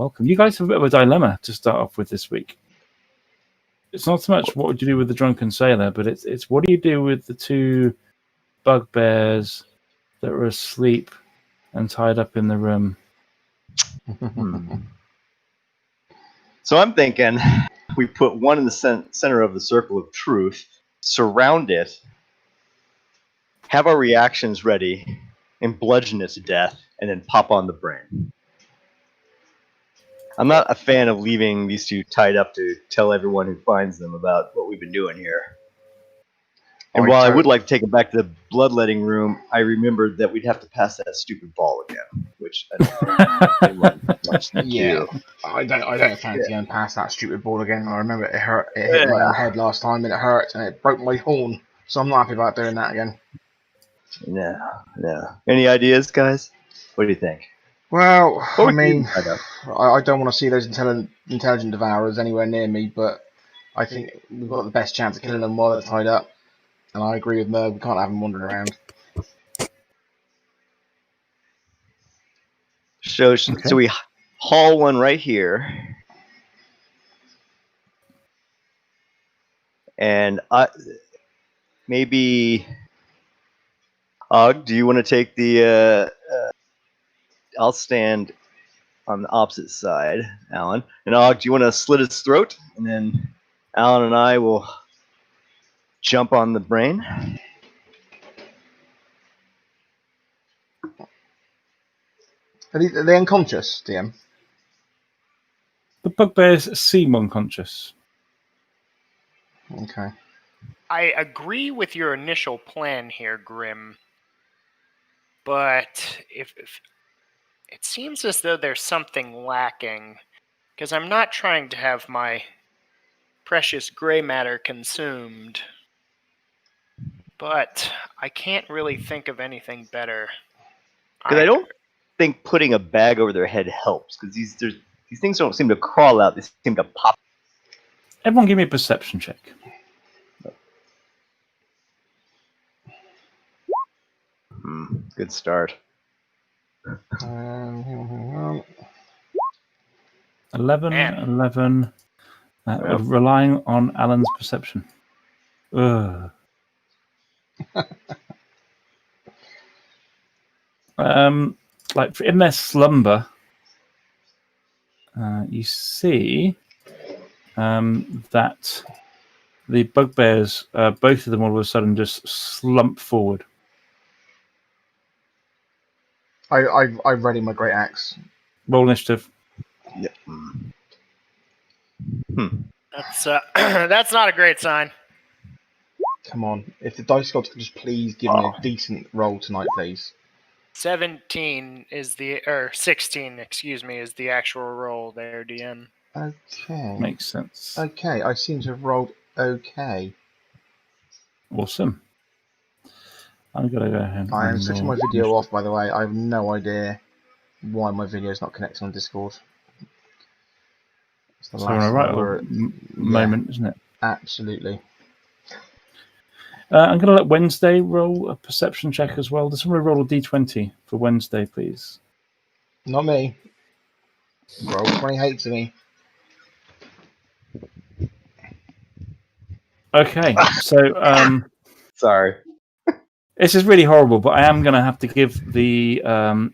welcome. You guys have a bit of a dilemma to start off with this week. It's not so much what would you do with the drunken sailor, but it's what do you do with the two bugbears that were asleep and tied up in the room? So I'm thinking we put one in the center of the circle of truth, surround it, have our reactions ready, and bludgeon it to death, and then pop on the brain. I'm not a fan of leaving these two tied up to tell everyone who finds them about what we've been doing here. And while I would like to take it back to the bloodletting room, I remembered that we'd have to pass that stupid ball again, which I didn't want much to do. I don't fancy going past that stupid ball again. I remember it hurt. It hit me in the head last time, and it hurt, and it broke my horn. So I'm not happy about doing that again. No. Any ideas, guys? What do you think? Well, I mean, I don't want to see those intelligent devourers anywhere near me, but I think we've got the best chance of killing them while they're tied up. And I agree with Merv, we can't have them wandering around. So we haul one right here. And maybe... Og, do you want to take the... I'll stand on the opposite side, Alan. And Og, do you want to slit his throat? And then Alan and I will jump on the brain. Are they unconscious, DM? The bugbears seem unconscious. Okay. I agree with your initial plan here, Grim. But if it seems as though there's something lacking, because I'm not trying to have my precious gray matter consumed. But I can't really think of anything better. Because I don't think putting a bag over their head helps, because these things don't seem to crawl out, they seem to pop. Everyone give me a perception check. Good start. 11. Relying on Alan's perception. Ugh. Like in their slumber, you see that the bugbears, both of them all of a sudden just slump forward. I've ready my great axe. Roll initiative. Yep. That's not a great sign. Come on, if the dice gods could just please give me a decent roll tonight, please. 16 is the 16, excuse me, is the actual roll there, DM. Okay. Makes sense. Okay, I seem to have rolled okay. Awesome. I'm gonna go ahead. I am switching my video off, by the way. I have no idea why my video is not connected on Discord. It's the last moment, isn't it? Absolutely. I'm going to let Wednesday roll a perception check as well. Does somebody roll a d20 for Wednesday, please? Not me. Roll 20 hates me. Okay, so sorry. This is really horrible, but I am going to have to give the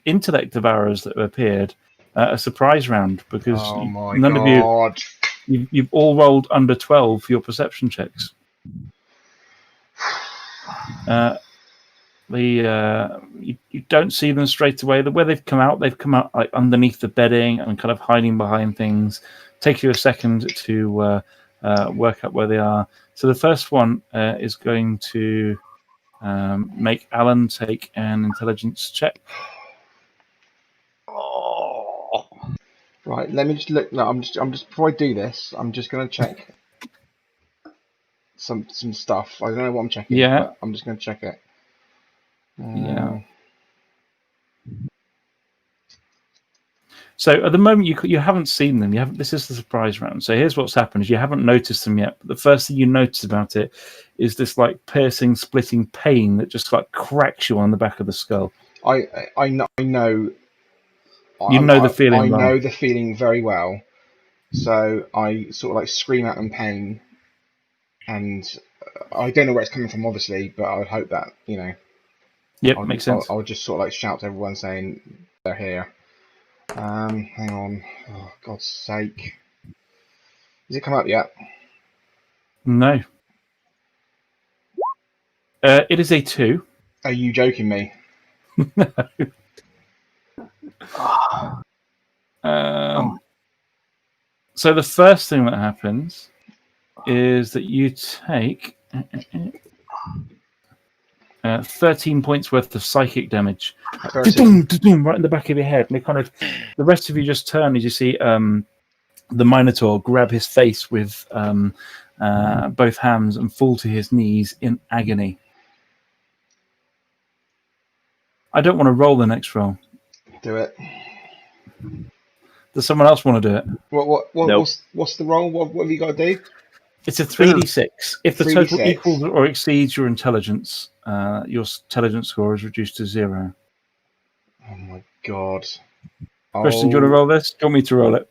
intellect devourers that have appeared a surprise round because none of you've all rolled under 12 for your perception checks. You don't see them straight away. Where they've come out like underneath the bedding and kind of hiding behind things. Takes you a second to work out where they are. So the first one is going to make Alan take an intelligence check. Oh. Right, let me just look. No, I'm just before I do this, I'm just going to check some stuff. I don't know what I'm checking. Yeah. But I'm just going to check it. Yeah. So at the moment you haven't seen them. This is the surprise round. So here's what's happened: is you haven't noticed them yet. But the first thing you notice about it is this like piercing, splitting pain that just like cracks you on the back of the skull. I know You know the feeling. I know the feeling very well. So I sort of like scream out in pain, and I don't know where it's coming from, obviously, but I would hope that, you know. Yep, makes sense. I'll just sort of like shout to everyone saying they're here. Hang on. Oh, God's sake. Has it come up yet? No. It is a 2. Are you joking me? So the first thing that happens is that you take 13 points worth of psychic damage. Right in the back of your head. And the rest of you just turn as you see the Minotaur grab his face with both hands and fall to his knees in agony. I don't want to roll the next roll. Do it. Does someone else want to do it? Nope. What's the roll? What have you got to do? It's a 3d6. If the 3d6. Total equals or exceeds your intelligence score is reduced to 0. Oh my God. Christian, do you want to roll this? Do you want me to roll it?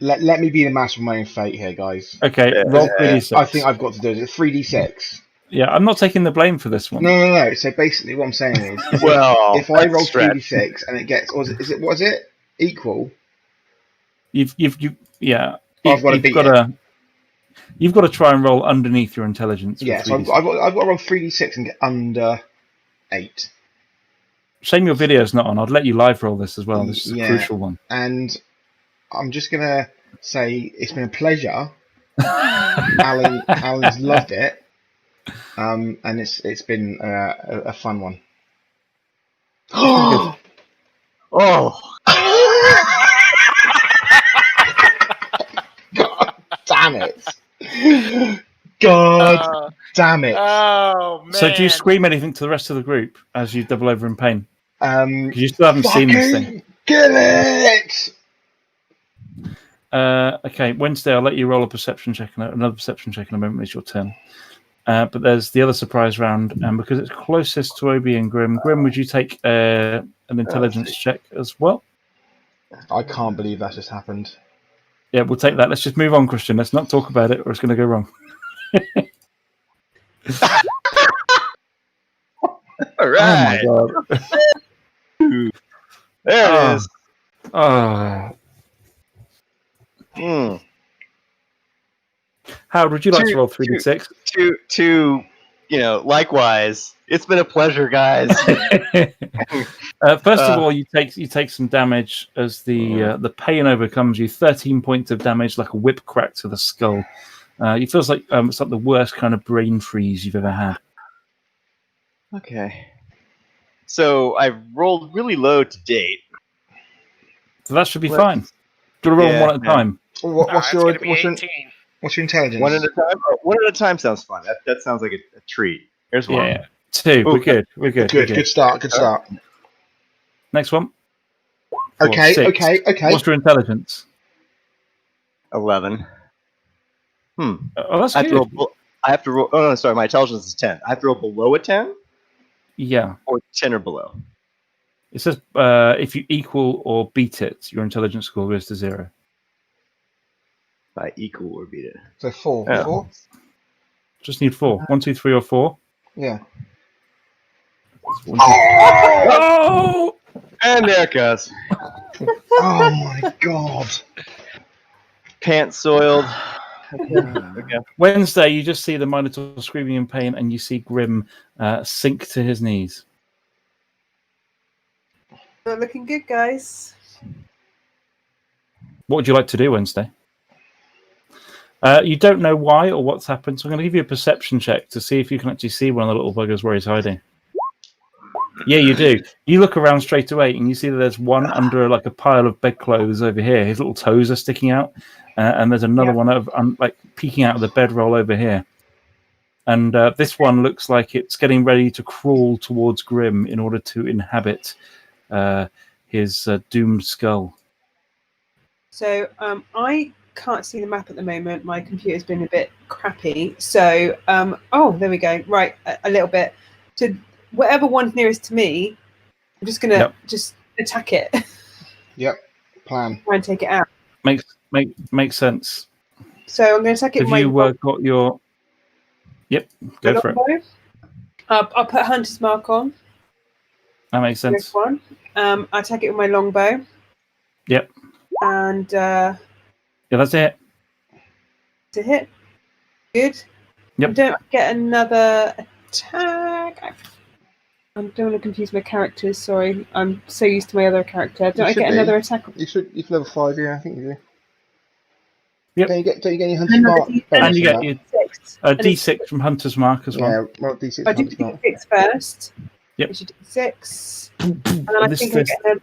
Let me be the master of my own fate here, guys. Okay, roll 3d6. I think I've got to do it. It's 3d6. Yeah, I'm not taking the blame for this one. No. So basically, what I'm saying is if I roll 3d6 and it gets, what is it? Equal. You've got to You've got to try and roll underneath your intelligence. Yeah, so I've got to roll 3d6 and get under 8. Shame your video's not on. I'd let you live roll this as well. This is a crucial one. And I'm just going to say it's been a pleasure. Alan's loved it. And it's been a fun one. Oh! God damn it! God damn it! Oh man! So do you scream anything to the rest of the group as you double over in pain? Because you still haven't seen this thing. Kill it! Okay, Wednesday, I'll let you roll a perception check, another perception check in a moment. It's your turn. But there's the other surprise round, and because it's closest to Obi and Grim. Grim, would you take an intelligence check as well? I can't believe that just happened. Yeah, we'll take that. Let's just move on, Christian. Let's not talk about it, or it's going to go wrong. All right. Oh my God. There it is. Howard, would you like to roll 3d6? Likewise. It's been a pleasure, guys. First of all, you take some damage as the pain overcomes you. 13 points of damage, like a whip crack to the skull. It feels like it's like the worst kind of brain freeze you've ever had. Okay. So I've rolled really low to date. So that should be fine. Do you want to roll one at a time? What's your intelligence? One at a time? One at a time sounds fun. That sounds like a treat. Here's one. Yeah. 2. We're good. Good start. Next one. 4, okay. 6. What's your intelligence? 11. Oh, that's I good. have to roll. Oh no, sorry. My intelligence is 10. I have to roll below a 10. Yeah. Or 10 or below. It says if you equal or beat it, your intelligence score goes to 0. By equal or beat it. So 4. Yeah. 4? Just need 4. 1, 2, 3, or 4. Yeah. 1, 2, oh! And there it goes. Oh my God. Pants soiled. Okay. Wednesday, you just see the Minotaur screaming in pain, and you see Grim sink to his knees. Not looking good, guys. What would you like to do, Wednesday? You don't know why or what's happened, so I'm going to give you a perception check to see if you can actually see one of the little buggers where he's hiding. Yeah, you do. You look around straight away, and you see that there's one under like a pile of bedclothes over here. His little toes are sticking out, and there's another one like peeking out of the bedroll over here. And this one looks like it's getting ready to crawl towards Grim in order to inhabit his doomed skull. So I can't see the map at the moment. My computer's been a bit crappy. So, there we go. Right, a little bit. To whatever one's nearest to me, I'm just going to just attack it. Yep. Plan. Try and take it out. Makes sense. So I'm going to attack it Have with you got your? Yep, go for it. longbow. I'll put Hunter's Mark on. That makes sense. This one. I attack it with my longbow. Yep. And yeah, that's it. to hit. Good. Yep. I don't get another attack. I don't want to confuse my characters. Sorry, I'm so used to my other character. Don't I get another attack? You should. You're level 5, yeah. I think you do. Yep. Don't you get any Hunter's Mark? And you get your D6 from Hunter's Mark as well. Yeah, roll D6. I do D6 first. Yep. Which is D6. And then I think I get another.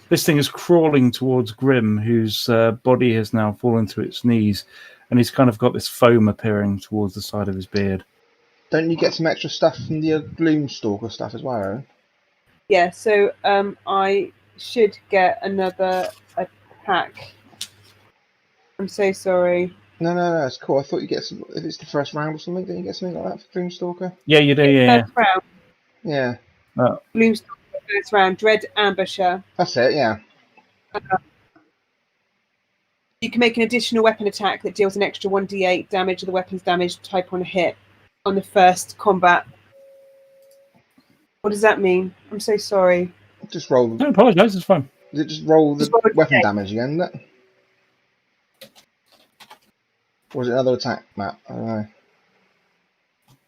This thing is crawling towards Grim, whose body has now fallen to its knees, and he's kind of got this foam appearing towards the side of his beard. Don't you get some extra stuff from the Gloomstalker stuff as well, Aaron? Yeah, so I should get another attack. I'm so sorry. No, it's cool. I thought you get some. If it's the first round or something, don't you get something like that for Gloomstalker? Yeah, you do. Yeah. First round. Yeah. Oh. Gloomstalker first round. Dread Ambusher. That's it. Yeah. You can make an additional weapon attack that deals an extra 1d8 damage of the weapon's damage type on a hit on the first combat. What does that mean? I'm so sorry. Just roll. Don't apologise. It's fine. Just roll the weapon damage again, isn't it? Or was it another attack, Matt? I don't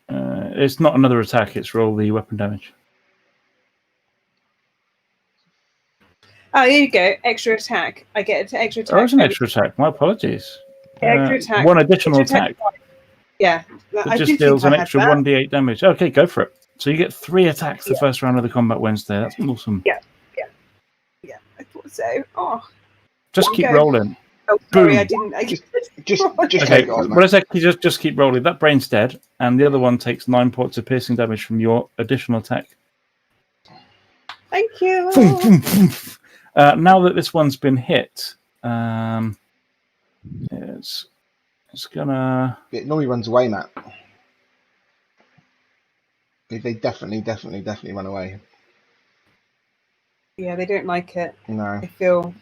know. It's not another attack. It's roll the weapon damage. Oh, here you go. Extra attack. I get an extra attack. Oh, it's an extra attack. My apologies. Extra attack. One additional attack. Yeah. It just deals an extra 1d8 damage. Okay, go for it. So you get 3 attacks the first round of the Combat Wednesday. That's awesome. Yeah. I thought so. Oh. Just keep rolling. Oh, sorry, Boom. I didn't. Just okay, take it on, what is that? Just keep rolling. That brain's dead, and the other one takes 9 points of piercing damage from your additional attack. Thank you. Now that this one's been hit, it's gonna. It normally runs away, Matt. They definitely run away. Yeah, they don't like it. No. I feel.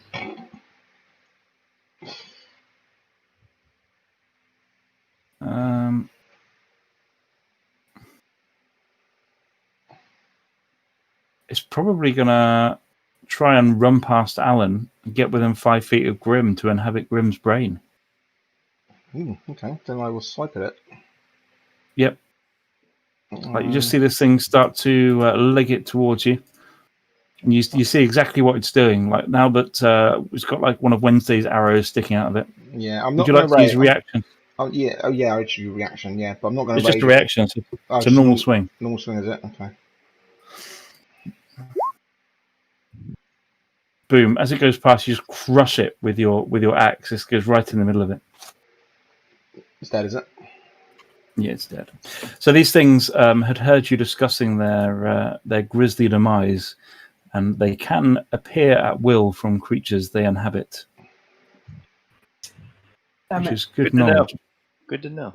It's probably gonna try and run past Alan and get within 5 feet of Grim to inhabit Grim's brain. Okay, then I will swipe at it. Yep. Like you just see this thing start to leg it towards you, and you see exactly what it's doing. Like now that it's got like one of Wednesday's arrows sticking out of it. Yeah, I'm not. Would you like to use reaction? Oh yeah, I should use reaction. Yeah, but I'm not going to. It's just a reaction. So it's a normal swing. Normal swing, is it? Okay. Boom! As it goes past, you just crush it with your axe. This goes right in the middle of it. It's dead, is it? Yeah, it's dead. So these things had heard you discussing their grisly demise, and they can appear at will from creatures they inhabit. Which is good knowledge. Good to know.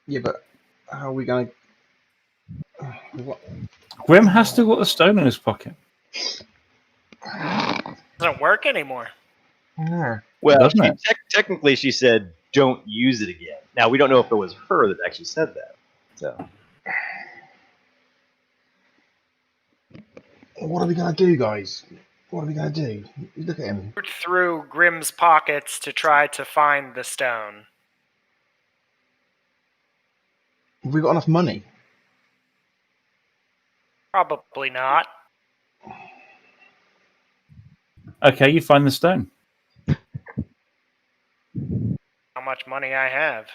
Yeah, but how are we going to... Grim has still got the stone in his pocket. Doesn't work anymore. No. Well, technically she said, don't use it again. Now, we don't know if it was her that actually said that. So, what are we going to do, guys? What are we going to do? Look at him. Through Grim's pockets to try to find the stone. Have we got enough money? Probably not. Okay, you find the stone. How much money I have.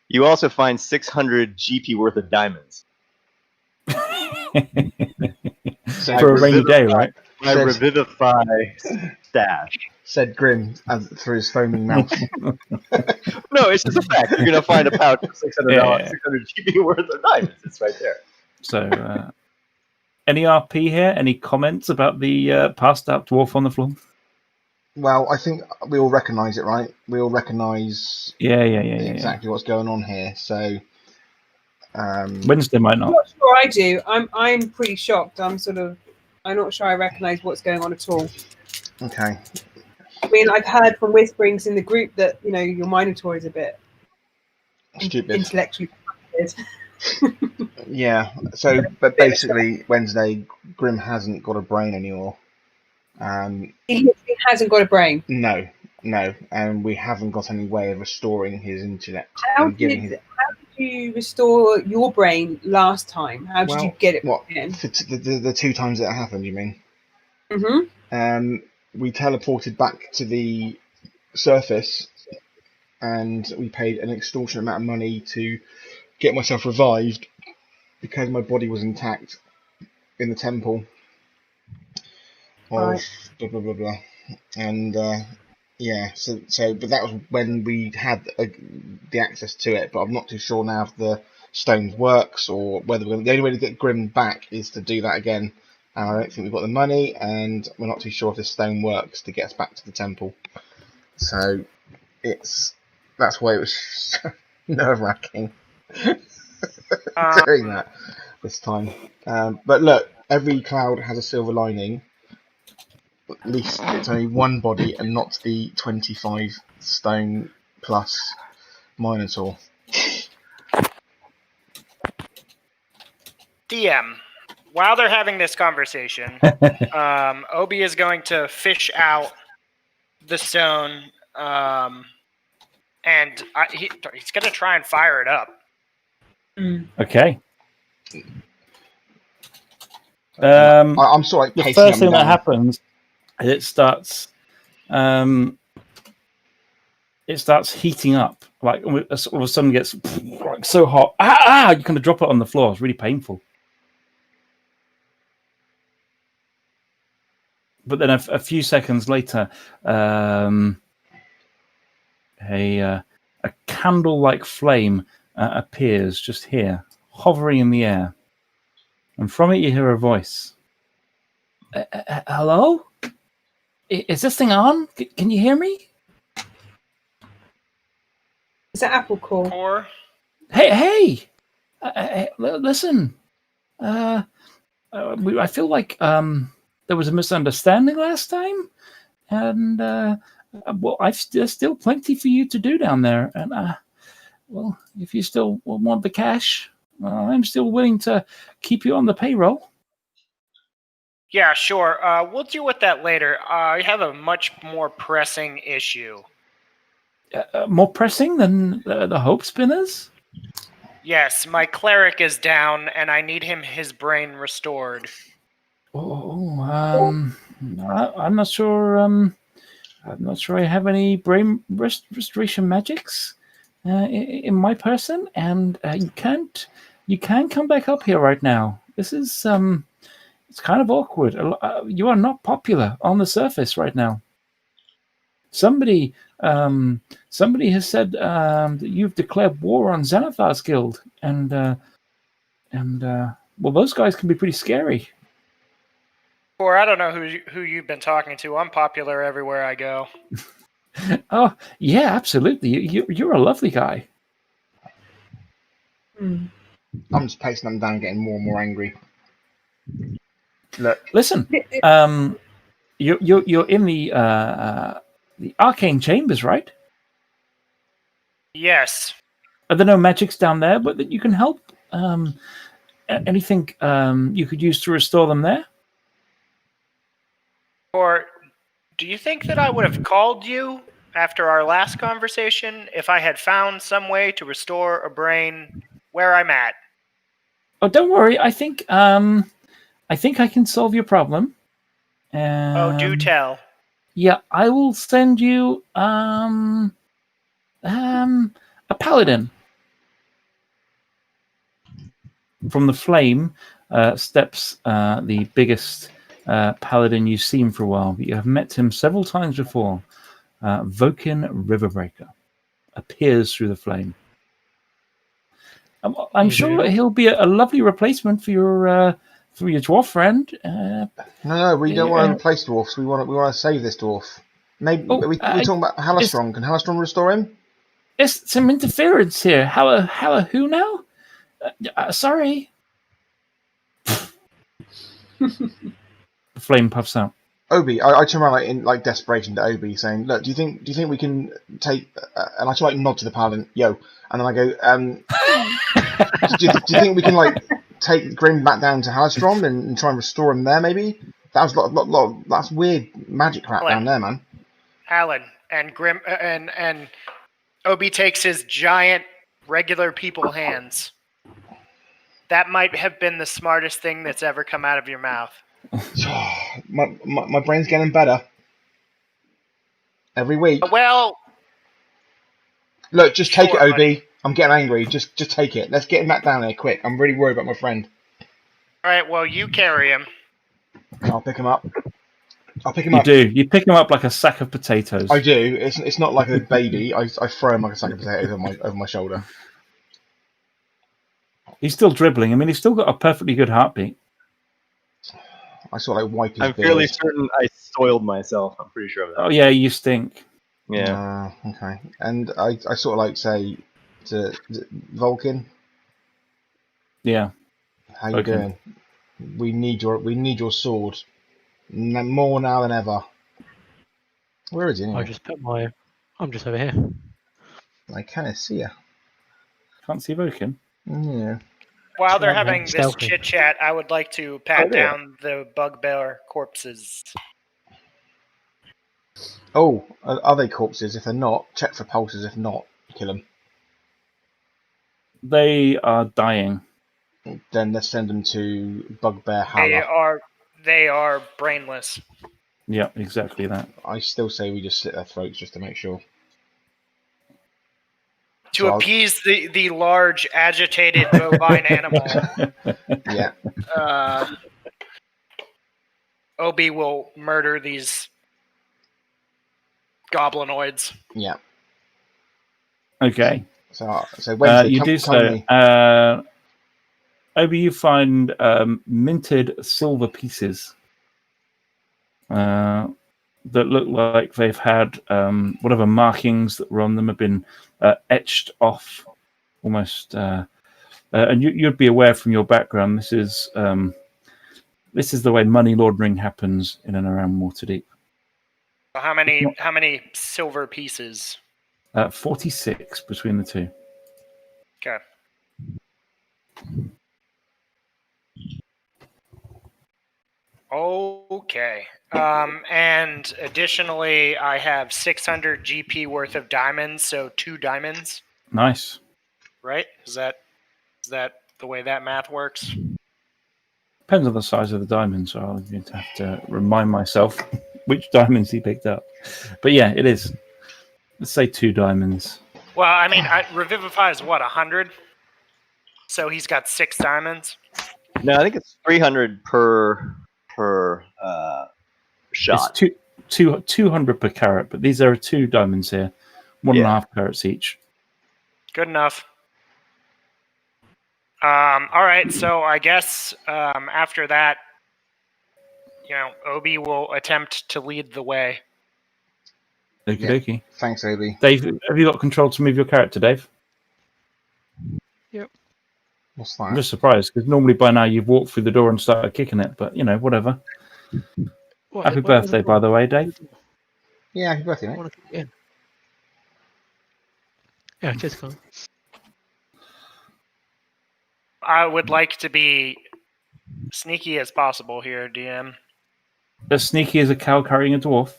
You also find 600 GP worth of diamonds. For a rainy day, right? My Revivify stash. Said Grim through his foaming mouth. No, it's just a fact. You're going to find a pouch of $600, 600 GP worth of diamonds. It's right there. So, any RP here? Any comments about the passed out dwarf on the floor? Well, I think we all recognise it, right? We all recognise exactly what's going on here. So Wednesday might not. I'm not sure I do. I'm pretty shocked. I'm not sure I recognise what's going on at all. Okay. I mean, I've heard from whisperings in the group that your Minotaur is a bit Stupid. intellectually stupid. Yeah. So, but basically, Wednesday, Grim hasn't got a brain anymore. He hasn't got a brain. No, and we haven't got any way of restoring his intellect. How did you restore your brain last time? How did you get it in? The 2 times that happened, you mean? Mm-hmm. We teleported back to the surface, and we paid an extortionate amount of money to get myself revived because my body was intact in the temple of blah blah blah blah. And but that was when we had the access to it. But I'm not too sure now if the stones works or whether the only way to get Grim back is to do that again. And I don't think we've got the money, and we're not too sure if this stone works to get us back to the temple. So that's why it was so nerve-wracking doing that this time. But look, every cloud has a silver lining. At least it's only one body and not the 25 stone plus Minotaur. DM, while they're having this conversation, Obi is going to fish out the stone, and he's going to try and fire it up. Okay. I'm sorry. The first thing that happens is it starts heating up. Like all of a sudden gets like so hot. You kind of drop it on the floor. It's really painful. But then a few seconds later, a candle-like flame appears just here, hovering in the air. And from it you hear a voice. Hello? Is this thing on? Can you hear me? Is that Apple Call? Or Hey! Listen. I feel like there was a misunderstanding last time, and there's still plenty for you to do down there. And if you still want the cash, I'm still willing to keep you on the payroll. Yeah, sure. We'll deal with that later. I have a much more pressing issue. More pressing than the Hope Spinners? Yes, my cleric is down, and I need his brain restored. I'm not sure. I'm not sure I have any brain restoration magics in my person, and you can't come back up here right now. This is it's kind of awkward. You are not popular on the surface right now. Somebody has said that you've declared war on Xanathar's guild, and those guys can be pretty scary. Or I don't know who you've been talking to. I'm popular everywhere I go. Oh yeah, absolutely. You're a lovely guy. I'm just pacing them down, getting more and more angry. Look, listen. You're in the arcane chambers, right? Yes. Are there no magics down there, but that you can help? Anything you could use to restore them there? Or do you think that I would have called you after our last conversation if I had found some way to restore a brain where I'm at? Oh, don't worry. I think I can solve your problem. Do tell. Yeah, I will send you a paladin. From the flame steps the biggest paladin you've seen for a while, but you have met him several times before. Vokin Riverbreaker appears through the flame. I'm sure he'll be a lovely replacement for your dwarf friend. No, we don't want to replace dwarfs. We want to save this dwarf. Maybe we're talking about Hallerstrong. Can Hallerstrong restore him? There's some interference here. Haller who now? Sorry. The flame puffs out. Obi, I turn around in desperation to Obi, saying, "Look, do you think we can take?" And I try nod to the paladin, "Yo," and then I go, do you think we can take Grim back down to Halistron and try and restore him there? Maybe that was that's weird magic crap down there, man. Alan and Grim and Obi takes his giant regular people hands. That might have been the smartest thing that's ever come out of your mouth. my brain's getting better every week. Well, look, just take it, Obi. Buddy. I'm getting angry. Just take it. Let's get him back down there quick. I'm really worried about my friend. All right, well, you carry him. I'll pick him up. You do. You pick him up like a sack of potatoes. I do. It's not like a baby. I throw him like a sack of potatoes over my shoulder. He's still dribbling. I mean, he's still got a perfectly good heartbeat. I sort of wipe his beard. I'm fairly certain I soiled myself. I'm pretty sure of that. Oh yeah, you stink. Yeah. Okay. And I sort of say to Vulcan. Yeah. How you doing? We need your sword more now than ever. Where is he? Anyway? I'm just over here. I can't see you. Can't see Vulcan. Yeah. While they're having this stealthy. chit chat, I would like to pat down the bugbear corpses. Oh, are they corpses? If they're not, check for pulses. If not, kill them. They are dying. Then let's send them to Bugbear Howler. They are brainless. Yeah, exactly that. I still say we just slit their throats just to make sure. To appease the large, agitated bovine animal. Yeah. Obi will murder these goblinoids. Yeah. Okay. So Wednesday, you do so. Obi, you find minted silver pieces that look like they've had whatever markings that were on them have been etched off almost. And you'd be aware from your background, this is the way money laundering happens in and around Waterdeep. How many silver pieces? 46 between the two. Okay. Okay. And additionally, I have 600 GP worth of diamonds, so 2 diamonds. Nice. Right? Is that the way that math works? Depends on the size of the diamond, so I'll have to remind myself which diamonds he picked up. But yeah, it is. Let's say 2 diamonds. Well, I mean, Revivify is what, 100? So he's got 6 diamonds? No, I think it's 300 per shot. It's 200 per carat, but these are 2 diamonds here. 1.5 carats each. Good enough. All right, so I guess after that, Obi will attempt to lead the way. Okie dokie. Thanks, Obi. Dave, have you got control to move your character, Dave? Yep. What's that? I'm just surprised, because normally by now you've walked through the door and started kicking it, but, whatever. Happy birthday, by the way, Dave. Yeah, happy birthday, mate. Yeah, cheers, Colin. I would like to be sneaky as possible here, DM. As sneaky as a cow carrying a dwarf.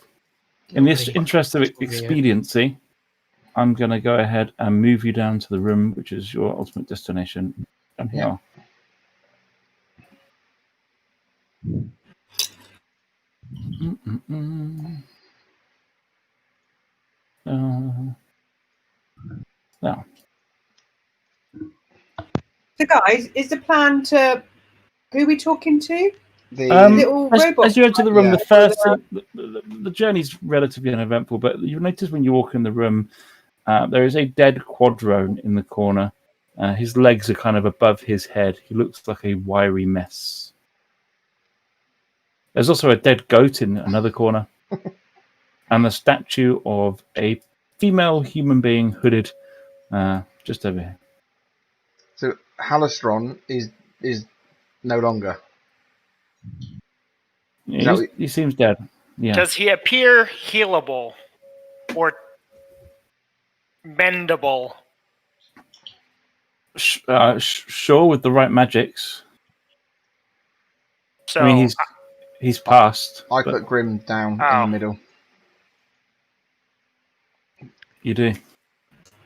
In this interest of expediency, I'm going to go ahead and move you down to the room, which is your ultimate destination. And here. Now. So, guys, is the plan to... Who are we talking to? The little robot. As you enter the room, the first thing, the journey's relatively uneventful, but you notice when you walk in the room, there is a dead quadrone in the corner. His legs are kind of above his head. He looks like a wiry mess. There's also a dead goat in another corner, and the statue of a female human being hooded just over here. So Halistron is no longer. He seems dead. Yeah. Does he appear healable or mendable? Sure, with the right magics. So I mean, he's passed. I but put Grim down in Oh. the middle. You do.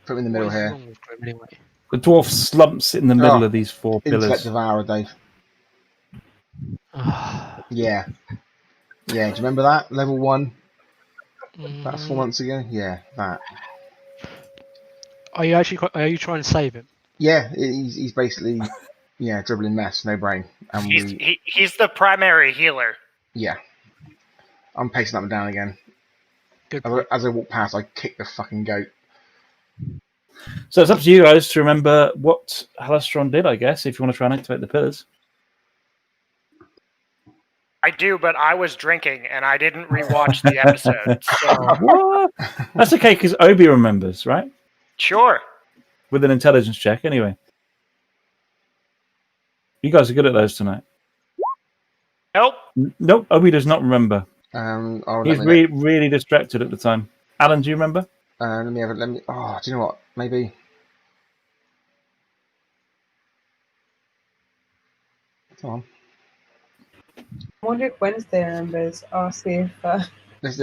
Put him in the What middle is here. wrong with Grim anyway? The dwarf slumps in the middle Oh, of these 4 Intellect pillars. Devourer, Dave. Ah, Yeah. Yeah, do you remember that? Level 1, about 4 mm. months ago? Yeah, that. Are you trying to save him? Yeah, he's basically, dribbling mess, no brain. And He's the primary healer. yeah. I'm pacing up and down again. Good point. As I walk past, I kick the fucking goat. So it's up to you guys to remember what Halastron did, I guess, if you want to try and activate the pillars. I do, but I was drinking and I didn't rewatch the episode. So What? That's okay, because Obi remembers, right? sure. With an intelligence check, anyway. You guys are good at those tonight. Nope. Nope, Obi does not remember. Let He's really distracted at the time. Alan, do you remember? me let me. Oh, do you know what? Maybe. Come on. I wonder if Wednesday remembers. I'll see if.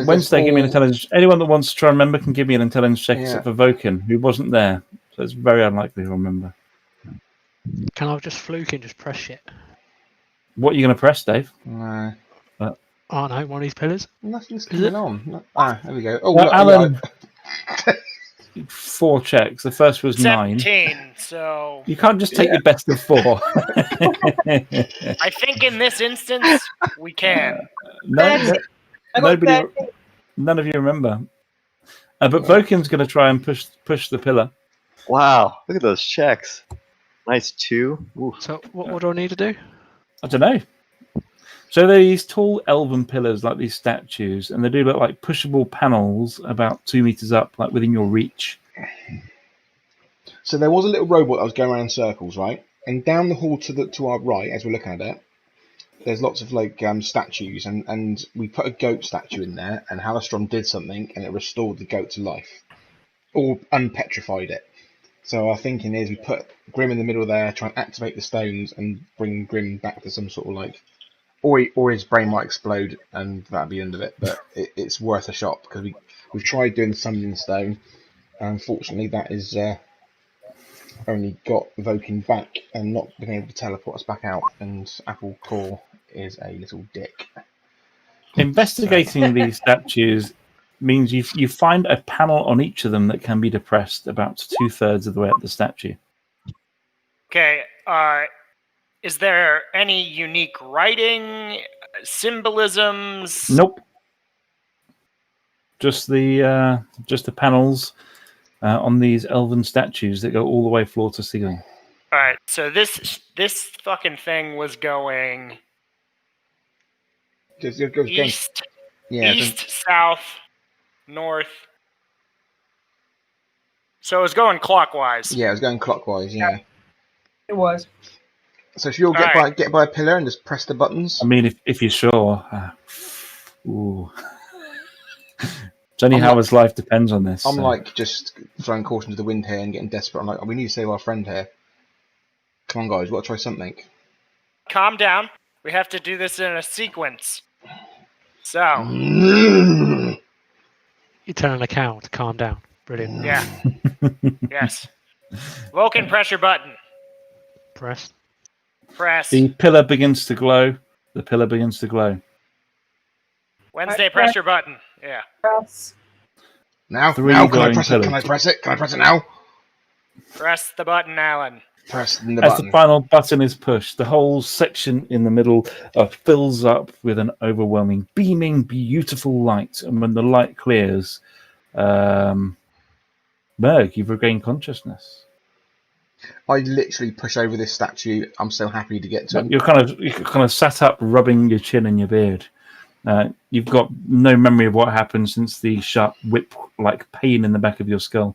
Wednesday, give me an intelligence. Anyone that wants to try and remember can give me an intelligence check, Yeah. except for Voken, who wasn't there. So it's very unlikely he'll remember. Can I just fluke and just press shit? What are you going to press, Dave? No. Oh no, one of these pillars. Nothing's Is it? coming on. There we go. Oh, Well, look, Alan, 4 checks. The first was 9. 17, so You can't just take your best of 4. I think in this instance we can. I got 13. None of you remember. But Voken's going to try and push the pillar. Wow, look at those checks. Nice 2. Ooh. So what do I need to do? I don't know. So they're these tall elven pillars, like these statues, and they do look like pushable panels about 2 meters up, like within your reach. So there was a little robot that was going around in circles, right? And down the hall to our right, as we're looking at it, there's lots of statues, and we put a goat statue in there, and Halastron did something, and it restored the goat to life, or unpetrified it. So our thinking is we put Grim in the middle there, try and activate the stones, and bring Grim back to some sort of or his brain might explode, and that'd be the end of it. But it's worth a shot because we've tried doing summoning stone, and unfortunately that is only got Voking back and not been able to teleport us back out. And Apple Core is a little dick. Investigating these statues means you find a panel on each of them that can be depressed about 2/3 of the way up the statue. Okay. Is there any unique writing, symbolisms? Nope. Just the panels on these elven statues that go all the way floor to ceiling. All right. So this fucking thing was going east, south, north. So it was going clockwise. Yeah, it was going clockwise. Yeah. It was. So should we all get by a pillar and just press the buttons? I mean, if you're sure. Ooh. Johnny Howard's life depends on this. I'm just throwing caution to the wind here and getting desperate. I'm like, we need to save our friend here. Come on, guys, we've got to try something. Calm down. We have to do this in a sequence. So. Mm. You tell a cow to calm down. Brilliant. Yeah. Yes. Vulcan, press your button. Press. The pillar begins to glow. The pillar begins to glow. Wednesday, press your button. Yeah. Press. Now, Three can I glowing press it? pillars. Can I press it? Can I press it now? Press the button, Alan. Press the As button. the final button is pushed, the whole section in the middle fills up with an overwhelming, beaming, beautiful light. And when the light clears, Merg, you've regained consciousness. I literally push over this statue. I'm so happy to get to him. You're kind of sat up, rubbing your chin and your beard. You've got no memory of what happened since the sharp whip-like pain in the back of your skull.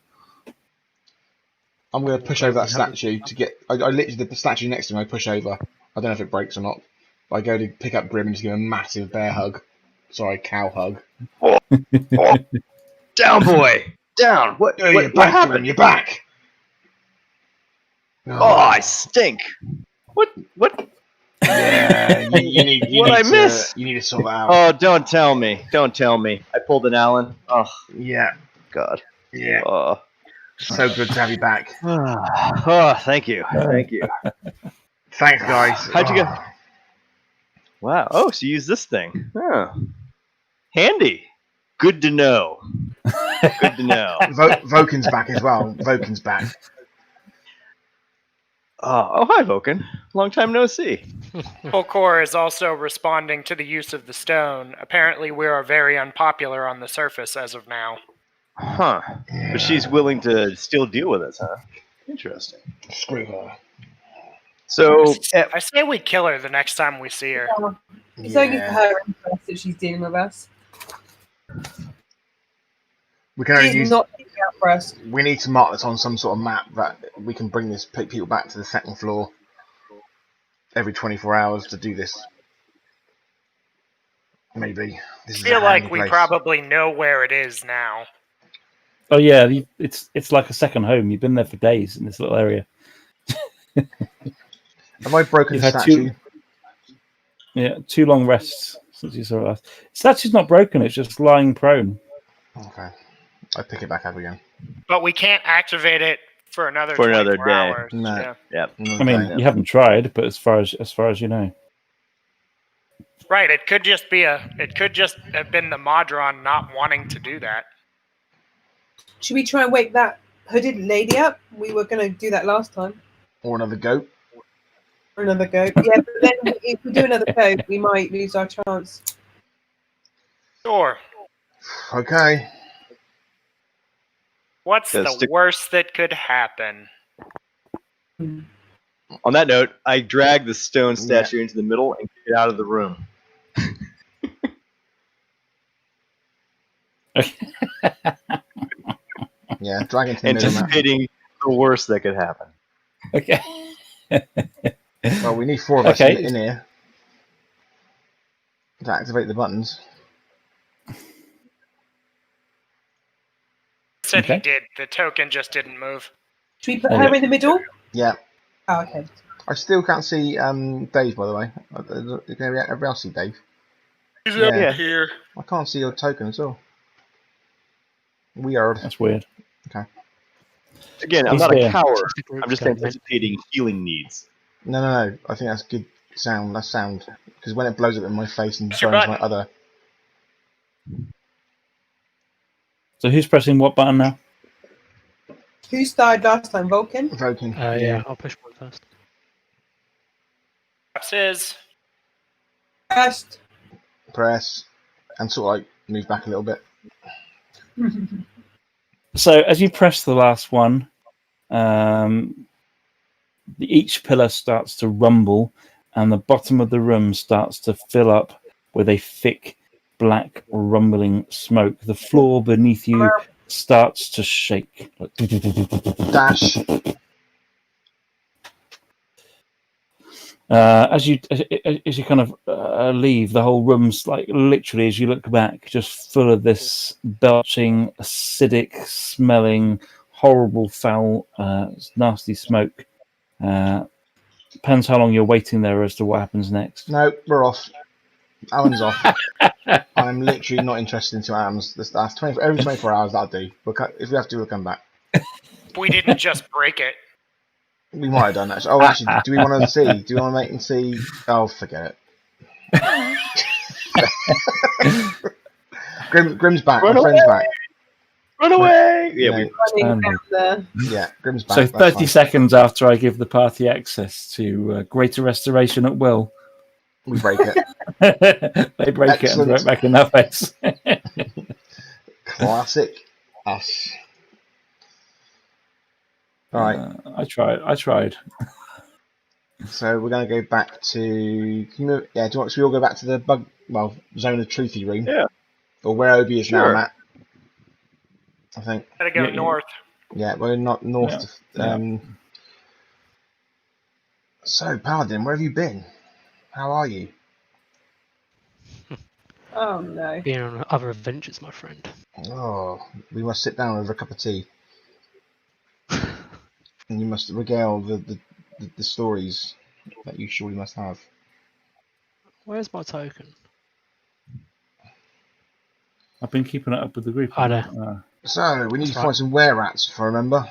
I'm going to push over that statue to get. I literally the statue next to me. I push over. I don't know if it breaks or not. I go to pick up Grim and just give him a massive bear hug. Sorry, cow hug. Oh, down, boy, down. What happened? Grim, you're back. Oh, I stink. What? Yeah, you need miss? You need to sort that out. Oh, don't tell me. Don't tell me. I pulled an Allen. Oh, Yeah, God. yeah. Oh, So good to have you back. oh, thank you. Thank you. Thanks, guys. How'd you go? Wow. Oh, so you use this thing. Oh. Handy. Good to know. Good to know. Voken's back as well. Voken's back. Oh, hi, Voken. Long time no see. Polkor is also responding to the use of the stone. Apparently, we are very unpopular on the surface as of now. Huh. But she's willing to still deal with us, huh? Interesting. Screw her. So, I say we kill her the next time we see her. It's only for her interest that she's dealing with us. We can only She's use. not looking out for us. We need to mark this on some sort of map that we can bring this people back to the second floor every 24 hours to do this. Maybe. I feel like we probably know where it is now. Oh yeah, it's like a second home. You've been there for days in this little area. Have I broken the statue? Two long rests since you saw it last. Statue's not broken; it's just lying prone. Okay, I pick it back up again. But we can't activate it for another day. Hours. No. Yeah. I mean, you haven't tried, but as far as you know, right? It could just have been the Modron not wanting to do that. Should we try and wake that hooded lady up? We were going to do that last time. Or another goat. Or another goat. Yeah, but then if we do another goat, we might lose our chance. Sure. Okay. What's the worst that could happen? On that note, I drag the stone statue into the middle and get out of the room. Yeah, drag into the middle. Anticipating the worst that could happen. Okay. Well, we need 4 of us in here to activate the buttons. Said he did. The token just didn't move. Should we put her in the middle? Yeah. Oh, okay. I still can't see Dave, by the way. Can everybody else see Dave? He's up here. I can't see your token at all. Weird. That's weird. Okay. Again, I'm not a coward. I'm just anticipating healing needs. No. I think that's good sound. That's sound. Because when it blows up in my face and burns my other... So who's pressing what button now? Who started last time? Vulcan? Vulcan. Yeah, I'll push one first. Says Press. And sort of like move back a little bit. So as you press the last one, each pillar starts to rumble and the bottom of the room starts to fill up with a thick, black, rumbling smoke. The floor beneath you starts to shake. Dash. As you kind of leave, the whole room's like literally, as you look back, just full of this belching, acidic smelling, horrible, foul, nasty smoke. Depends how long you're waiting there as to what happens next. No, we're off. Alan's off. I'm literally not interested in 2 hours. That's every 24 hours. That'll do. If we have to, we'll come back. We didn't just break it. We might have done that. Oh, actually, do we want to see? Do we want to make them see? Oh, forget it. Grim's back. My friend's back. Run away! Yeah, Grim's back. So 30 seconds after I give the party access to greater restoration at will, we break it. They break it and throw it back in their face. Classic us. All right. I tried. So we're going to go back to... should we all go back to the Zone of Truthy room? Yeah. Or where Obi is now, Matt. I think. Gotta go north. Yeah, we're not north. So, Paladin, where have you been? How are you? Oh no. Being on other adventures, my friend. Oh, we must sit down over a cup of tea, and you must regale the stories that you surely must have. Where's my token? I've been keeping it up with the group. Oh, there. So we need That's to find some were-rats, if I remember.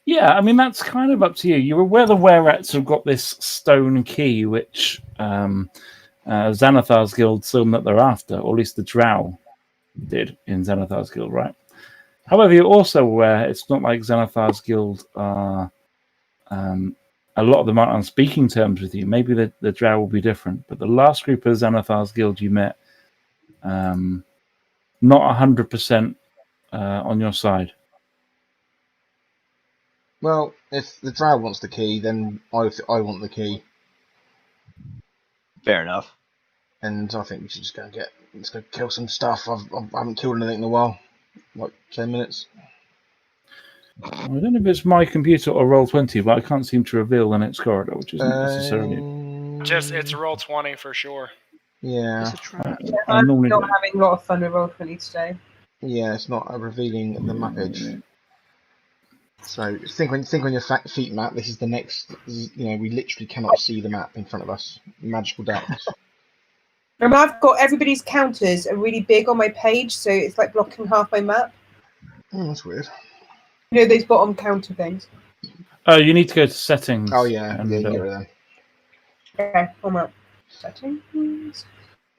Yeah, I mean that's kind of up to you. You're aware the were-rats have got this stone key, which Xanathar's guild assume that they're after, or at least the Drow did in Xanathar's guild, right? However, you're also aware it's not like Xanathar's guild are. A lot of them aren't on speaking terms with you. Maybe the Drow will be different, but the last group of Xanathar's guild you met, not 100% on your side. Well, if the Drow wants the key, then I want the key, Fair enough. and I think we should just let's go kill some stuff. I haven't killed anything in a while, like 10 minutes. I don't know if it's my computer or Roll20, but I can't seem to reveal the next corridor, which isn't necessarily. It's roll 20 for sure. Yeah. It's a trap. I I'm normally not do. having a lot of fun with Roll20 today. Yeah, it's not revealing the mappage. So think on your feet, Matt. This is the next. We literally cannot see the map in front of us. Magical darkness. Remember, I've got everybody's counters are really big on my page, so it's like blocking half my map. Oh, that's weird. You know those bottom counter things. Oh, you need to go to settings. Oh yeah, and, yeah, you can get rid of them. Okay, I'm up. Settings.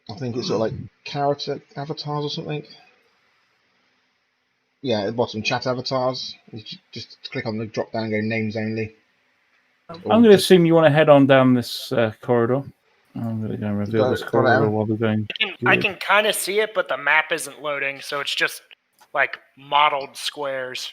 I think it's sort of like character avatars or something. Yeah, at the bottom, chat avatars. You just click on the drop down and go names only. I'm going to assume you want to head on down this corridor. I'm going to go and reveal this corridor while we're going. I can kind of see it, but the map isn't loading, so it's just like modeled squares.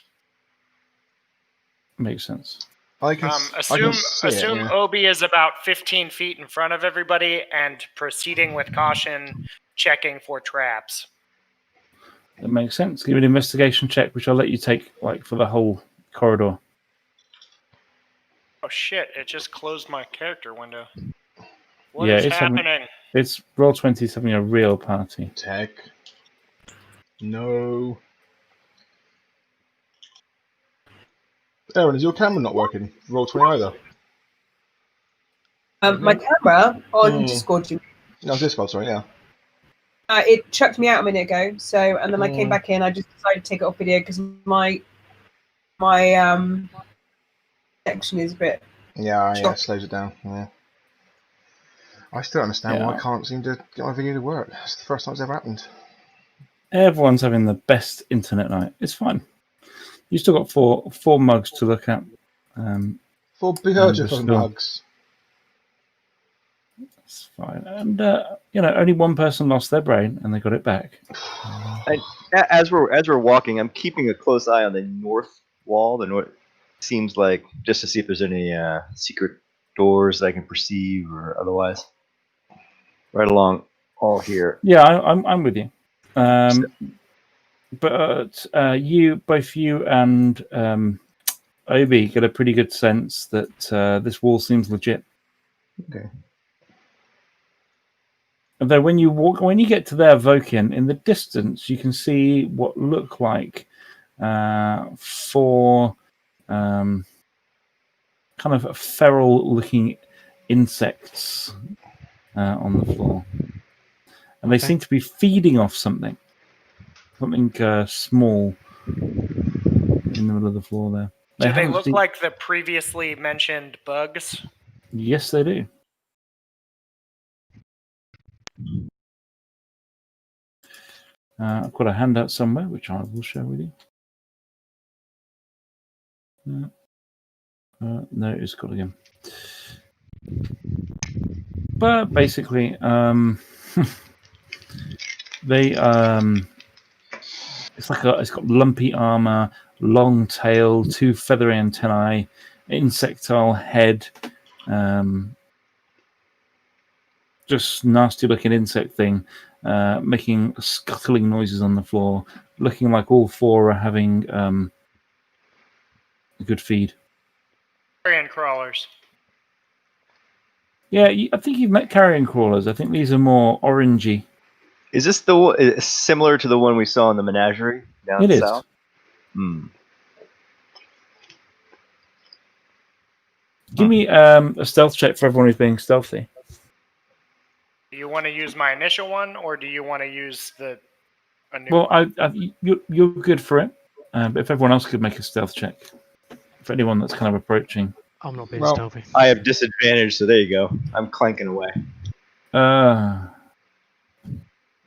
Makes sense. Assume Obi is about 15 feet in front of everybody and proceeding with caution, checking for traps. That makes sense. Give me an investigation check, which I'll let you take for the whole corridor. Oh shit, it just closed my character window. What is happening? It's Roll20 is having a real party. Tech. No. Aaron, is your camera not working? Roll20 either. My camera on Discord. No, Discord, sorry, yeah. It chucked me out a minute ago, and then I came back in. I just decided to take it off video because my connection is a bit. Yeah, it slows it down. Yeah. I still don't understand why I can't seem to get my video to work. It's the first time it's ever happened. Everyone's having the best internet night. It's fine. You still got four mugs to look at. 4 beautiful mugs. It's fine. And only one person lost their brain, and they got it back. As we're walking, I'm keeping a close eye on the north wall. The north seems like just to see if there's any secret doors that I can perceive or otherwise. Right along all here. Yeah, I'm with you. But both you and Obi get a pretty good sense that this wall seems legit. Okay. Although when you get to their Vokin, in the distance you can see what look like 4 kind of feral-looking insects on the floor, and they seem to be feeding off something small in the middle of the floor there. Do they look like the previously mentioned bugs? Yes, they do. I've got a handout somewhere, which I will share with you. No, it's got again. But basically, they it's got lumpy armor, long tail, 2 feathery antennae, insectile head, just nasty looking insect thing, making scuttling noises on the floor, looking like all 4 are having a good feed. Carrion crawlers. Yeah, I think you've met carrion crawlers. I think these are more orangey. Is this similar to the one we saw in the menagerie down It is. south? Hmm. Give me a stealth check for everyone who's being stealthy. Do you want to use my initial one, or do you want to use a new Well, one? you're good for it, but if everyone else could make a stealth check, for anyone that's kind of approaching. I'm not being stealthy. I have disadvantage, so there you go. I'm clanking away.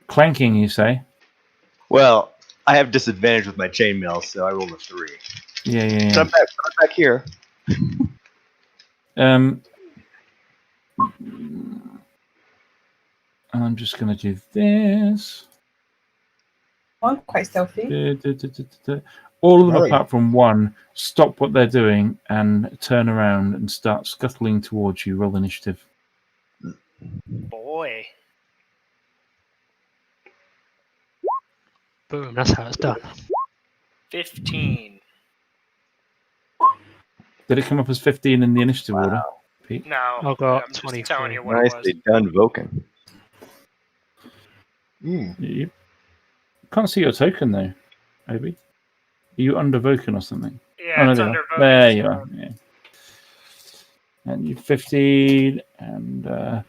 Clanking, you say? Well, I have disadvantage with my chainmail, so I rolled a 3. Yeah. So I'm back here. And I'm just going to do this. I'm quite stealthy. All of them, Very. apart from one, stop what they're doing and turn around and start scuttling towards you. Roll initiative. Boy. Boom, that's how it's done. 15. Did it come up as 15 in the initiative order, Pete? No. I've got I'm just 23. telling you what it was. Nicely done, Vulcan. You can't see your token, though, Obi. Are you under Vulcan or something? Yeah, it's there under you are. vote. There you are. Yeah. And you 15, and no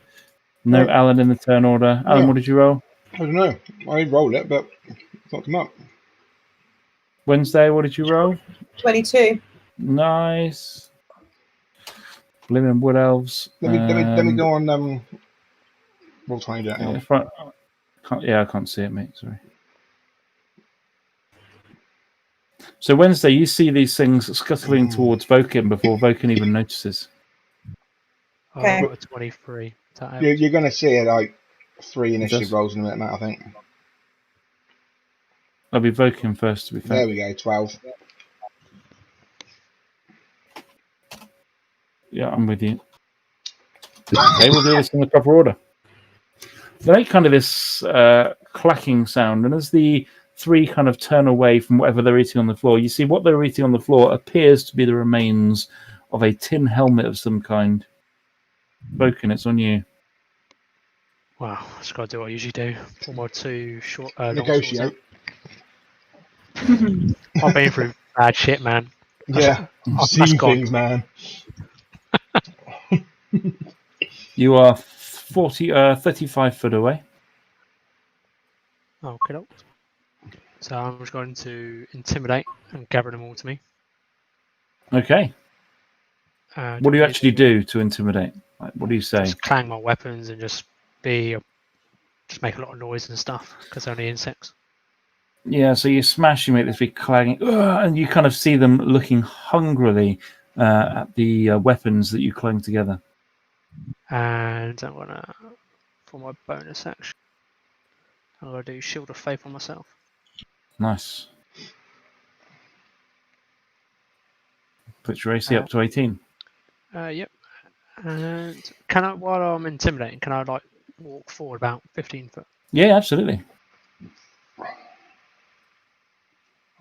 Right. Alan in the turn order. Alan, Yeah. what did you roll? I don't know. I roll it, but it's not come up. Wednesday, what did you roll? 22. Nice. Blimmin' Wood Elves. Let me go on. Roll 20. Hang on. I can't see it, mate. Sorry. So Wednesday, you see these things scuttling towards Vokin before Vokin even notices. Okay. I've got a 23. Is that out? You're going to see it like 3 does. initiative rolls in a minute, Matt, I think. I'll be Vokin first, to be fair. There we go, 12. Yeah, I'm with you. Okay, we'll do this in the proper order. They make kind of this clacking sound, and as the 3 kind of turn away from whatever they're eating on the floor, you see what they're eating on the floor appears to be the remains of a tin helmet of some kind. Vokin, it's on you. Wow, just got to do what I usually do. Pull my 2 short. Long swords Negotiate. out. I've been through bad shit, man. Yeah, That's seen gone. things, man. You are 35 foot away. Okay. So I'm just going to intimidate and gather them all to me. Okay. What do you actually do to intimidate? Like, what do you say? Just clang my weapons and just make a lot of noise and stuff because they're only insects. Yeah, so you smash, you make this big clanging, and you kind of see them looking hungrily at the weapons that you clang together. And I'm gonna, for my bonus action, I'm gonna do Shield of Faith on myself. Nice. Put your AC up to 18. Yep. And while I'm intimidating, can I like walk forward about 15 foot? Yeah, absolutely. I'll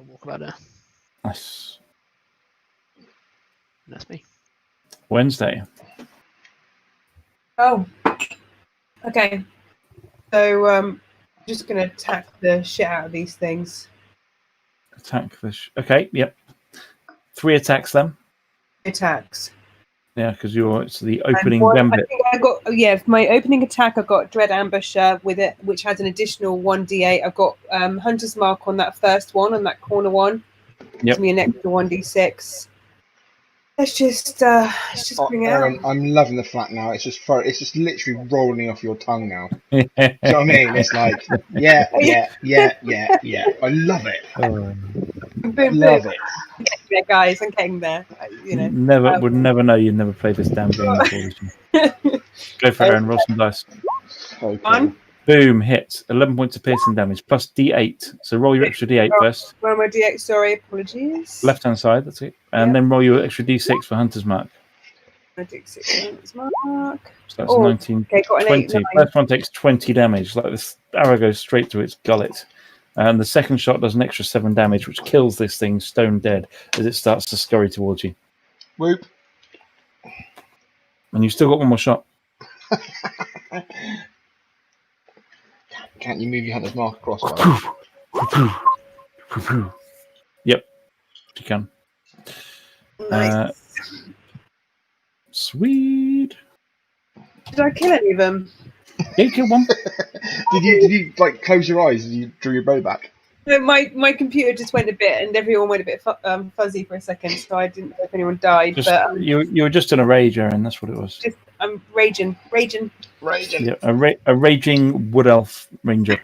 walk about there. Nice. And that's me. Wednesday. Oh. Okay. So, just going to attack the shit out of these things. Attack fish. Okay, yep. 3 attacks then. Attacks. Yeah, because it's the opening I gambit. think I got, for my opening attack, I've got Dread Ambusher with it, which has an additional 1d8. I've got Hunter's Mark on that first one, on that corner one. Yep. Gives me an extra 1d6. Let's just bring it Aaron, out. I'm loving the flat now. It's just literally rolling off your tongue now. Do you know what I mean? It's like, yeah. I love it. Boom, Love boom. it. Yeah, guys, I'm getting there. You know. Would never know you'd never played this damn game before. Go for it, Aaron. Roll some dice. So cool. One. Boom, hit. 11 points of piercing damage, plus d8. So roll your extra d8 first. Where am I? D8? Sorry, apologies. Left-hand side, that's it. And then roll your extra d6 for Hunter's Mark. D6 Hunter's Mark. So that's 19, okay, got an 20. 8, 9. First one takes 20 damage. Like this arrow goes straight to its gullet. And the second shot does an extra 7 damage, which kills this thing stone dead as it starts to scurry towards you. Whoop. And you've still got one more shot. Can't you move your hunter's mark across? By Yep, you can. Nice. Sweet. Did I kill any of them? Yeah, you killed one. did you like close your eyes as you drew your bow back? No, my computer just went a bit, and everyone went a bit fuzzy for a second, so I didn't know if anyone died. Just, but you were just in a rage, Aaron. That's what it was. I'm raging. Raging. Yeah, a raging wood elf ranger.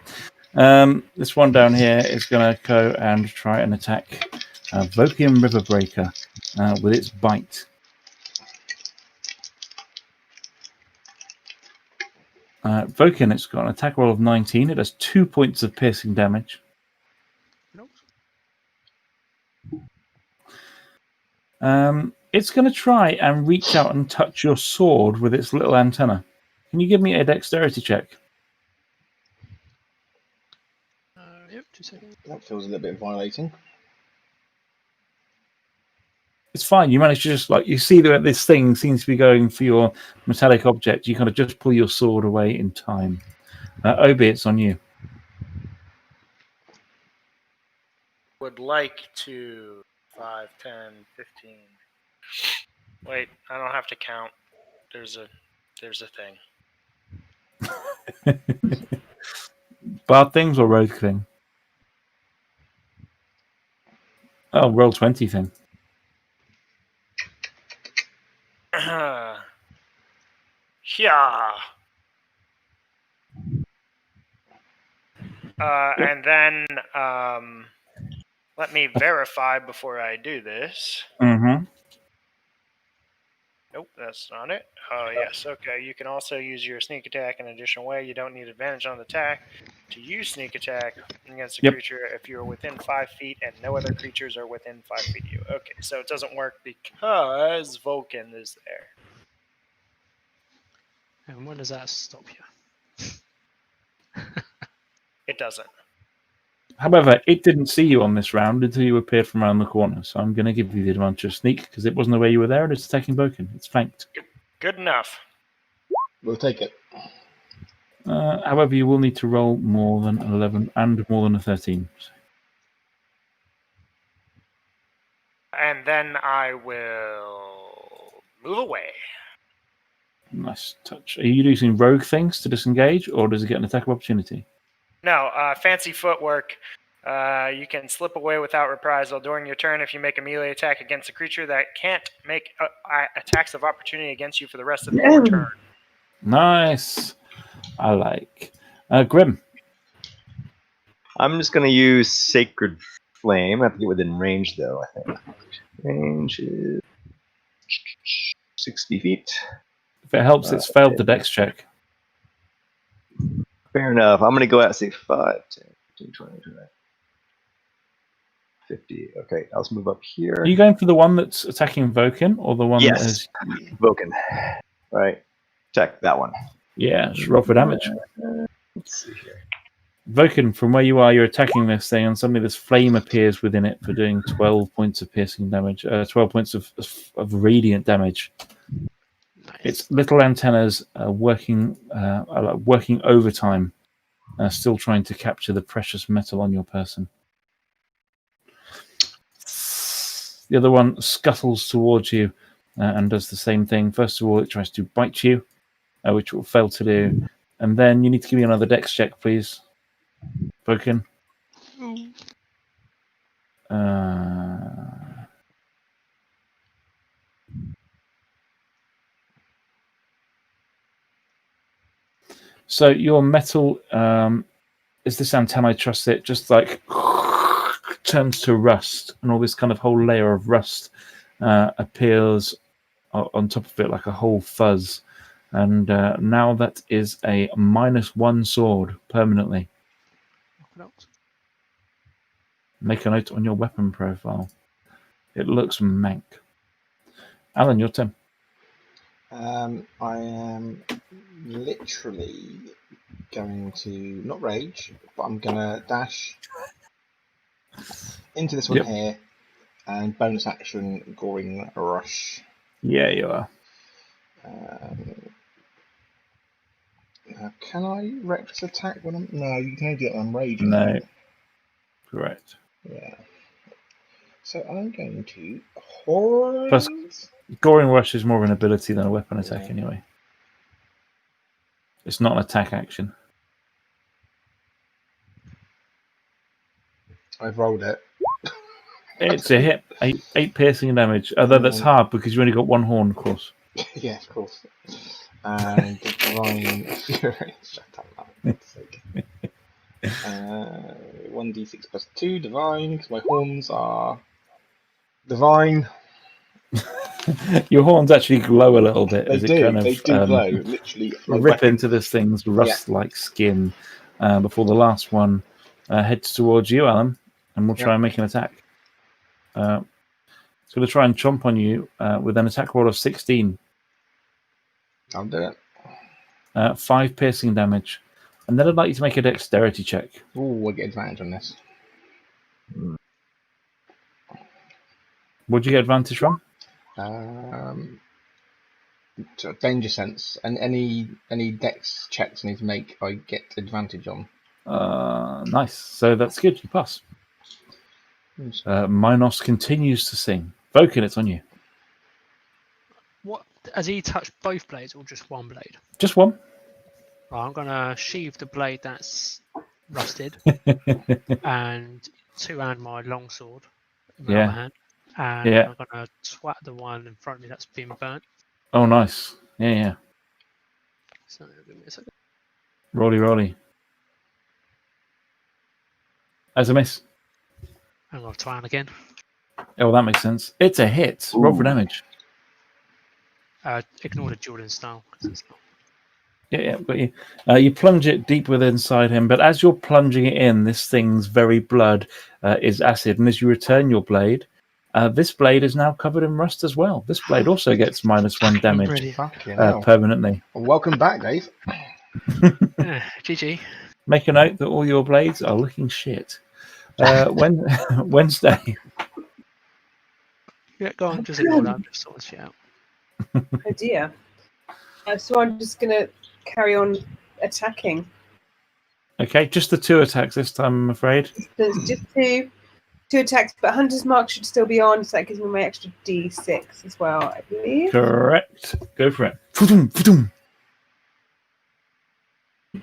This one down here is going to go and try and attack Vokian Riverbreaker with its bite. Vokian, it's got an attack roll of 19. It does 2 points of piercing damage. It's going to try and reach out and touch your sword with its little antenna. Can you give me a dexterity check? Yep, 2 seconds. That feels a little bit violating. It's fine. You manage to just you see that this thing seems to be going for your metallic object. You kind of just pull your sword away in time. Obi, it's on you. Would like to 5, 10, 15. Wait, I don't have to count. There's a thing. Bard things or rogue thing? Oh, roll 20 thing. Yeah. And then let me verify before I do this. Mm-hmm. Nope, that's not it. Oh, yes. Okay. You can also use your sneak attack in an additional way. You don't need advantage on the attack to use sneak attack against a creature if you're within 5 feet and no other creatures are within 5 feet of you. Okay, so it doesn't work because Vulcan is there. And when does that stop you? It doesn't. However, it didn't see you on this round until you appeared from around the corner. So I'm going to give you the advantage of sneak because it wasn't the way you were there and it's attacking Vulcan. It's flanked. Good enough. We'll take it. However, you will need to roll more than 11 and more than a 13. And then I will move away. Nice touch. Are you using rogue things to disengage, or does it get an attack of opportunity? No, fancy footwork. You can slip away without reprisal during your turn if you make a melee attack against a creature that can't make attacks of opportunity against you for the rest of your turn. Nice. I like. Grim. I'm just going to use Sacred Flame. I have to get within range, though, I think. Range is 60 feet. If it helps, it's failed the dex check. Fair enough. I'm going to go out and say 5, 10, 15, 20, 25, 50. Okay, I'll just move up here. Are you going for the one that's attacking Vulcan, or the one that has... Vulcan. Right. Attack that one. Yeah, just roll for damage. Let's see here. Vulcan, from where you are, you're attacking this thing, and suddenly this flame appears within it for doing 12 points of piercing damage, 12 points of radiant damage. Nice. Its little antennas are working overtime, still trying to capture the precious metal on your person. The other one scuttles towards you and does the same thing. First of all, it tries to bite you, which will fail to do. And then you need to give me another dex check, please. Vulcan. So your metal is this antenna, I trust it, just like turns to rust, and all this kind of whole layer of rust appears on top of it like a whole fuzz. And now that is a -1 sword permanently. Make a note on your weapon profile. It looks mank. Alan, your turn. I am literally going to not rage, but I'm gonna dash into this one here and bonus action Goring Rush. Yeah, you are. Can I reckless attack when I'm... No, you can only do it when I'm raging. No. Correct. Yeah. So I'm going to... Horror... Plus, Goring Rush is more of an ability than a weapon attack anyway. It's not an attack action. I've rolled it. It's a hit. 8 piercing damage. Although that's hard because you only got one horn, of course. Yeah, of course. And Divine Fury. Shut up, man. For God's sake. 1d6 plus 2, Divine, because my horns are Divine. Your horns actually glow a little bit. They as do. It kind of, they do glow. Literally. Rip into this thing's rust-like skin before the last one heads towards you, Alan, and we'll try and make an attack. It's going to try and chomp on you with an attack roll of 16. I'll do it. 5 piercing damage. And then I'd like you to make a dexterity check. Ooh, I get advantage on this. What'd you get advantage from? Danger sense. And any dex checks I need to make, I get advantage on. Nice. So that's good. You pass. Minos continues to sing. Voken, it's on you. What has he touched both blades or just one blade? Just one. Right, I'm gonna sheathe the blade that's rusted and two-hand my longsword in my other hand, and I'm gonna twat the one in front of me that's been burnt. Oh, nice. Yeah. So give me a second. Rolly. As a miss. I'm gonna twat again. Oh, that makes sense. It's a hit. Roll for damage. Ignore the Jordan style. Yeah, got you. You plunge it deep within inside him, but as you're plunging it in, this thing's very blood is acid, and as you return your blade, this blade is now covered in rust as well. This blade also gets -1 damage permanently. Well, welcome back, Dave. GG. Make a note that all your blades are looking shit. Wednesday. Yeah, go on. Just ignore that. I'm just sorting shit out. Oh dear. So I'm just going to carry on attacking. Okay, just the 2 attacks this time, I'm afraid. There's just two attacks, but Hunter's Mark should still be on, so that gives me my extra D6 as well, I believe. Correct. Go for it.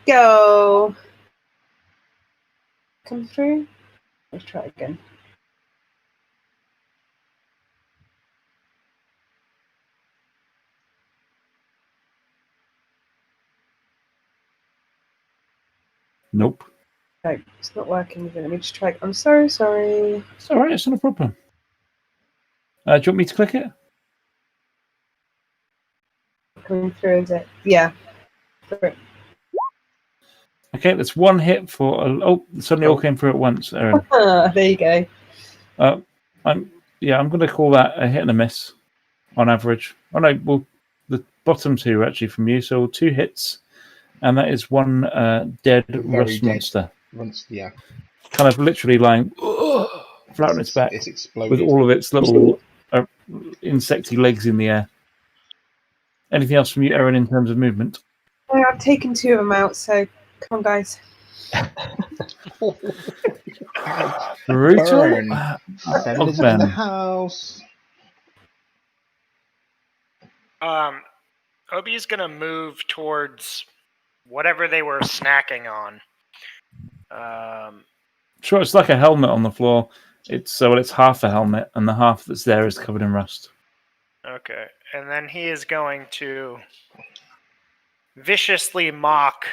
Go. Come through. Let's try again. Nope. No, it's not working. Let me just try. I'm so sorry. It's all right. It's not a problem. Do you want me to click it? Coming through, is it? Yeah. Through. Okay, that's 1 hit for. Suddenly all came through at once, Erin. There you go. I'm going to call that a hit and a miss on average. Oh no, well, the bottom 2 are actually from you, so 2 hits, and that is 1 dead rust monster. Yeah. Kind of literally lying flat on its back It's exploded. with all of its little insecty legs in the air. Anything else from you, Erin, in terms of movement? I've taken 2 of them out, so come on, guys. Brutal. Send in the house. Obi's gonna move towards whatever they were snacking on. Sure, it's like a helmet on the floor. It's half a helmet, and the half that's there is covered in rust. Okay, and then he is going to viciously mock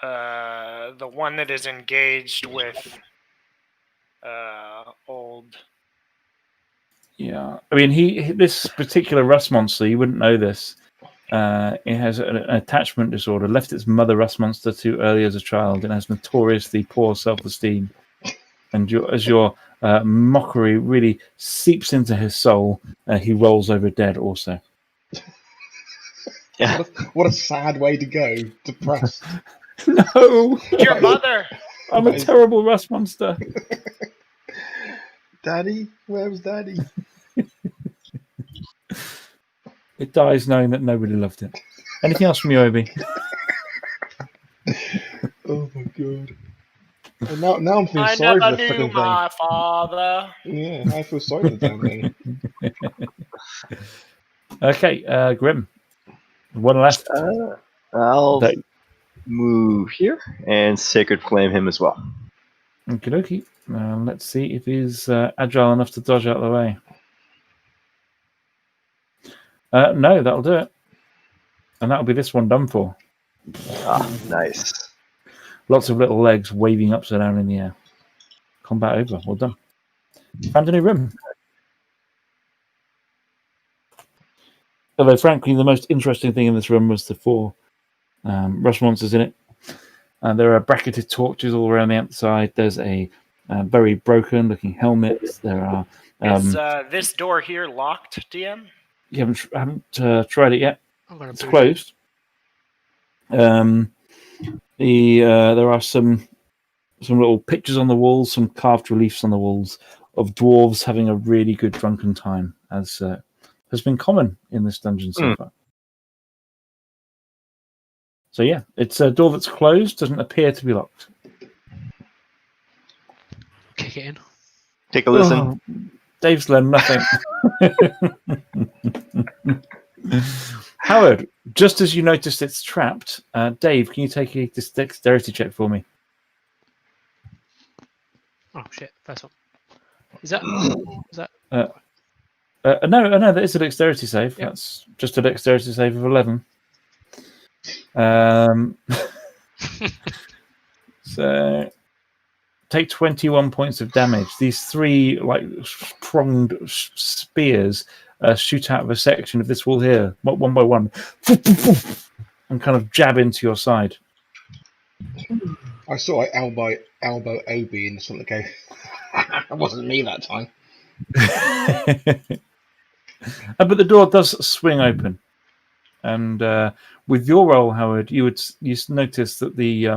the one that is engaged with old. Yeah, I mean, this particular rust monster, you wouldn't know this. It has an attachment disorder. Left its mother rust monster too early as a child, and has notoriously poor self-esteem. And as your mockery really seeps into his soul, he rolls over dead also. What a sad way to go. Depressed. No! Your mother! I'm a terrible rust monster. Daddy? Where was Daddy? It dies knowing that nobody loved it. Anything else from you, Obi? Oh my god. Well, now I'm feeling I sorry for never the knew fucking thing. my father. Yeah, I feel sorry for the damn thing. Okay, Grim. One left. I'll move here and Sacred Flame him as well. Okie dokie. Let's see if he's agile enough to dodge out of the way. No, that'll do it. And that'll be this one done for. Ah, nice. Lots of little legs waving upside down in the air. Combat over. Well done. Found a new room. Although, frankly, the most interesting thing in this room was the 4 rush monsters in it. There are bracketed torches all around the outside. There's a very broken-looking helmet. There are. Is this door here locked, DM? You haven't tried it yet. It's push closed. There are some little pictures on the walls, some carved reliefs on the walls of dwarves having a really good drunken time, as has been common in this dungeon so far. So yeah, it's a door that's closed, doesn't appear to be locked. Kick it in. Take a listen. Oh, Dave's learned nothing. Howard, just as you noticed it's trapped, Dave, can you take a dexterity check for me? Oh shit! First one. Is that? No, that is a dexterity save. Yep. That's just a dexterity save of 11. So take 21 points of damage. These 3 like pronged spears shoot out of a section of this wall here, one by one, and kind of jab into your side. I saw elbow Obi in something. Okay, it wasn't me that time. But the door does swing open, and with your roll, Howard, you notice that the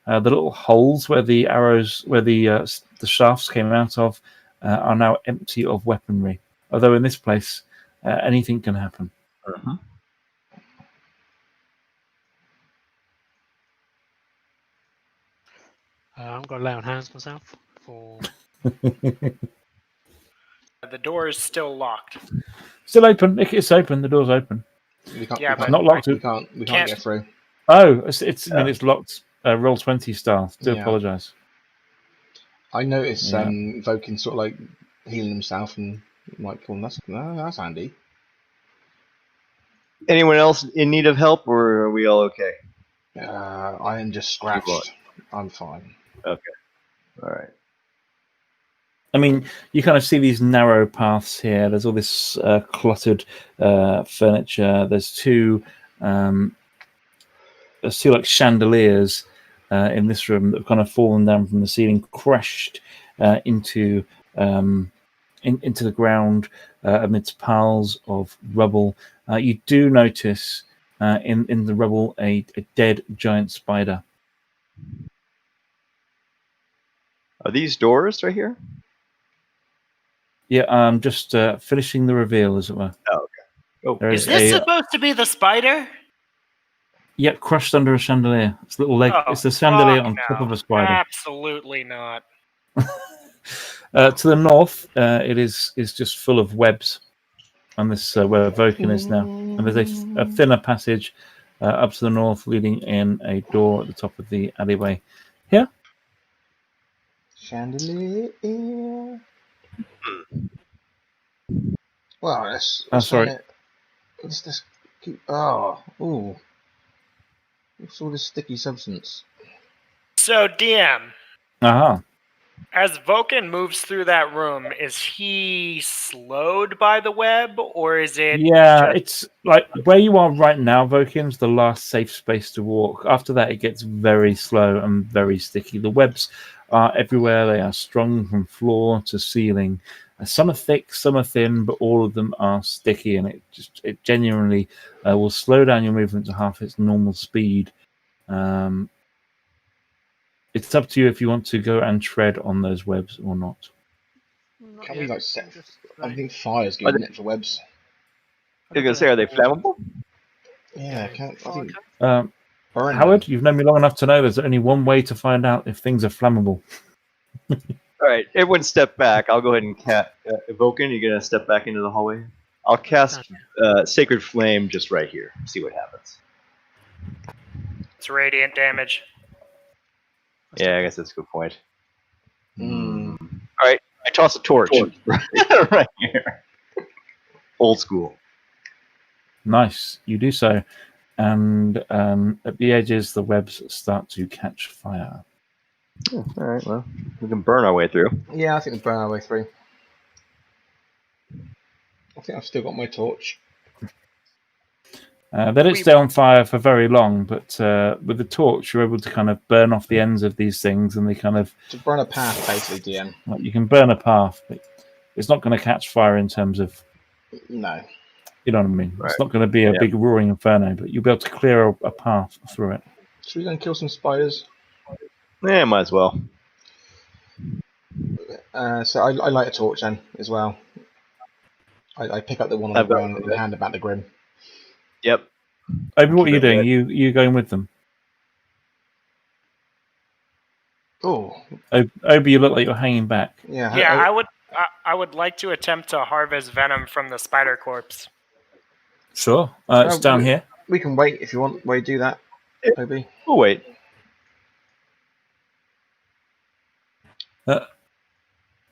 little holes where the arrows, where the shafts came out of, are now empty of weaponry. Although in this place, anything can happen. Uh-huh. I'm going to lay on hands myself. For... The door is still locked. Still open. It's open. The door's open. It's not locked. We can't get through. Oh, it's locked. Roll 20 style. Do apologise. I noticed Vokin sort of like healing himself and like, well, that's handy. Anyone else in need of help, or are we all okay? I am just scratched. I'm fine. Okay. All right. I mean, you kind of see these narrow paths here. There's all this cluttered furniture. There's two like chandeliers in this room that have kind of fallen down from the ceiling, crashed into the ground amidst piles of rubble. You do notice in the rubble a dead giant spider. Are these doors right here? Yeah, I'm just finishing the reveal, as it were. Oh, okay. Is this supposed to be the spider? Yeah, crushed under a chandelier. It's a little leg. Oh, it's the chandelier on top of a spider. Absolutely not. To the north, it is just full of webs, and this where Vokin is now. And there's a thinner passage up to the north, leading in a door at the top of the alleyway. Here. Chandelier. Well, let's sorry. Let's just keep. Ooh. What's all this sticky substance? So, DM. Uh-huh. As Vokin moves through that room, is he slowed by the web, or is it? Yeah, it's like where you are right now, Vokin's the last safe space to walk. After that, it gets very slow and very sticky. The webs are everywhere. They are strung from floor to ceiling. Some are thick, some are thin, but all of them are sticky, and it genuinely will slow down your movement to half its normal speed. It's up to you if you want to go and tread on those webs or not. Can we set? I think fire's good, isn't it, for webs? You're gonna say, are they flammable? Yeah, I think. Howard, you've known me long enough to know there's only one way to find out if things are flammable. All right, everyone step back. I'll go ahead and Vulcan, you're going to step back into the hallway? I'll cast Sacred Flame just right here. See what happens. It's radiant damage. Yeah, I guess that's a good point. All right, I toss a torch right here. Old school. Nice, you do so. And at the edges, the webs start to catch fire. Oh, all right, well, we can burn our way through. Yeah, I think we burn our way through. I think I've still got my torch. They don't stay on fire for very long, but with the torch, you're able to kind of burn off the ends of these things, and they kind of... To burn a path, basically, DM. Like you can burn a path, but it's not going to catch fire in terms of... No. You know what I mean? Right. It's not going to be a big roaring inferno, but you'll be able to clear a path through it. Should we go and kill some spiders? Yeah, might as well. So I light a torch then, as well. I pick up the one on the ground and hand it back to Grim. Yep. Obi, what are you doing? You going with them? Oh. Obi, you look like you're hanging back. Yeah. Yeah, I would like to attempt to harvest venom from the spider corpse. Sure. It's down here. We can wait if you want. Wait, do that, Obi. We'll wait.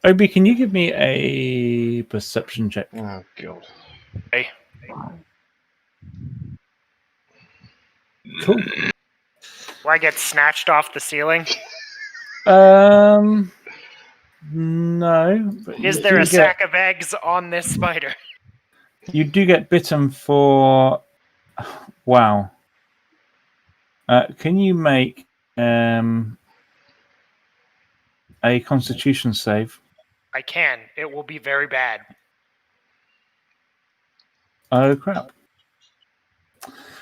Obi, can you give me a perception check? Oh, God. Hey. Cool. Do I get snatched off the ceiling? No. Is there a sack of eggs on this spider? You do get bitten for... Wow. Can you make a Constitution save? I can. It will be very bad. Oh, crap.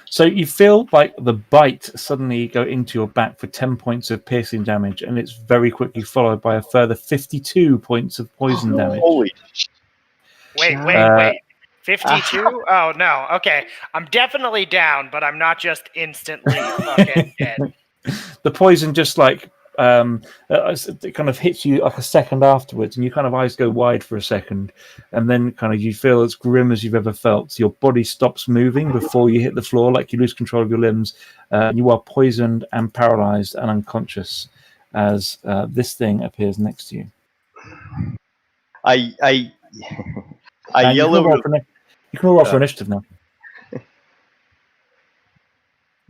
So you feel like the bite suddenly go into your back for 10 points of piercing damage, and it's very quickly followed by a further 52 points of poison damage. Holy Wait. 52? Oh, no. Okay. I'm definitely down, but I'm not just instantly fucking dead. The poison just like it kind of hits you like a second afterwards, and your kind of eyes go wide for a second, and then kind of you feel as grim as you've ever felt. So your body stops moving before you hit the floor, like you lose control of your limbs. You are poisoned and paralyzed and unconscious as this thing appears next to you. I yell over. You can roll for initiative now.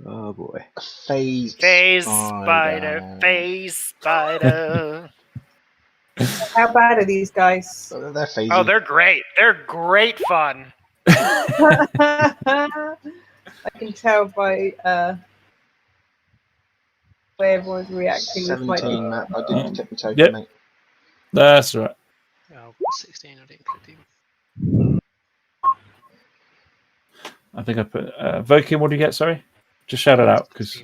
Oh boy. Phase spider. Phase spider. How bad are these guys? They're phasey. Oh, they're great. They're great fun. I can tell by way everyone's reacting. 17, Matt. I didn't detect the token, Yep. mate. That's right. Yeah, I've got 16. I didn't include you. I think I put Vokin. What do you get? Sorry, just shout it out because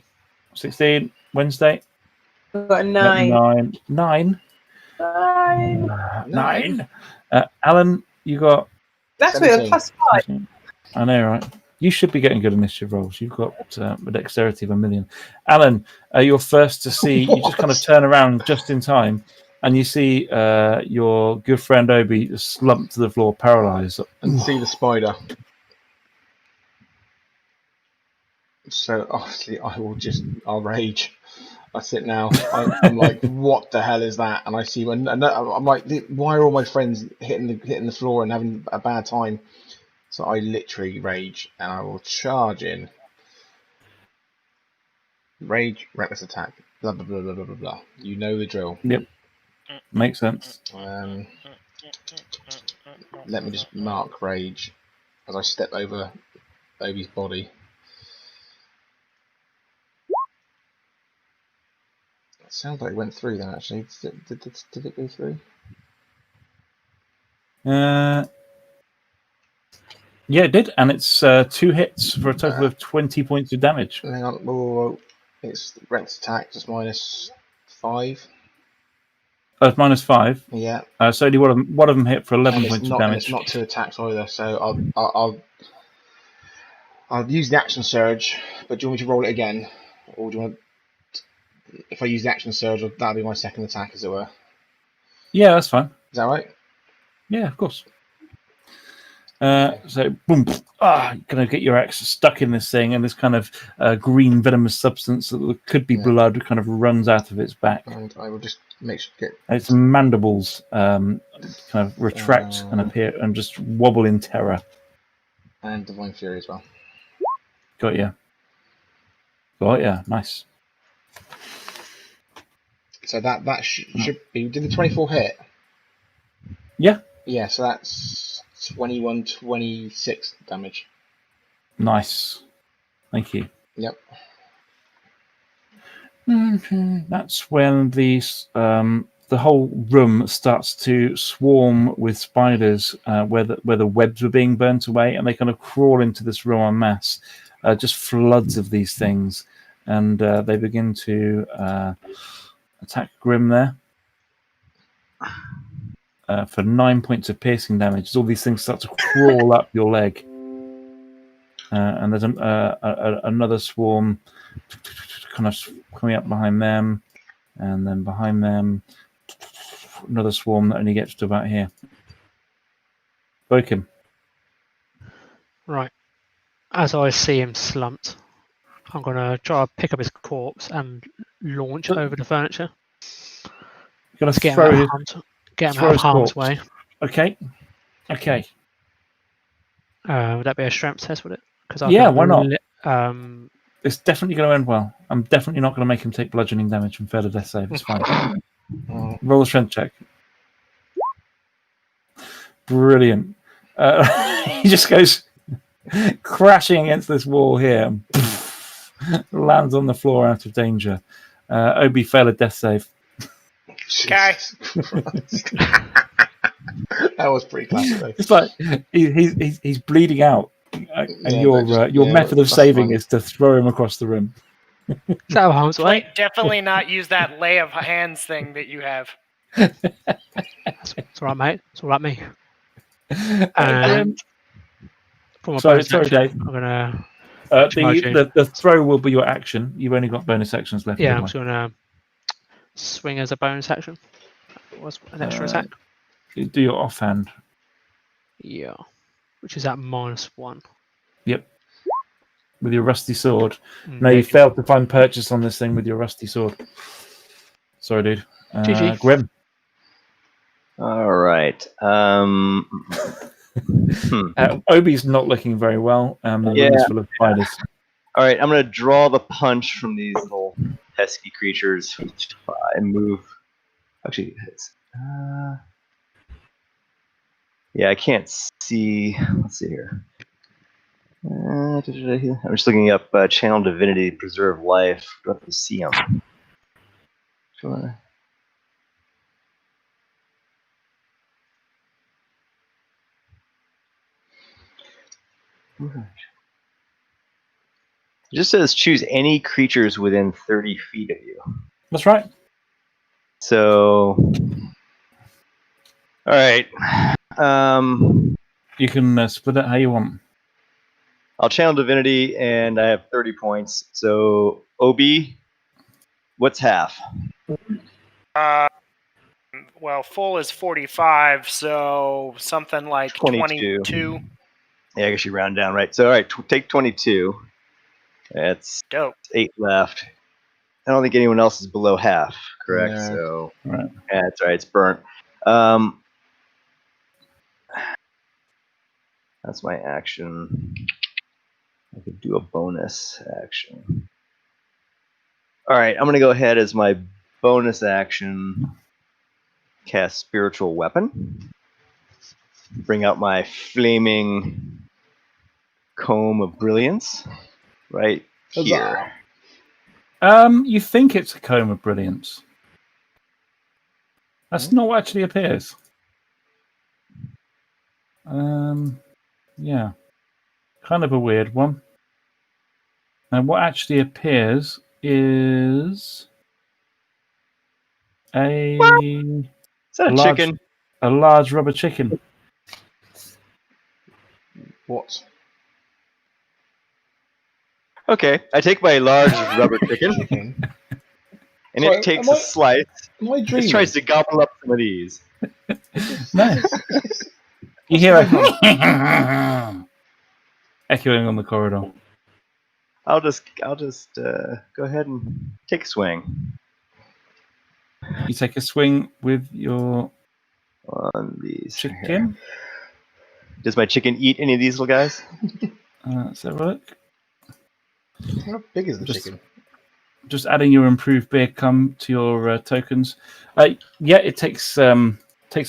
16 Wednesday. I've got a 9. 9. Alan, you got. That's with a +5. I know, right? You should be getting good initiative rolls. You've got a dexterity of 1,000,000. Alan, you're first to see. You just kind of turn around just in time, and you see your good friend Obi slumped to the floor, paralyzed, and see the spider. So obviously, I'll rage. I sit now. I'm like, what the hell is that? And I see when I'm like, why are all my friends hitting the floor and having a bad time? So I literally rage, and I will charge in. Rage, reckless attack, blah blah blah blah blah blah blah. You know the drill. Yep, makes sense. Let me just mark rage as I step over Obi's body. It sounds like it went through then. Actually, did it go through? Yeah, it did, and it's 2 hits for a total of 20 points of damage. Hang on, whoa. It's reckless attack, just -5. Oh, it's -5. Yeah. So only one of them hit for 11 points of damage. It's not 2 attacks either, so I'll use the action surge, but do you want me to roll it again, or do you want? If I use the action surge, that'll be my second attack, as it were. Yeah, that's fine. Is that right? Yeah, of course. So, boom! You're gonna get your axe stuck in this thing, and this kind of green venomous substance that could be blood kind of runs out of its back. And I will just make sure to get its mandibles kind of retract and appear and just wobble in terror. And Divine Fury as well. Got ya. Nice. So that should be. Did the 24 hit? Yeah. Yeah. So that's 21, 26 damage. Nice. Thank you. Yep. That's when the whole room starts to swarm with spiders, where the webs were being burnt away, and they kind of crawl into this room en masse, just floods of these things, and they begin to attack Grim there for 9 points of piercing damage. As all these things start to crawl up your leg, and there's another swarm kind of coming up behind them, and then behind them another swarm that only gets to about here. Boke. Right. As I see him slumped, I'm going to try to pick up his corpse and launch over the furniture. You're going to get him out of harm's way. Okay. Would that be a strength test, would it? Yeah, why not? It's definitely going to end well. I'm definitely not going to make him take bludgeoning damage and fail a death save. It's fine. Roll a strength check. Brilliant. He just goes crashing against this wall here and lands on the floor out of danger. Obi, fail a death save. Okay. That was pretty classic. It's like he's bleeding out, and your method of saving is to throw him across the room. So harm's way. Definitely not use that lay of hands thing that you have. It's all right, mate. It's all right, me. And sorry, Dave. I'm gonna. The throw will be your action. You've only got bonus actions left. Yeah, I'm just gonna swing as a bonus action. What's an extra attack? You do your offhand. Yeah, which is at -1. Yep. With your rusty sword. No, you failed to find purchase on this thing with your rusty sword. Sorry, dude. GG. Grim. All right. Obi's not looking very well. The room is full of spiders. All right, I'm going to draw the punch from these little pesky creatures and move. Actually, yeah, I can't see. Let's see here. I'm just looking up Channel Divinity, Preserve Life. Do I have to see them? Sure. It just says choose any creatures within 30 feet of you. That's right. So, all right. You can split it how you want. I'll channel Divinity, and I have 30 points. So, Obi, what's half? Well, full is 45, so something like 22. Yeah, I guess you round down, right? So, all right, take 22. That's dope. 8 left. I don't think anyone else is below half, correct? No. So, right. Yeah, that's right. It's burnt. That's my action. I could do a bonus action. All right, I'm going to go ahead as my bonus action, cast Spiritual Weapon. Bring out my flaming comb of brilliance right here. You think it's a comb of brilliance. That's not what actually appears. Yeah. Kind of a weird one. And what actually appears is a chicken. A large rubber chicken. What? Okay, I take my large rubber chicken, and Sorry, it takes am a I- slice. Am I It dreaming? tries to gobble up some of these. No. You hear a echoing on the corridor. I'll just go ahead and take a swing You take a swing with your on these. Here. chicken. Does my chicken eat any of these little guys? Let's have a look. How big is the Just- chicken? Just adding your improved beer cum to your tokens. Yeah, it takes a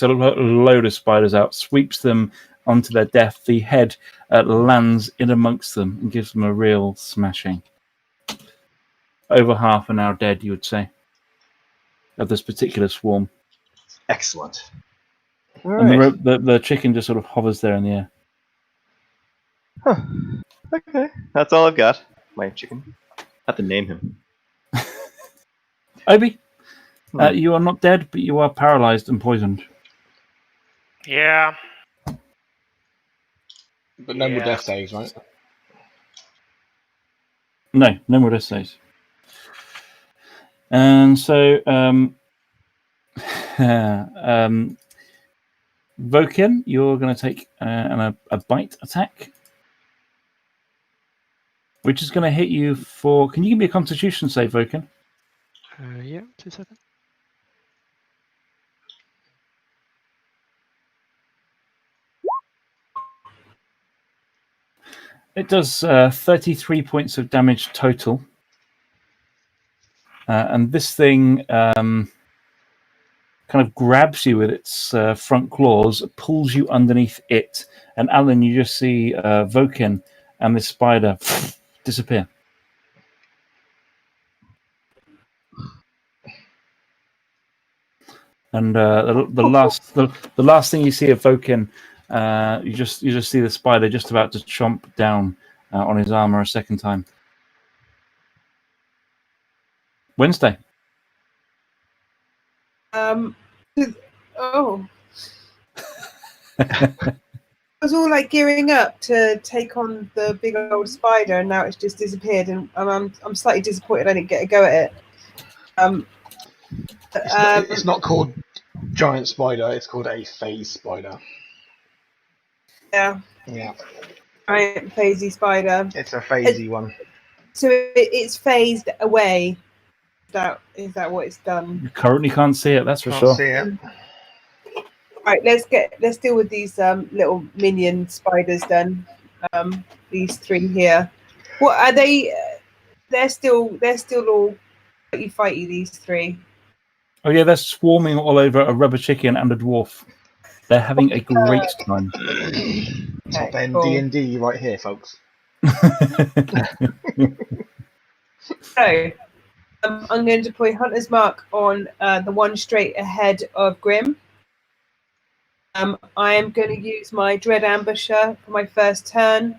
load of spiders out, sweeps them onto their death. The head lands in amongst them and gives them a real smashing. Over half are now dead, you would say, of this particular swarm. Excellent. All And right. the chicken just sort of hovers there in the air. Huh. Okay, that's all I've got. My chicken. I have to name him. Obi, you are not dead, but you are paralyzed and poisoned. Yeah. But no more Yeah. death saves, right? No more death saves. And so, Vokin, you're going to take a bite attack, which is going to hit you for. Can you give me a Constitution save, Vokin? Yeah, 2 seconds. It does 33 points of damage total. And this thing kind of grabs you with its front claws, pulls you underneath it. And Alan, you just see Vokin and this spider disappear. And the last thing you see of Vokin, you just see the spider just about to chomp down on his armor a second time. Wednesday. Oh. I was all like gearing up to take on the big old spider, and now it's just disappeared, and I'm slightly disappointed I didn't get a go at it. It's not called giant spider. It's called a phase spider. Yeah. Yeah. Giant phasey spider. It's a phasey one. So it's phased away. Is that what it's done? You currently can't see it, that's for Can't sure. see it. Right, let's deal with these little minion spiders then. These three here. What are they? They're still all fighty. These three. Oh yeah, they're swarming all over a rubber chicken and a dwarf. They're having a great time. Top end cool. DnD right here, folks. So I'm going to deploy Hunter's Mark on the one straight ahead of Grim. I am going to use my Dread Ambusher for my first turn.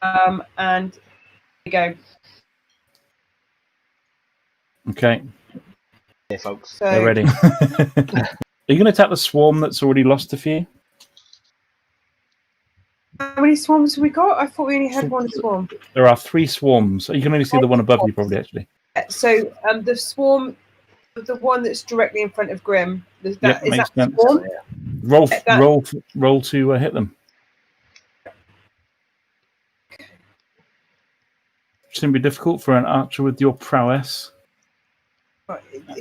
And there you go. Okay. Here, folks. So, They're ready. Are you going to attack the swarm that's already lost a few? how many swarms have we got? I thought we only had one swarm. There are 3 swarms. You can only see the one above you, probably, actually. So the swarm, the one that's directly in front of Grim, is that makes the sense. swarm? Roll to hit them. It's going to be difficult for an archer with your prowess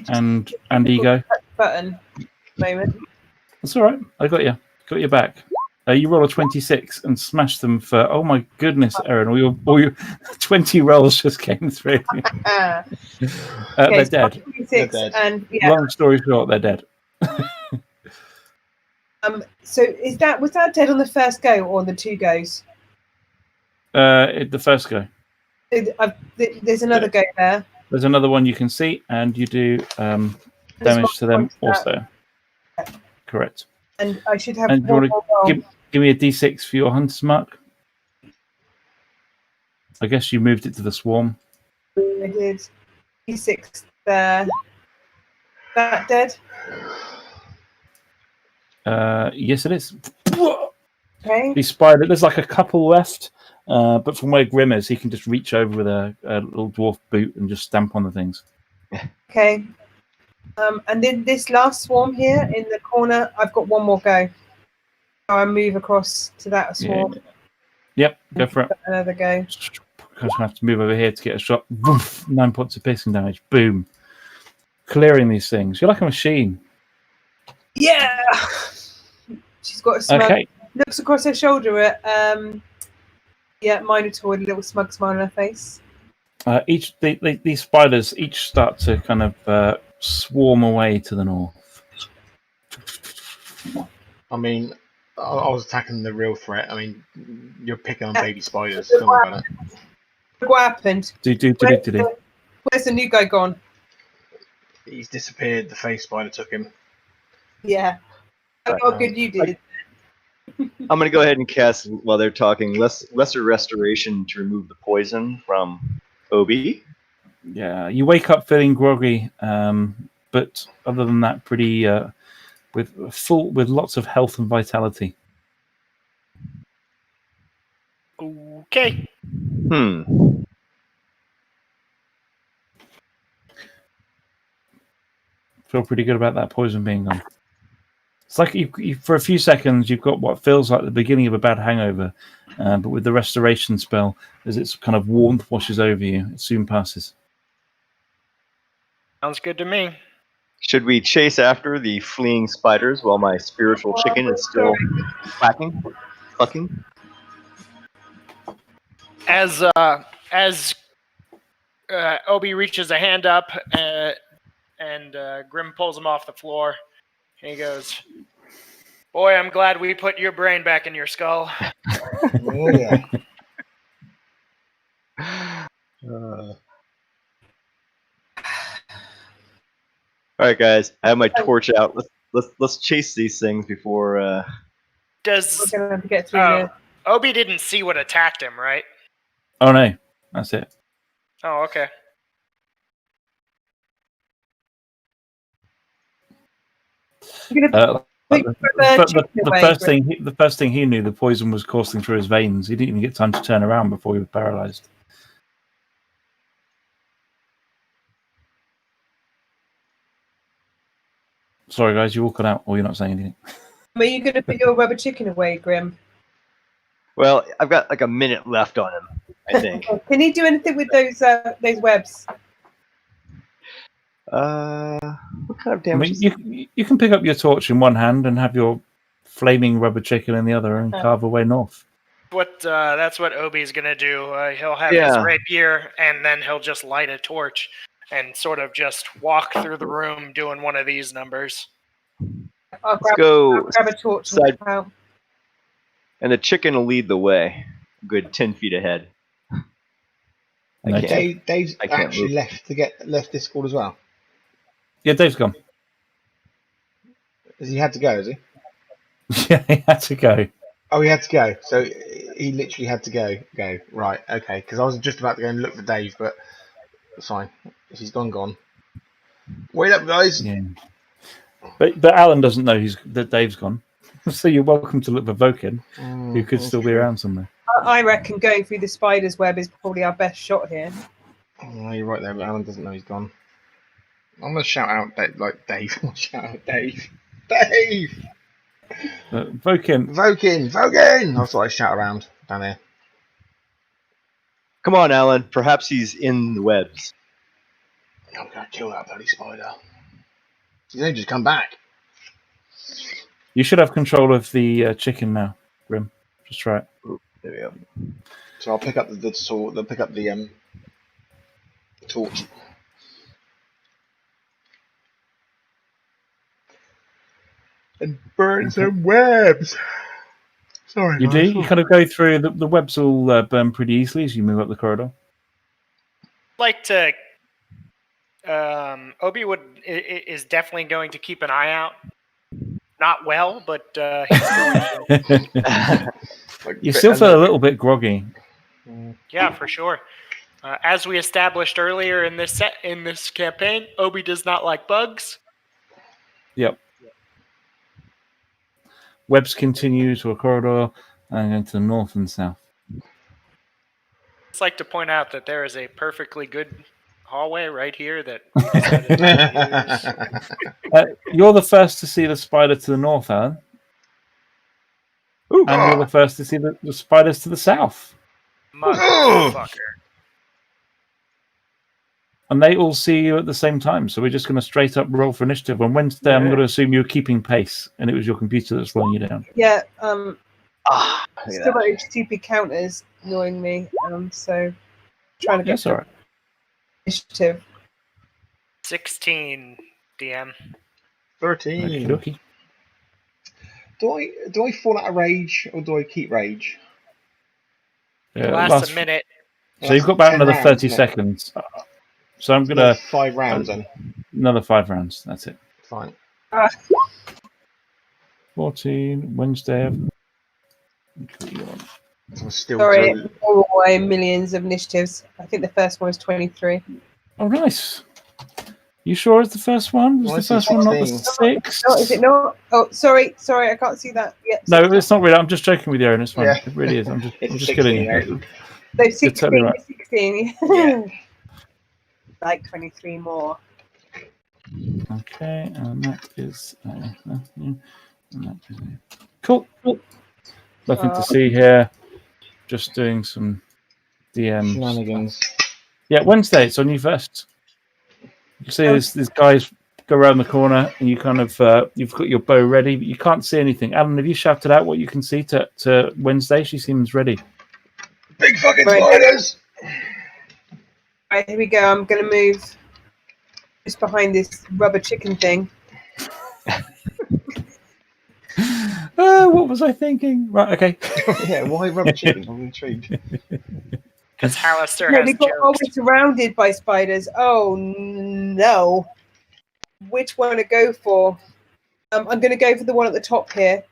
and ego. Button moment. That's all right. I got you. Got your back. You roll a 26 and smash them for. Oh my goodness, Erin! All your 20 rolls just came through. They're dead. They're dead. And yeah. Long story short, they're dead. So was that dead on the first go or on the 2 goes? The first go. There's another go there. There's another one you can see, and you do damage to them also. Correct. And I should have And one more roll. Give me a d6 for your hunter's mark. I guess you moved it to the swarm. I did. D6 there. That dead? Yes, it is. Okay. These spider, there's like a couple left, but from where Grim is, he can just reach over with a little dwarf boot and just stamp on the things. Okay. And then this last swarm here in the corner, I've got one more go. So I move across to that swarm. Yep, go for it. Another go. Just have to move over here to get a shot. Woof, 9 points of piercing damage. Boom. Clearing these things. You're like a machine. Yeah. She's got a smug. Okay. Looks across her shoulder at Minotaur with a little smug smile on her face. These spiders each start to kind of swarm away to the north. I mean, I was attacking the real threat. I mean, you're picking on baby spiders. Don't worry about it. What happened? Where's the new guy gone? He's disappeared. The face spider took him. Yeah. How good you did. I'm going to go ahead and cast, while they're talking, Lesser Restoration to remove the poison from Obi. Yeah, you wake up feeling groggy, but other than that, pretty with lots of health and vitality. Okay. Feel pretty good about that poison being gone. It's like you for a few seconds you've got what feels like the beginning of a bad hangover, but with the restoration spell, as its kind of warmth washes over you, it soon passes. Sounds good to me. Should we chase after the fleeing spiders while my spiritual chicken is still clucking? As Obi reaches a hand up and Grim pulls him off the floor, and he goes, "Boy, I'm glad we put your brain back in your skull." Oh yeah. All right, guys. I have my torch out. Let's chase these things before. We're gonna have to get through here. Obi didn't see what attacked him, right? Oh no, that's it. Oh, okay. The first thing he knew, the poison was coursing through his veins. He didn't even get time to turn around before he was paralyzed. Sorry, guys, you all cut out, or you're not saying anything. Are you going to put your rubber chicken away, Grim? Well, I've got like a minute left on him, I think. Can he do anything with those webs? What kind of damage? You can pick up your torch in one hand and have your flaming rubber chicken in the other and carve away north. That's what Obi's gonna do. He'll have his rapier, and then he'll just light a torch and sort of just walk through the room doing one of these numbers. I'll grab a torch and the chicken will lead the way, good 10 feet ahead. Dave's actually left Discord as well. Yeah, Dave's gone. Has he had to go? Has he? Yeah, he had to go. Oh, he had to go. So he literally had to go. Right. Okay. Because I was just about to go and look for Dave, but it's fine. If he's gone. Wait up, guys. Yeah. But Alan doesn't know that Dave's gone. So you're welcome to look for Vokin, who could still be around somewhere. I reckon going through the spider's web is probably our best shot here. Oh, you're right there, but Alan doesn't know he's gone. I'm going to shout out Dave. Shout out Dave. Dave! Vokin! That's what I shout around down here. Come on, Alan. Perhaps he's in the webs. I'm going to kill that bloody spider. He's only just come back. You should have control of the chicken now, Grim. Just try it. There we go. So I'll pick up the sword. I'll pick up the torch. And burn some webs. Sorry, you do. You kind of go through the webs. All burn pretty easily as you move up the corridor. Like to. Obi is definitely going to keep an eye out. Not well, but he's going to. You still feel a little bit groggy. Yeah, for sure. As we established earlier in this campaign, Obi does not like bugs. Yep. Webs continue to a corridor. I'm going to the north and south. I'd like to point out that there is a perfectly good hallway right here that we decided not to use. You're the first to see the spider to the north, Alan. Ooh. And you're the first to see the spiders to the south. Motherfucker. And they all see you at the same time. So we're just going to straight up roll for initiative. On Wednesday, I'm going to assume you're keeping pace, and it was your computer that's slowing you down. Yeah. Still Still got those stupid counters annoying me. So trying to get That's all right. initiative. 16, DM. 13. Okey-dokey. Do I fall out of rage or do I keep rage? Lasts a minute. So you've got about 10 another rounds, 30 isn't it? seconds. So I'm going Another to 5 rounds then. another 5 rounds. That's it. Fine. 14 Wednesday. So I'm still Sorry, doing- away millions of initiatives. I think the first one was 23. Oh, nice. You sure it's the first one? Was Well, the first one not the 16. 6? No, is it not? Oh, sorry, I can't see that yet. No, it's not really. I'm just joking with you, Aaron. It's fine. Yeah. It really is. I'm just It's kidding 16, you. right? No, You're 16, totally right. 16. Yeah. Like 23 more. Okay, and that is cool. Nothing to see here. Just doing some DM Shenanigans. Yeah, Wednesday. It's on you first. You see these guys go around the corner, and you kind of you've got your bow ready, but you can't see anything. Alan, have you shouted out what you can see to Wednesday? She seems ready. Big fucking Right. spiders! Right, here we go. I'm going to move just behind this rubber chicken thing. What was I thinking? Right, okay. Yeah, why rubber chicken? I'm intrigued. Because Hallister No, has we got jokes. always surrounded by spiders. Oh no! Which one to go for? I'm going to go for the one at the top here.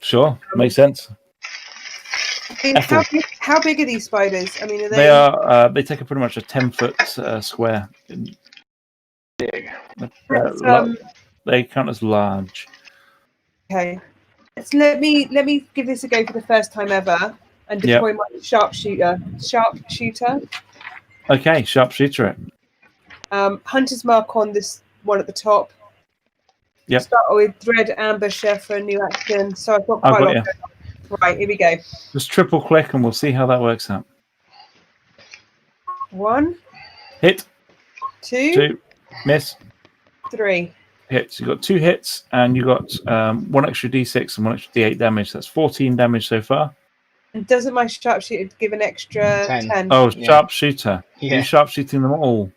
Sure, makes sense. I mean, how big are these spiders? I mean, are They are. They take up pretty much a 10-foot square. Big. They count as large. Okay. Let me give this a go for the first time ever and deploy my sharpshooter. Okay, sharpshooter it. Hunter's mark on this one at the top. Yep. Start with Dread Ambusher for a new action. So I've got quite a lot going on. Right, here we go. Just triple click and we'll see how that works out. 1, Hit. 2, Miss. 3. Hits. You got 2 hits and you got 1 extra d6 and 1 extra d8 damage. That's 14 damage so far. And doesn't my sharpshooter give an extra 10? Oh, Yeah. sharpshooter. Yeah. You're sharpshooting them all.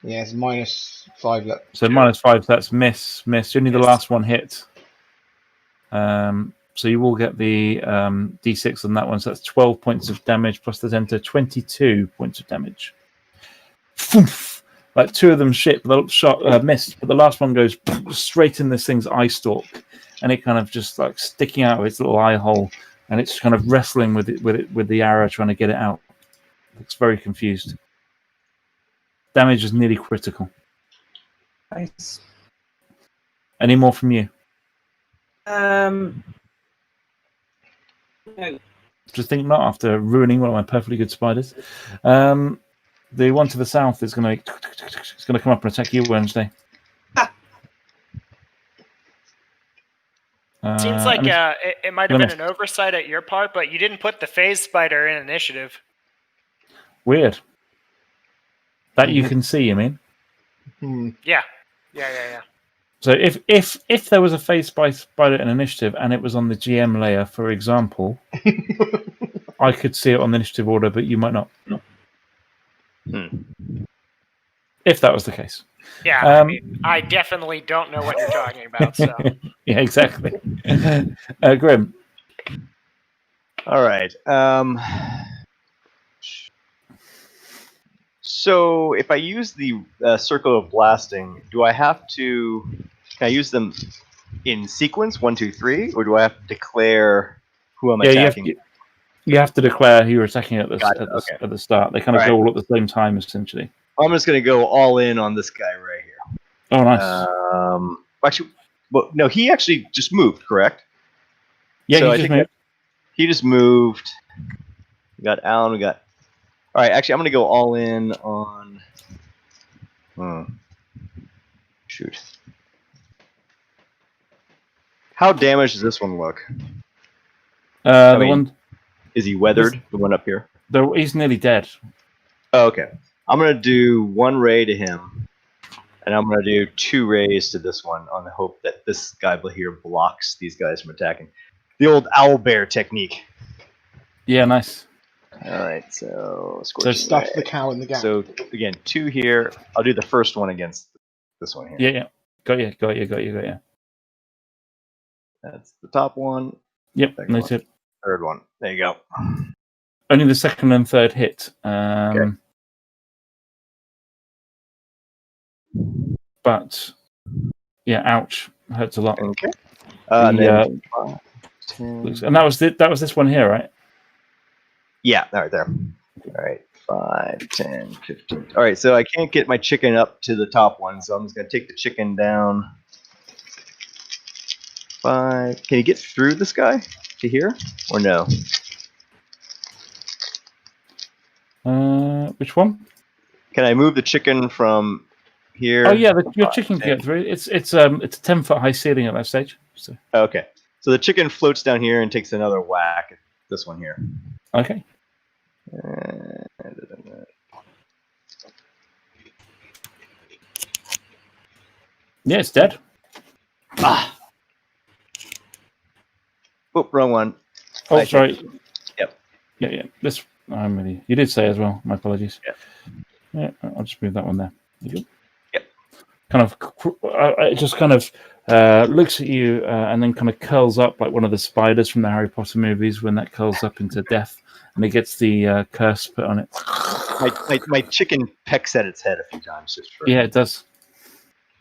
Yeah, it's -5. Look. So -5, that's miss. Only the last one hit. So you will get the d6 on that one. So that's 12 points of damage plus the 10 to 22 points of damage. Like 2 of them missed, but the last one goes straight in this thing's eye stalk, and it kind of just like sticking out of its little eye hole, and it's kind of wrestling with the arrow, trying to get it out. Looks very confused. Damage is nearly critical. Nice. Any more from you? No. Just think not after ruining one of my perfectly good spiders. The one to the south is going to come up and attack you Wednesday. Seems like it might have been an oversight at your part, but you didn't put the phase spider in initiative. Weird. That you can see, you mean? Yeah. So if there was a phase spider in initiative and it was on the GM layer, for example, I could see it on the initiative order, but you might not. If that was the case. Yeah, I mean, I definitely don't know what you're talking about. So yeah, exactly. Grim. All right. So if I use the circle of blasting, do I have to? Can I use them in sequence 1, 2, 3, or do I have to declare who I'm attacking? You have to declare who you're attacking at the start. They kind of go all at the same time, essentially. I'm just going to go all in on this guy right here. Oh, nice. Actually, well, no, he actually just moved, correct? Yeah, so he just moved. he just moved. We got Alan. We got. All right. Actually, I'm gonna go all in on. Shoot. How damaged does this one look? One. Is he weathered? The one up here. He's nearly dead. Oh, okay. I'm gonna do 1 ray to him, and I'm gonna do 2 rays to this one on the hope that this guy here blocks these guys from attacking. The old owl bear technique. Yeah, nice. All right, so stuff the cow in the gap. So again, 2 here. I'll do the first one against this one here. Yeah. Got you. That's the top one. Yep, noted. Third one. There you go. Only the second and third hit. Okay. But yeah, ouch, hurts a lot. Okay. And that was this one here, right? Yeah, right there. All right, 5, 10, 15. All right, so I can't get my chicken up to the top one, so I'm just gonna take the chicken down. 5. Can you get through this guy to here, or no? Which one? Can I move the chicken from here? Oh yeah, your chicken can get through. It's a 10-foot high ceiling at that stage. So. Okay, so the chicken floats down here and takes another whack at this one here. Okay. Yeah, it's dead. Ah. Oh, wrong one. Oh, sorry. Yep. Yeah. This. You did say as well. My apologies. Yeah. I'll just move that one there. You go. Yep. Kind of. It just kind of looks at you and then kind of curls up like one of the spiders from the Harry Potter movies when that curls up into death and it gets the curse put on it. My chicken pecks at its head a few times just for. Yeah, it does.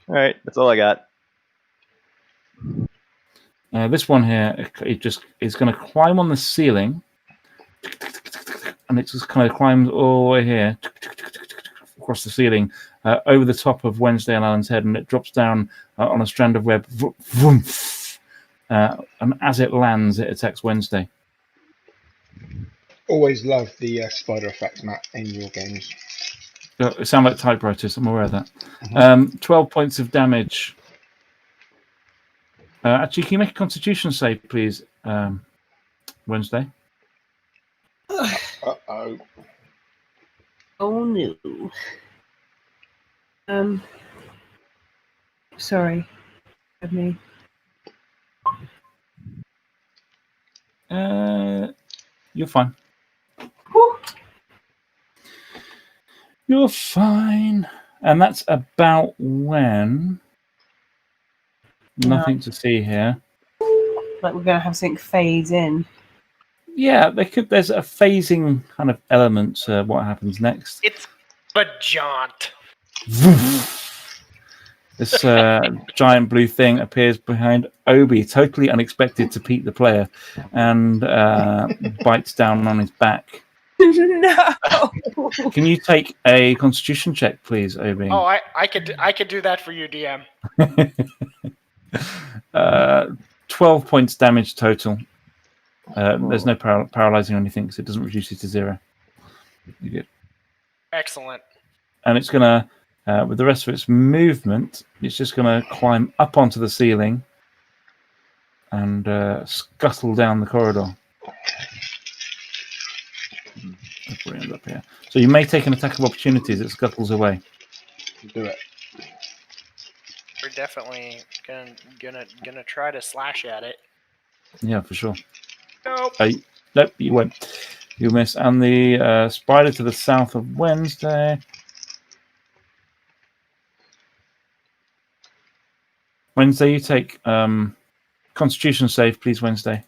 All right, that's all I got. This one here, it just is going to climb on the ceiling, and it just kind of climbs all the way here across the ceiling, over the top of Wednesday and Alan's head, and it drops down on a strand of web. And as it lands, it attacks Wednesday. Always love the spider effect, Matt, in your games. It sounds like typewriters. I'm aware of that. 12 points of damage. Actually, can you make a Constitution save, please, Wednesday? Uh-oh. Oh no. Sorry. Have me. You're fine. You're fine. And that's about when. Nothing to see here. Like we're going to have something phase in. Yeah, there's a phasing kind of element to what happens next. It's Bajaunt. This giant blue thing appears behind Obi, totally unexpected to Pete the player, and bites down on his back. No. Can you take a Constitution check, please, Obi? Oh, I could do that for you, DM. 12 points damage total. There's no paralyzing or anything, because it doesn't reduce you to 0. You're good. Excellent. And it's gonna, with the rest of its movement, it's just gonna climb up onto the ceiling and scuttle down the corridor. Up here. So you may take an attack of opportunity as it scuttles away. Do it. We're definitely gonna try to slash at it. Yeah, for sure. Nope. Nope, you won't. You miss. And the spider to the south of Wednesday. Wednesday, you take Constitution save, please, Wednesday.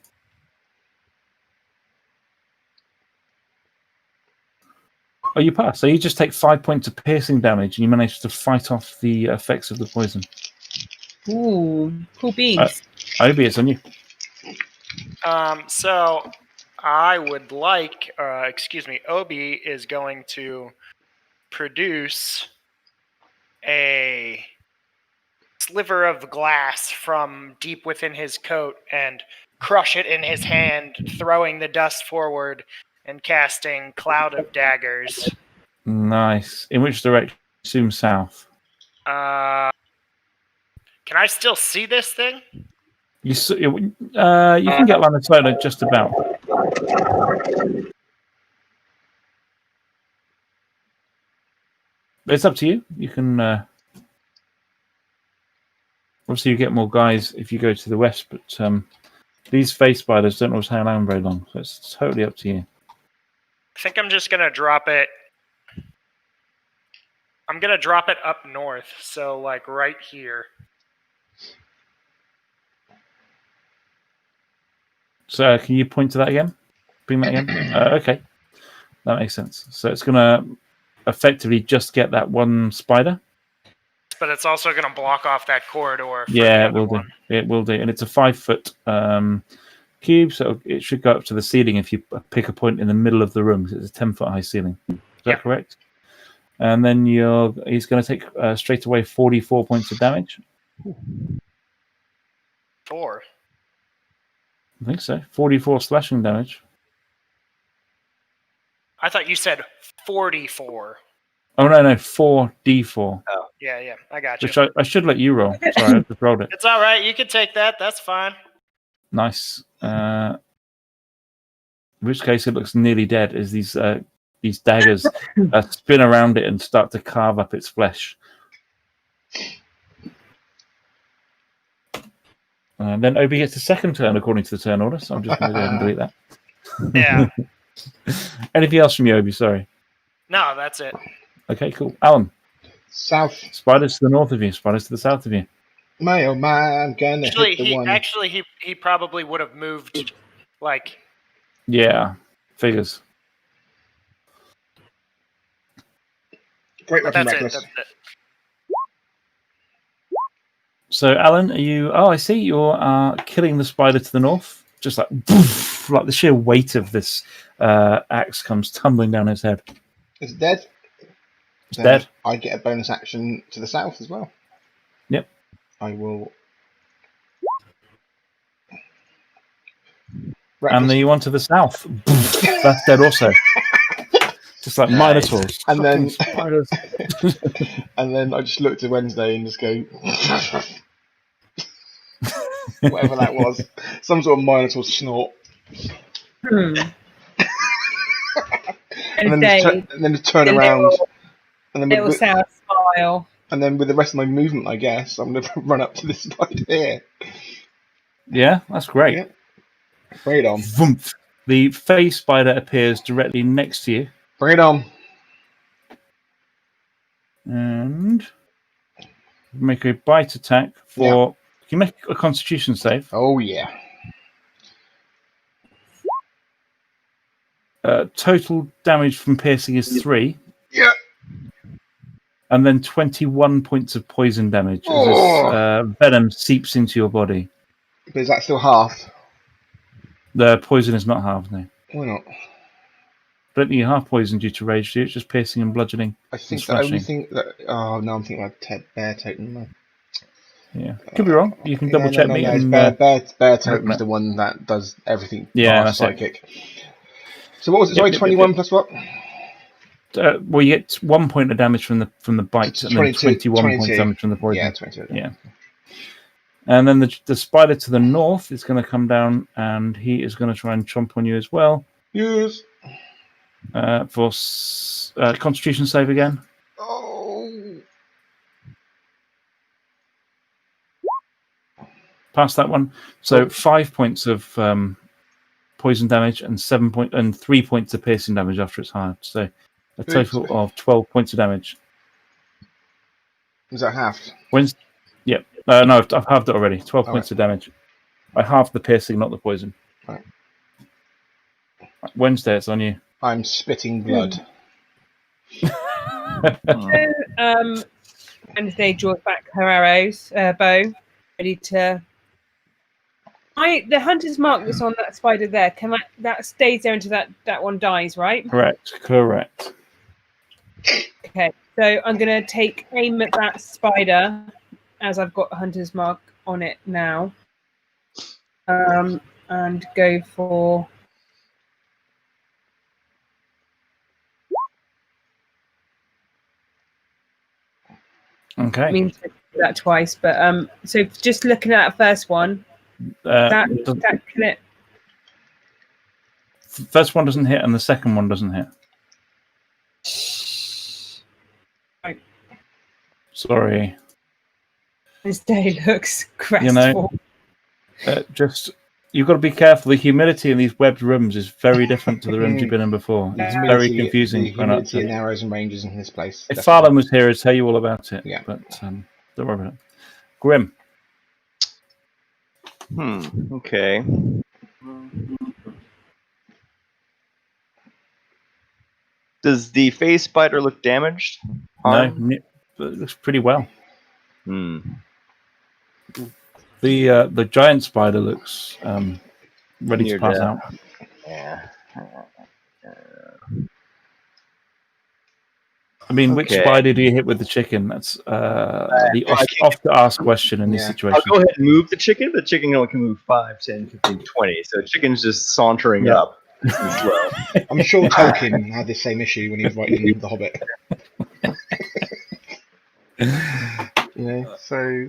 Oh, you pass. So you just take 5 points of piercing damage, and you manage to fight off the effects of the poison. Ooh, cool beans. Obi, it's on you. So I would like, Obi is going to produce a sliver of glass from deep within his coat and crush it in his hand, throwing the dust forward and casting Cloud of Daggers. Nice. In which direction? Assume south. Can I still see this thing? You can get line of sight just about. It's up to you. You can obviously you get more guys if you go to the west, but these face spiders don't always hang around very long, so it's totally up to you. I think I'm just gonna drop it. I'm gonna drop it up north, so like right here. So can you point to that again? Bring that again. Okay, that makes sense. So it's gonna effectively just get that one spider. But it's also going to block off that corridor. Yeah, it will do. It will do, and it's a 5-foot cube, so it should go up to the ceiling if you pick a point in the middle of the room. It's a 10-foot high ceiling. Is that correct? And then he's going to take straight away 44 points of damage. 4. I think so. 44 slashing damage. I thought you said 44. Oh, no, 4d4. Oh, yeah, I got you. Which I should let you roll. Sorry, I just rolled it. It's all right. You can take that. That's fine. Nice. In which case, it looks nearly dead as these daggers spin around it and start to carve up its flesh. Then Obi gets a second turn according to the turn order, so I'm just going to go ahead and delete that. Yeah. Anything else from you, Obi? Sorry. No, that's it. Okay, cool. Alan. South. Spiders to the north of you. Spiders to the south of you. My oh my, I'm gonna hit the one. Actually, he probably would have moved, like. Yeah, figures. Great weapon, That's Reckless. it. So, Alan, are you? Oh, I see. You are killing the spider to the north. Just like, poof, like the sheer weight of this axe comes tumbling down his head. Is it dead? It's dead. I get a bonus action to the south as well. Yep. I will. And then you want to the south. That's dead also. Just like minotaurs. And then spiders. and then I just looked at Wednesday and just go whatever that was. Some sort of minotaur snort. and then just turn around and then little sour smile. And then with the rest of my movement, I guess, I'm going to run up to this spider here. Yeah, that's great. Yeah. Bring it on. Vroomp. The face spider appears directly next to you. Bring it on. And make a bite attack for... Can you make a constitution save? Oh, yeah. Total damage from piercing is 3. Yeah. And then 21 points of poison damage as this, venom seeps into your body. But is that still half? The poison is not halved, no. Why not? I don't think you're half poisoned due to rage, do you? It's just piercing and bludgeoning. I think the only thing that... Oh, no, I'm thinking about bear totem. No. Yeah. Could be wrong. You can double check me. Bear totem is the one that does everything. Yeah, that's psychic. So what was it? Sorry, 21 plus what? Well, you get 1 point of damage from the bite, So and then 21 points of damage from the poison. Yeah, 22. Yeah. And then the spider to the north is going to come down, and he is going to try and chomp on you as well. Yes. For Constitution save again. Oh. Pass that one. So 5 points of poison damage and 3 points of piercing damage after it's halved. So a total of 12 points of damage. Is that halved? Yep. No, I've halved it already. 12 points of damage. I halved the piercing, not the poison. Right. Wednesday, it's on you. I'm spitting blood. Wednesday draws back her arrows, bow, ready to. The hunter's mark that's on that spider there. That stays there until that one dies, right? Correct. Okay, so I'm gonna take aim at that spider as I've got a hunter's mark on it now. And and go for. Okay. I mean, to do that twice, but so just looking at that first one, that can it. First one doesn't hit, and the second one doesn't hit. Right. Sorry. This day looks crestful. Just you've got to be careful. The humidity in these webbed rooms is very different to the rooms you've been in before. It's very confusing. The humidity and arrows and ranges in this place. If Farland was here, he'd tell you all about it. Yeah. But don't worry about it. Grim. Okay. Does the phase spider look damaged? No, it looks pretty well. Hmm. The giant spider looks ready to pass out. Yeah. I mean, which spider do you hit with the chicken? That's the oft-asked question in these situations. I'll go ahead and move the chicken, but the chicken only can move 5, 10, 15, 20. So chicken's just sauntering up. I'm sure Tolkien had the same issue when he was writing The Hobbit. So...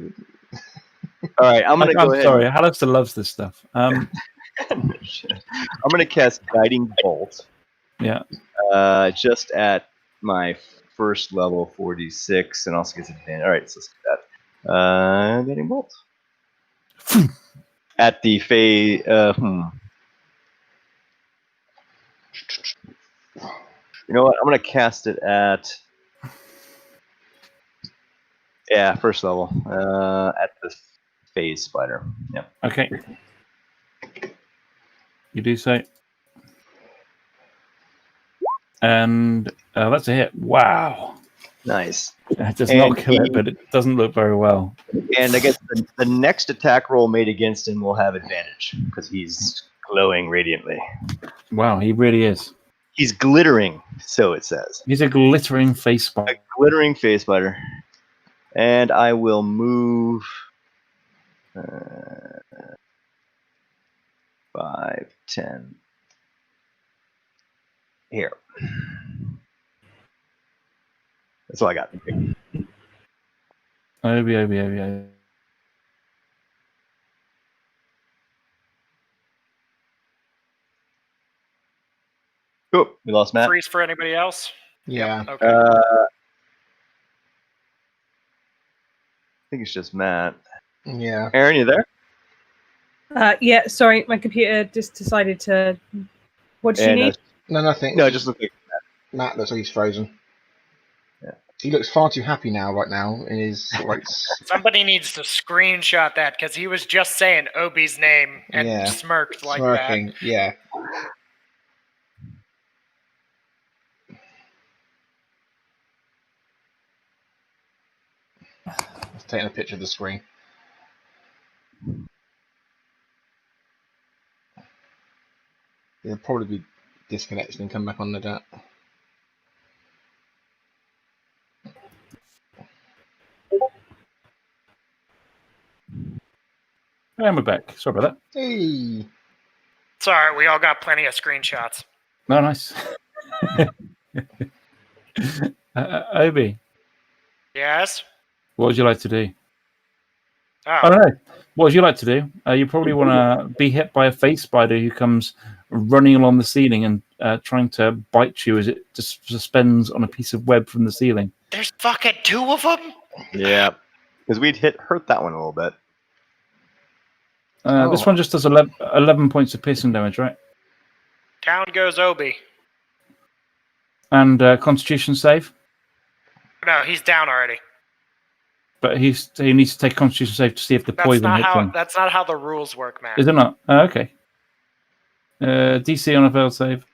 All right, I'm going to go ahead. Sorry, Alistair loves this stuff. I'm going to cast Guiding Bolt. Yeah. Just at my first level 46, and also gets advantage. All right, so let's do that. Guiding Bolt. At the phase. You know what? I'm going to cast it at. Yeah, first level. At the phase spider. Yeah. Okay. You do so. And that's a hit. Wow. Nice. It does not kill it, but it doesn't look very well. And I guess the next attack roll made against him will have advantage because he's glowing radiantly. Wow, he really is. He's glittering, so it says. He's a glittering face spider. A glittering face spider. And I will move 5, 10. Here. That's all I got. Obi. Oh, we lost Matt. Freeze for anybody else? Yeah. Okay. I think it's just Matt. Yeah. Aaron, you there? Yeah, sorry, my computer just decided to. What do you need? No, nothing. No, it just looked like Matt looks like he's frozen. Yeah. He looks far too happy now, right now, in his Somebody needs to screenshot that because he was just saying Obi's name and smirked like smirking. that. Yeah. Let's take a picture of the screen. He'll probably be disconnected and come back on the chat. And we're back. Sorry about that. Hey. It's all right. We all got plenty of screenshots. Oh, nice. Obi. Yes? What would you like to do? Oh. I don't know. What would you like to do? You probably want to be hit by a face spider who comes running along the ceiling and trying to bite you as it just suspends on a piece of web from the ceiling. There's fucking 2 of them? Yeah. Because we'd hurt that one a little bit. This one just does 11 points of piercing damage, right? Down goes Obi. And Constitution save? No, he's down already. But he needs to take a Constitution save to see if the poison hits him. That's not how the rules work, man. Is it not? Okay. DC on a failed save.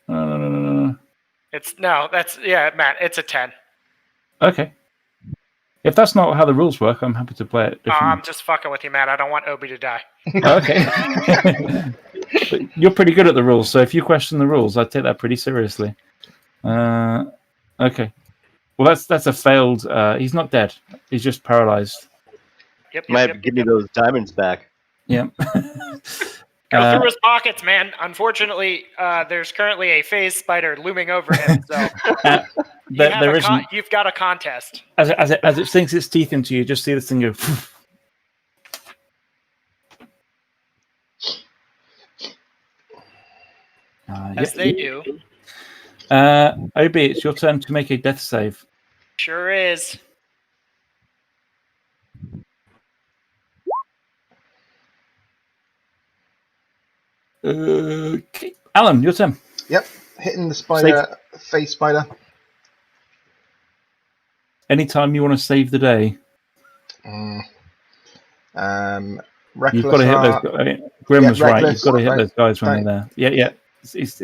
No. Matt, it's a 10. Okay. If that's not how the rules work, I'm happy to play it differently. I'm just fucking with you, Matt. I don't want Obi to die. Okay. But you're pretty good at the rules, so if you question the rules, I take that pretty seriously. Okay. Well, that's a failed. He's not dead. He's just paralyzed. Might give me those diamonds back. Yeah. Go through his pockets, man. Unfortunately, there's currently a phase spider looming over him, so you've got a contest. As it sinks its teeth into you, just see this thing go. As they do. Obi, it's your turn to make a death save. Sure is. Okay. Alan, your turn. Yep, hitting the spider, face spider. Anytime you want to save the day. Reckless. You've got to hit those guys. Grim was right. You've got to hit those guys when they're there. Yeah. Is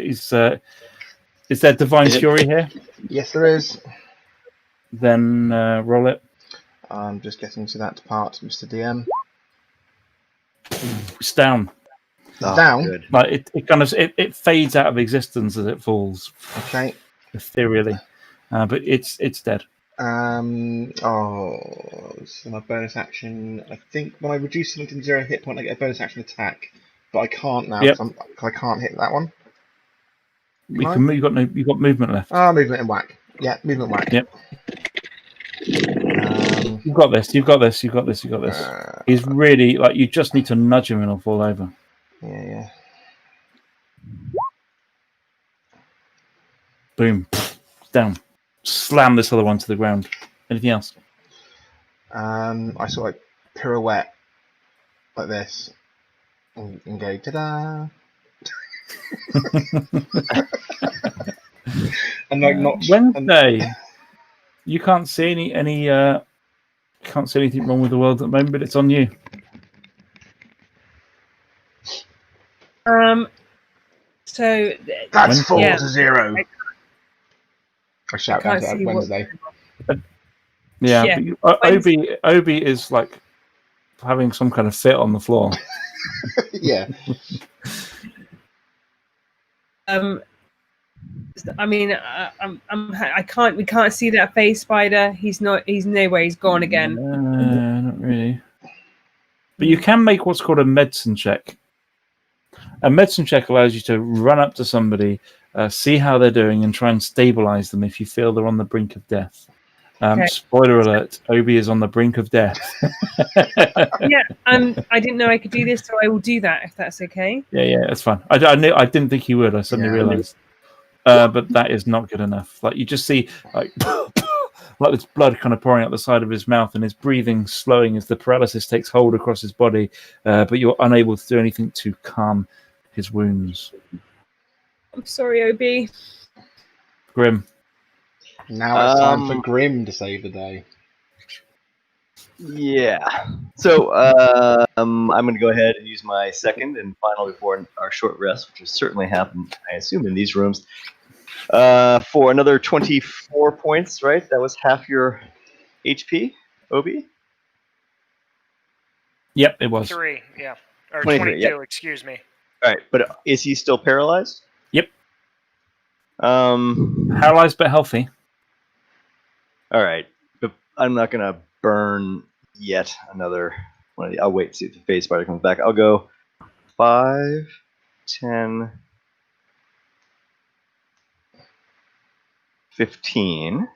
there Divine Fury here? Yes, there is. Then roll it. I'm just getting to that part, Mr. DM. It's down. Down. Good. Like it fades out of existence as it falls. Okay. Ethereally, but it's dead. So my bonus action. I think when I reduce something to 0 hit point, I get a bonus action attack, but I can't now. Yep. I can't hit that one. You can move. You've got movement left. Movement and whack. Yeah, movement whack. Yep. You've got this. He's really like you. Just need to nudge him and he'll fall over. Yeah. Boom. Down. Slam this other one to the ground. Anything else? I sort of pirouette like this and go ta-da. And like not Wednesday. You can't see any can't see anything wrong with the world at the moment, but it's on you. So that's 4 to 0. I shout out to Wednesday. Yeah. But Obi is like having some kind of fit on the floor. Yeah. I mean, we can't see that face spider. He's nowhere. He's gone again. Not really. But you can make what's called a medicine check. A medicine check allows you to run up to somebody, see how they're doing, and try and stabilize them if you feel they're on the brink of death. Okay. Spoiler alert: Obi is on the brink of death. Yeah, I didn't know I could do this, so I will do that if that's okay. Yeah, that's fine. I didn't think he would. I suddenly realized. But that is not good enough. Like you just see, like this blood kind of pouring out the side of his mouth, and his breathing slowing as the paralysis takes hold across his body. But you're unable to do anything to calm his wounds. I'm sorry, Obi. Grim. Now it's time for Grim to save the day. Yeah. So I'm going to go ahead and use my second and final before our short rest, which will certainly happen, I assume, in these rooms, for another 24 points, right? That was half your HP, Obi? Yep, it was. 3, yeah. Or 22, excuse me. All right, but is he still paralyzed? Yep. Paralyzed but healthy. All right, but I'm not going to burn yet another one. I'll wait to see if the phase spider comes back. I'll go 5, 10, 15.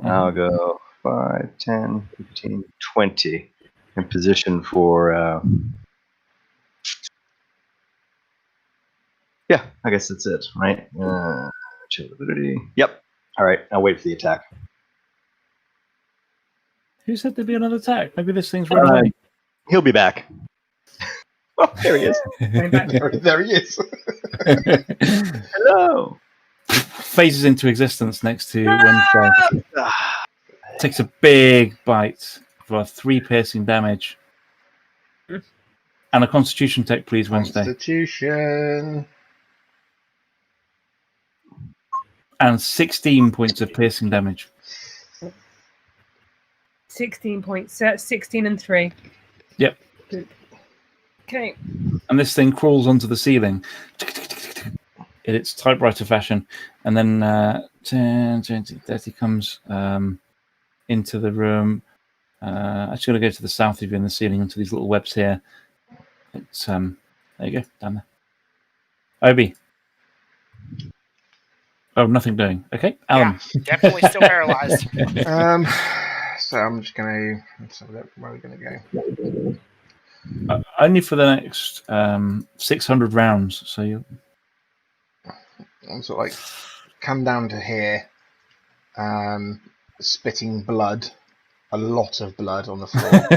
I'll go 5, 10, 15, 20 in position for... yeah, I guess that's it, right? Yep. All right, I'll wait for the attack. Who said there'd be another attack? Maybe this thing's run away. He'll be back. Oh, there he is. There he is. Hello. Phases into existence next to Wednesday. Takes a big bite for 3 piercing damage. And a Constitution check, please, Wednesday. Constitution. And 16 points of piercing damage. 16 points. 16 and 3. Yep. Good. Okay. And this thing crawls onto the ceiling in its typewriter fashion. And then 10, 20, 30 comes into the room. Actually, going to go to the south of you in the ceiling into these little webs here. It There you go, down there. Obi. Oh, nothing doing. Okay, Alan. Yeah, definitely still paralyzed. So I'm just gonna. Let's have a look. Where are we gonna go? Only for the next 600 rounds. So you. I'm sort of like come down to here, spitting blood, a lot of blood on the floor,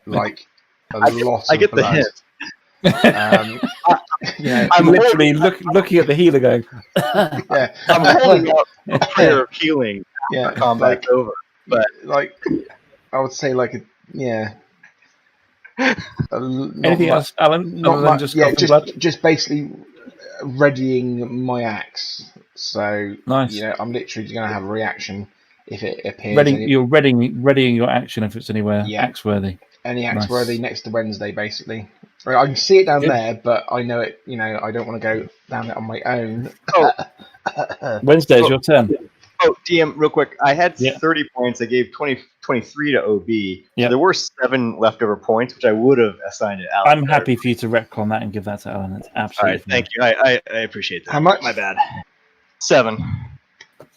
like a lot I of get blood. The hint. I'm literally looking at the healer going. Yeah, I'm holding up a prayer of healing. Yeah, Combat's over. But like I would say, like Anything else, Alan? Not Other than much. just Yeah, blood? just basically readying my axe. So Nice. I'm literally going to have a reaction if it appears. You're readying your action if it's anywhere axe worthy. Any axe worthy next to Wednesday, basically. I can see it down there, but I know it. I don't want to go down there on my own. Wednesday's your turn. Oh, DM, real quick. I had 30 points. I gave 23 to OB. So there were 7 leftover points, which I would have assigned to Alan. I'm happy for you to retcon that and give that to Alan. It's absolutely all right. Thank you. I appreciate that. How much? My bad. 7.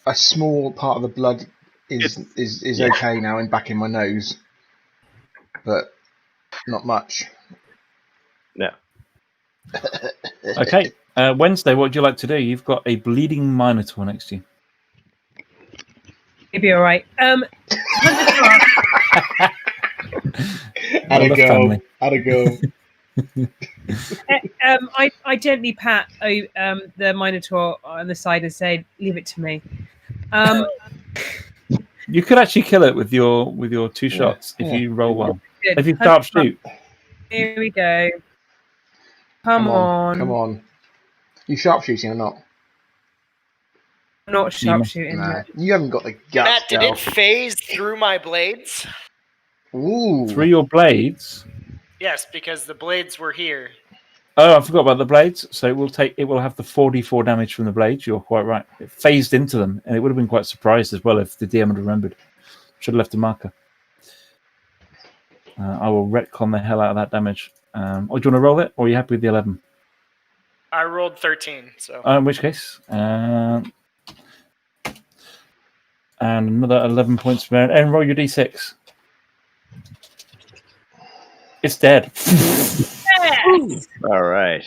A small part of the blood is okay now and back in my nose, but not much. No. Okay. Wednesday, what would you like to do? You've got a bleeding Minotaur next to you. It'd be all right. Had a go. I gently pat the Minotaur on the side and say, "Leave it to me." You could actually kill it with your 2 shots if you roll well. Good. If you sharpshoot. Here we go. Come on. You sharpshooting or not? I'm not sharpshooting. Nah, you haven't got the guts. Matt, did it phase through my blades? Ooh. Through your blades? Yes, because the blades were here. Oh, I forgot about the blades. So it will have the 4d4 damage from the blades. You're quite right. It phased into them, and it would have been quite surprised as well if the DM had remembered. Should have left a marker. I will retcon the hell out of that damage. Or do you want to roll it, or are you happy with the 11? I rolled 13, so. In which case, and another 11 points from Aaron. Aaron, roll your d6. It's dead. Yes! All right.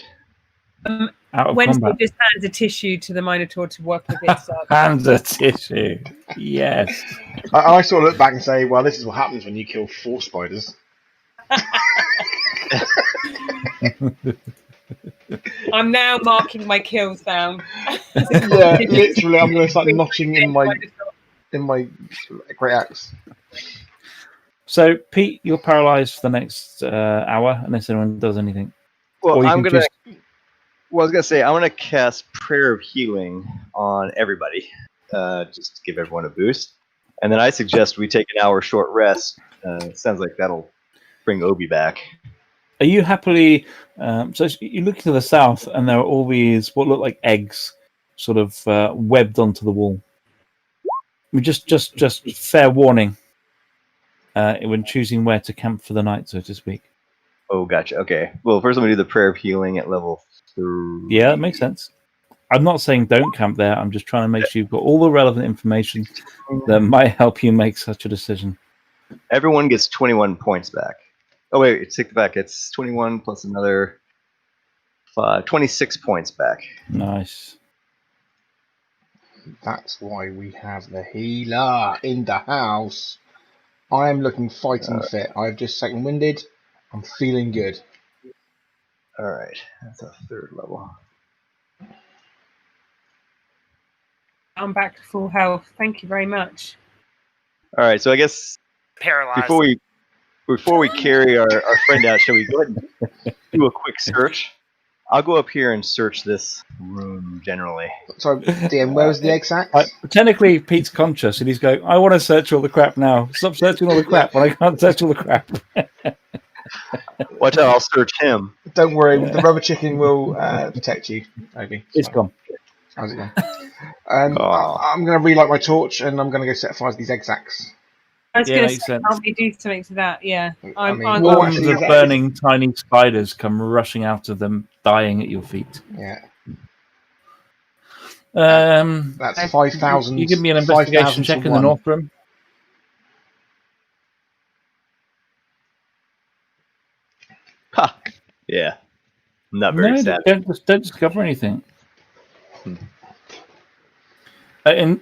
Out of Wednesday combat. just hands a tissue to the Minotaur to work with its Hands a tissue. Yes. I sort of look back and say, well, this is what happens when you kill 4 spiders. I'm now marking my kills down. Yeah, literally, I'm going to start notching in my great axe. So, Pete, you're paralyzed for the next hour unless anyone does anything. Well, I was gonna say I'm gonna cast Prayer of Healing on everybody, just to give everyone a boost. And then I suggest we take an hour short rest. Sounds like that'll bring Obi back. Are you happily? So you look to the south, and there are all these what look like eggs, sort of webbed onto the wall. Just fair warning. When choosing where to camp for the night, so to speak. Oh, gotcha. Okay. Well, first I'm gonna do the Prayer of Healing at level 3. Yeah, that makes sense. I'm not saying don't camp there. I'm just trying to make sure you've got all the relevant information that might help you make such a decision. Everyone gets 21 points back. Oh wait, take it back. It's 21 plus another 26 points back. Nice. That's why we have the healer in the house. I am looking fighting fit. I've just second winded. I'm feeling good. All right, that's a 3rd level. I'm back to full health. Thank you very much. All right, so I guess Paralyzed. before we carry our friend out, shall we go ahead and do a quick search? I'll go up here and search this room generally. So, DM, where was the egg sack? Technically, Pete's conscious, and he's going, I want to search all the crap now. Stop searching all the crap, but I can't search all the crap. Watch out, I'll search him. Don't worry, the rubber chicken will protect you, Obi. It's gone. How's it going? I'm going to relight my torch, and I'm going to go set fire to these egg sacks. I was Yeah, going to makes say, sense. can't we do something to that? Yeah. I'm well, Swarms actually, of burning tiny spiders come rushing out of them, dying at your feet. Yeah. That's 5,000. You give me an investigation check in the north room. Ha! Yeah. I'm not very sad. Don't discover anything. In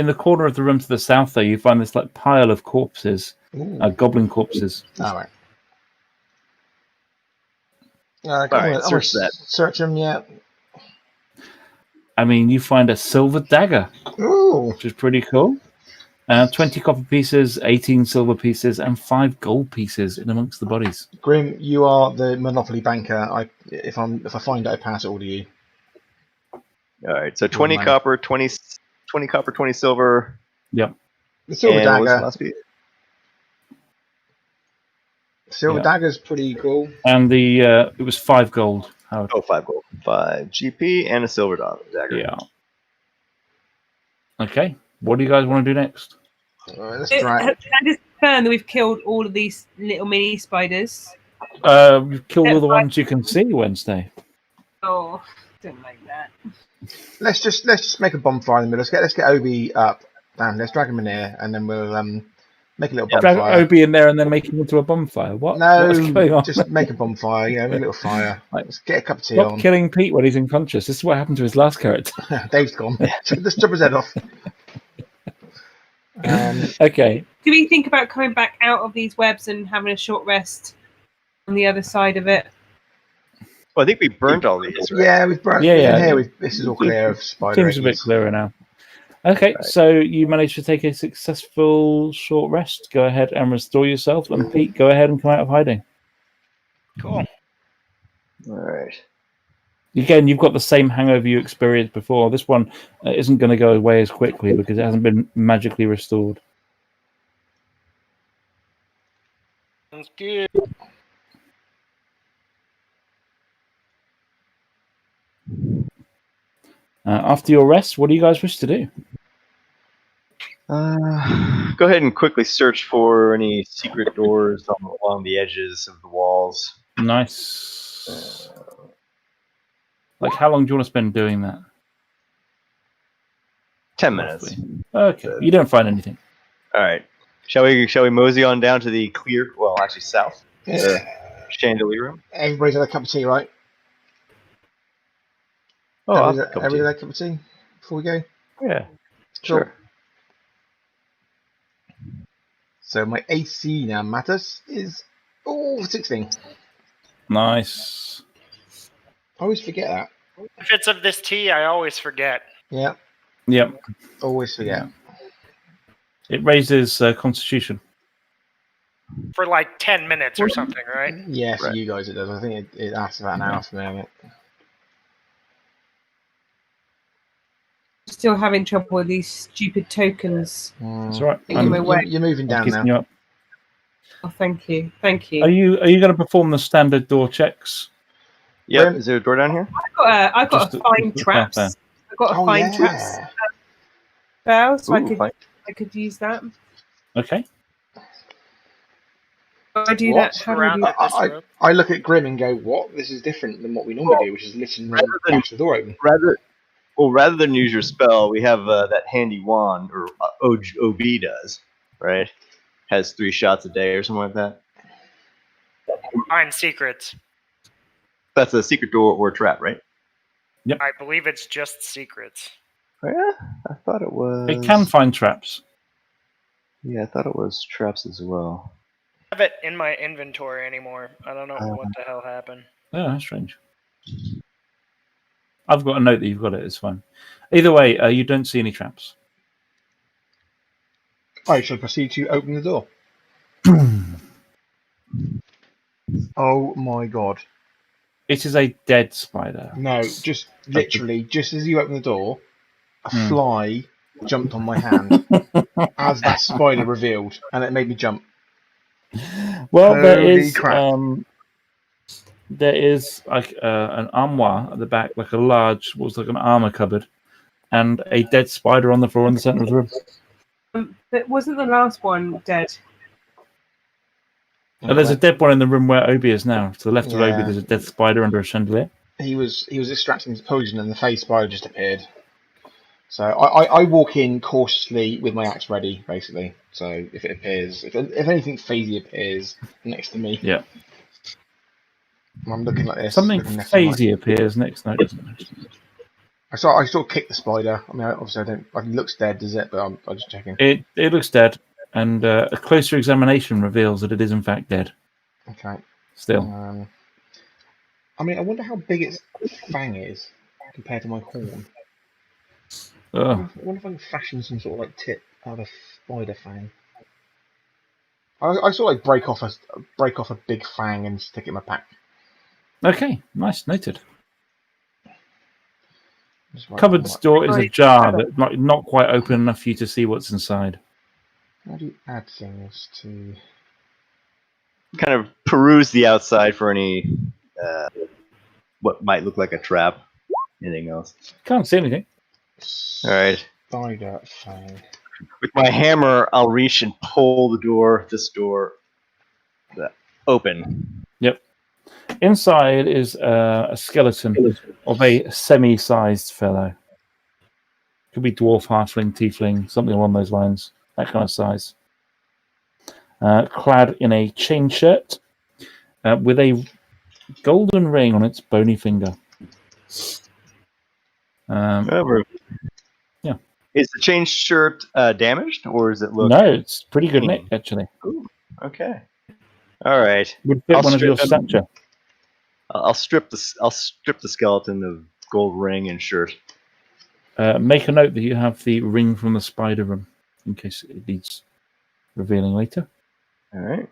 the corner of the room to the south, though, you find this like pile of corpses, goblin corpses. All right. All right, search that. Search them, yeah. I mean, you find a silver dagger, which is pretty cool. 20 copper pieces, 18 silver pieces, and 5 gold pieces in amongst the bodies. Grim, you are the monopoly banker. If I find it, I pass it all to you. All right, so 20 copper, 20 copper, 20 silver. Yep. The silver and dagger. Silver dagger's pretty cool. And it was 5 gold. Howard. Oh, 5 gold. 5 GP and a silver dagger. Yeah. Okay. What do you guys want to do next? Let's try. Can I just confirm that we've killed all of these little mini spiders? You've killed all the ones you can see, Wednesday. Oh, don't like that. Let's just make a bonfire in the middle. Let's get Obi up. Let's drag him in here, and then we'll make a little bonfire. Drag Obi in there and then make him into a bonfire. What? No, what's going on? Just make a bonfire. Yeah, make a little fire. Let's get a cup of tea Stop on. killing Pete when he's unconscious. This is what happened to his last character. Dave's gone. Let's chop his head off. Okay. Do we think about coming back out of these webs and having a short rest on the other side of it? Well, I think we burned all these, right? Yeah, we've burnt. Yeah. Here, this is all clear of spider. Seems a bit clearer now. Okay, so you managed to take a successful short rest. Go ahead and restore yourself. And Pete, go ahead and come out of hiding. Cool. All right. Again, you've got the same hangover you experienced before. This one isn't going to go away as quickly because it hasn't been magically restored. Sounds good. After your rest, what do you guys wish to do? Go ahead and quickly search for any secret doors along the edges of the walls. Nice. Like, how long do you want to spend doing that? 10 minutes. Okay, you don't find anything. All right. Shall we mosey on down to the clear? Well, actually, south. The chandelier room. Everybody's had a cup of tea, right? Oh, everybody had a cup of tea before we go. Yeah. Sure. So my AC now matters is 16. Nice. I always forget that. If it's of this tea, I always forget. Yeah. Yep. Always forget. It raises Constitution. For like 10 minutes or something, right? Yeah, for you guys it does. I think it asks about an hour for me. Still having trouble with these stupid tokens. That's right. You're moving down now. You up. Oh, thank you. Thank you. Are you going to perform the standard door checks? Yep. Is there a door down here? I've got to find traps. I've got to find traps. Bell, so I could use that. Okay. I do that. How do I do that? I look at Grim and go, "What? This is different than what we normally do, which is listen and push the door open." Rather than use your spell, we have that handy wand, or OB does, right? Has 3 shots a day or something like that. Find secrets. That's a secret door or trap, right? Yep. I believe it's just secrets. Oh, yeah, I thought it was. It can find traps. Yeah, I thought it was traps as well. I have it in my inventory anymore. I don't know what the hell happened. Oh, that's strange. I've got a note that you've got it. It's fine. Either way, you don't see any traps. I shall proceed to open the door. Oh my god. It is a dead spider. No, just literally, just as you open the door, a fly jumped on my hand as that spider revealed, and it made me jump. Well, Holy crap. There is like an armoire at the back, like a large, what's like an armor cupboard, and a dead spider on the floor in the center of the room. But wasn't the last one dead? Oh, there's a dead one in the room where Obi is now. To the left of Obi, Yeah. there's a dead spider under a chandelier. He was extracting his poison, and the phase spider just appeared. So I walk in cautiously with my axe ready, basically. So if it appears, if anything phasey appears next to me, Yeah. I'm looking like this. Something looking left and right. phasey appears next note. I sort of kick the spider. I mean, obviously I don't. It looks dead, does it? But I'm just checking. It looks dead, and a closer examination reveals that it is in fact dead. Okay. Still. I mean, I wonder how big its fang is compared to my horn. Oh. I wonder if I can fashion some sort of like tip out of a spider fang. I sort of like break off a big fang and stick it in my pack. Okay, nice, noted. Cupboard's door is Oh, ajar, but not quite open enough for you to see what's inside. How do you add things to? Kind of peruse the outside for any what might look like a trap. Anything else? Can't see anything. All right. Spider fang. With my hammer, I'll reach and pull this door, open. Yep. Inside is a skeleton of a semi-sized fellow. Could be dwarf, halfling, tiefling, something along those lines. That kind of size. Clad in a chain shirt with a golden ring on its bony finger. Yeah. Is the chain shirt damaged, or is it look? No, it's pretty good nick, actually. Ooh, okay. All right. Would fit one of your stature. I'll strip the skeleton of gold ring and shirt. Make a note that you have the ring from the spider room, in case it needs revealing later. All right.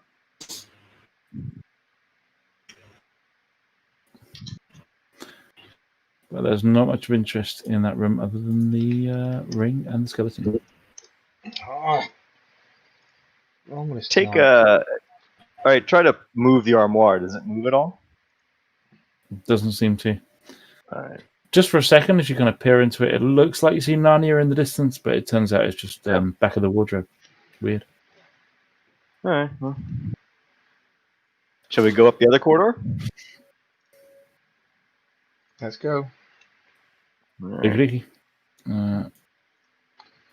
But there's not much of interest in that room other than the ring and the skeleton. Oh. All right, try to move the armoire. Does it move at all? Doesn't seem to. All right. Just for a second, as you kind of peer into it, it looks like you see Narnia in the distance, but it turns out it's just back of the wardrobe. Weird. All right. Well. Shall we go up the other corridor? Let's go. Right.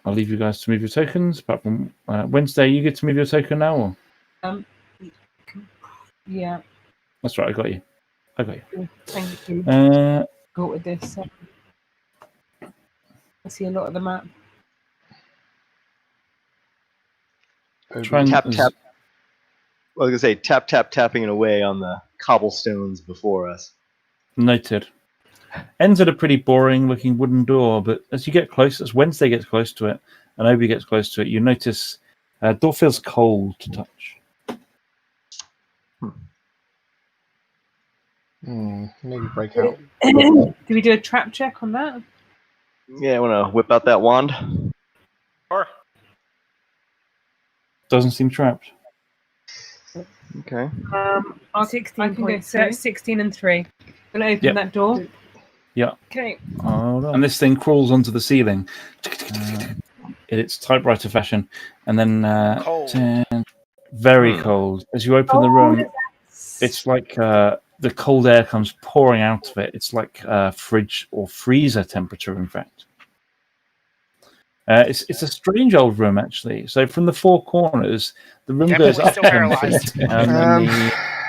I'll leave you guys to move your tokens. Apart from Wednesday, you get to move your token now, or? Yeah. That's right. I got you. Thank you. Go with this. I see a lot of the map. Tap. I was gonna say tapping it away on the cobblestones before us. Noted. Ends at a pretty boring-looking wooden door, but as you get close, as Wednesday gets close to it, and Obi gets close to it, you notice door feels cold to touch. Maybe break out. Do we do a trap check on that? Yeah, I want to whip out that wand. Sure. Doesn't seem trapped. Okay. I can go 16 and 3. Gonna open that door. Yeah. Okay. And this thing crawls onto the ceiling in its typewriter fashion, and then very cold. As you open the room, it's like the cold air comes pouring out of it. It's like fridge or freezer temperature, in fact. It's a strange old room, actually. So from the four corners, the room goes up 10 feet, and then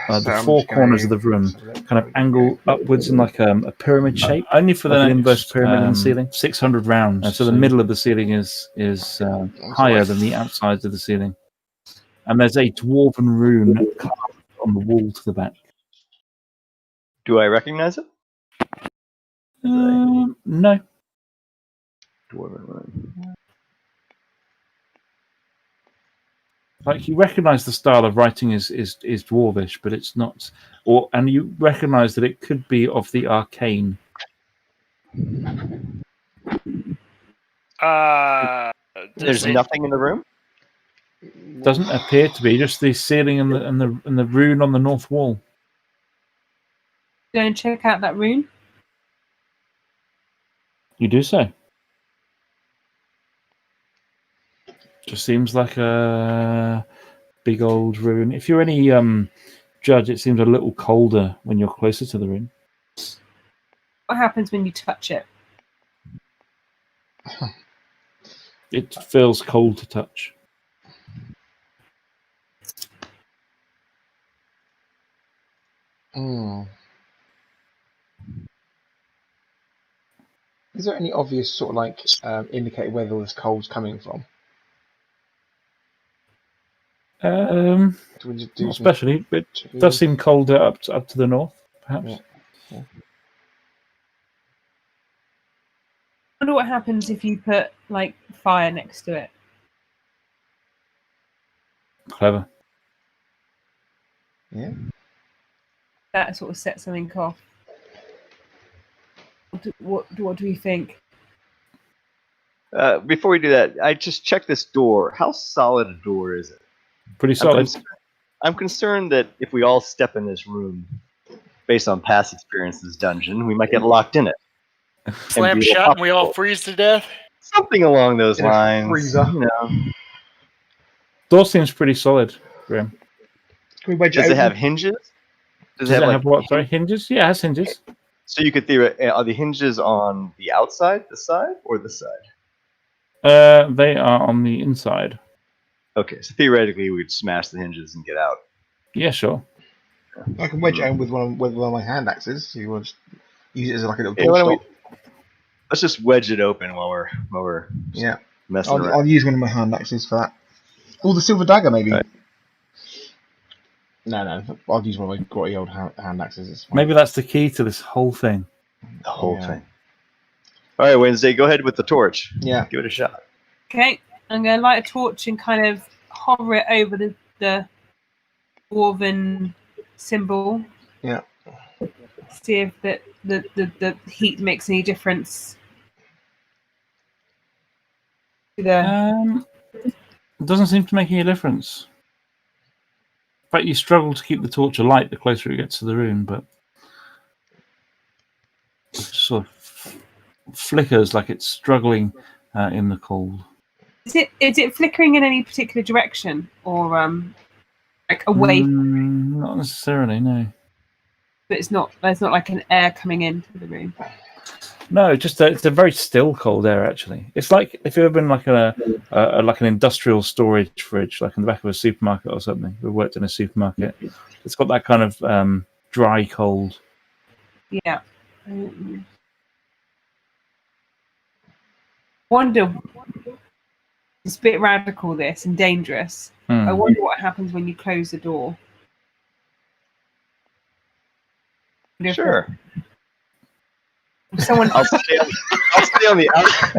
the four corners of the room kind of angle upwards in like a pyramid shape, only for the inverse pyramid in the ceiling. 600 rounds. So the middle of the ceiling is higher than the outsides of the ceiling. And there's a dwarven rune carved on the wall to the back. Do I recognize it? No. Dwarven rune. Like, you recognise the style of writing is dwarvish, but it's not. And you recognise that it could be of the arcane. There's nothing in the room. Doesn't appear to be. Just the ceiling and the rune on the north wall. Go and check out that rune. You do so. Just seems like a big old rune. If you're any judge, it seems a little colder when you're closer to the rune. What happens when you touch it? It feels cold to touch. Is there any obvious sort of like indicator where all this cold's coming from? Not especially. It does seem colder up to the north, perhaps. Yeah. I wonder what happens if you put like fire next to it. Clever. Yeah. That sort of sets something off. What do you think? Before we do that, I just checked this door. How solid a door is it? Pretty solid. I'm concerned that if we all step in this room, based on past experience in this dungeon, we might get locked in it. Slam shut and we all freeze to death? Something along those lines. Freezer. You know. Door seems pretty solid, Grim. Can we wedge Does it it have hinges? Does it have what? Sorry, hinges? Yeah, it has hinges. So you could are the hinges on the outside, the side, or the side? They are on the inside. Okay, so theoretically we could smash the hinges and get out. Yeah, sure. I can wedge it in with one of my hand axes. You want to use it as like a little door stop. Let's just wedge it open while we're messing around. I'll use one of my hand axes for that. Oh, the silver dagger, maybe. Right. No, I'll use one of my grotty old hand axes. Maybe that's the key to this whole thing. The whole thing. All right, Wednesday, go ahead with the torch. Yeah. Give it a shot. Okay, I'm going to light a torch and kind of hover it over the dwarven symbol. Yeah. See if the heat makes any difference. It doesn't seem to make any difference. In fact, you struggle to keep the torch alight the closer it gets to the rune, but it sort of flickers like it's struggling in the cold. Is it flickering in any particular direction, or like away? Not necessarily, no. But it's not. There's not like an air coming into the room. No, it's a very still cold air. Actually, it's like if you've ever been like like an industrial storage fridge, like in the back of a supermarket or something. We worked in a supermarket. It's got that kind of dry cold. Yeah. Wonder. It's a bit radical, this, and dangerous. I wonder what happens when you close the door. Sure. Someone. I'll stay on the outside.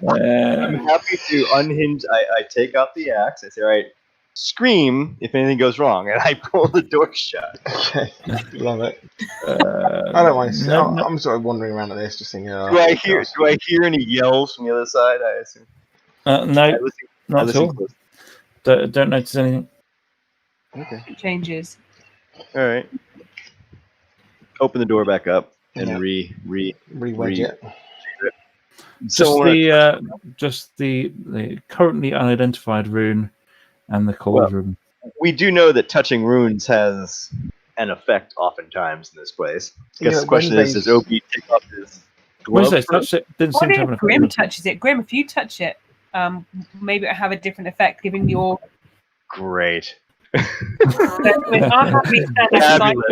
I'm happy to unhinge. I take out the axe. I say, all right, scream if anything goes wrong, and I pull the door shut. Okay, love it. I don't mind. I'm sort of wandering around at this, just thinking. Do I hear any yells from the other side? I assume. No, not at all. Don't notice anything. Okay. It changes. All right. Open the door back up and re-wedge it. Just the currently unidentified rune and the cold rune. We do know that touching runes has an effect oftentimes in this place. I guess the question is, does Opie take off his glove? Wednesday touched it. Didn't seem to have an effect. Grim touches it. Grim, if you touch it, maybe it'll have a different effect, giving your. Great. This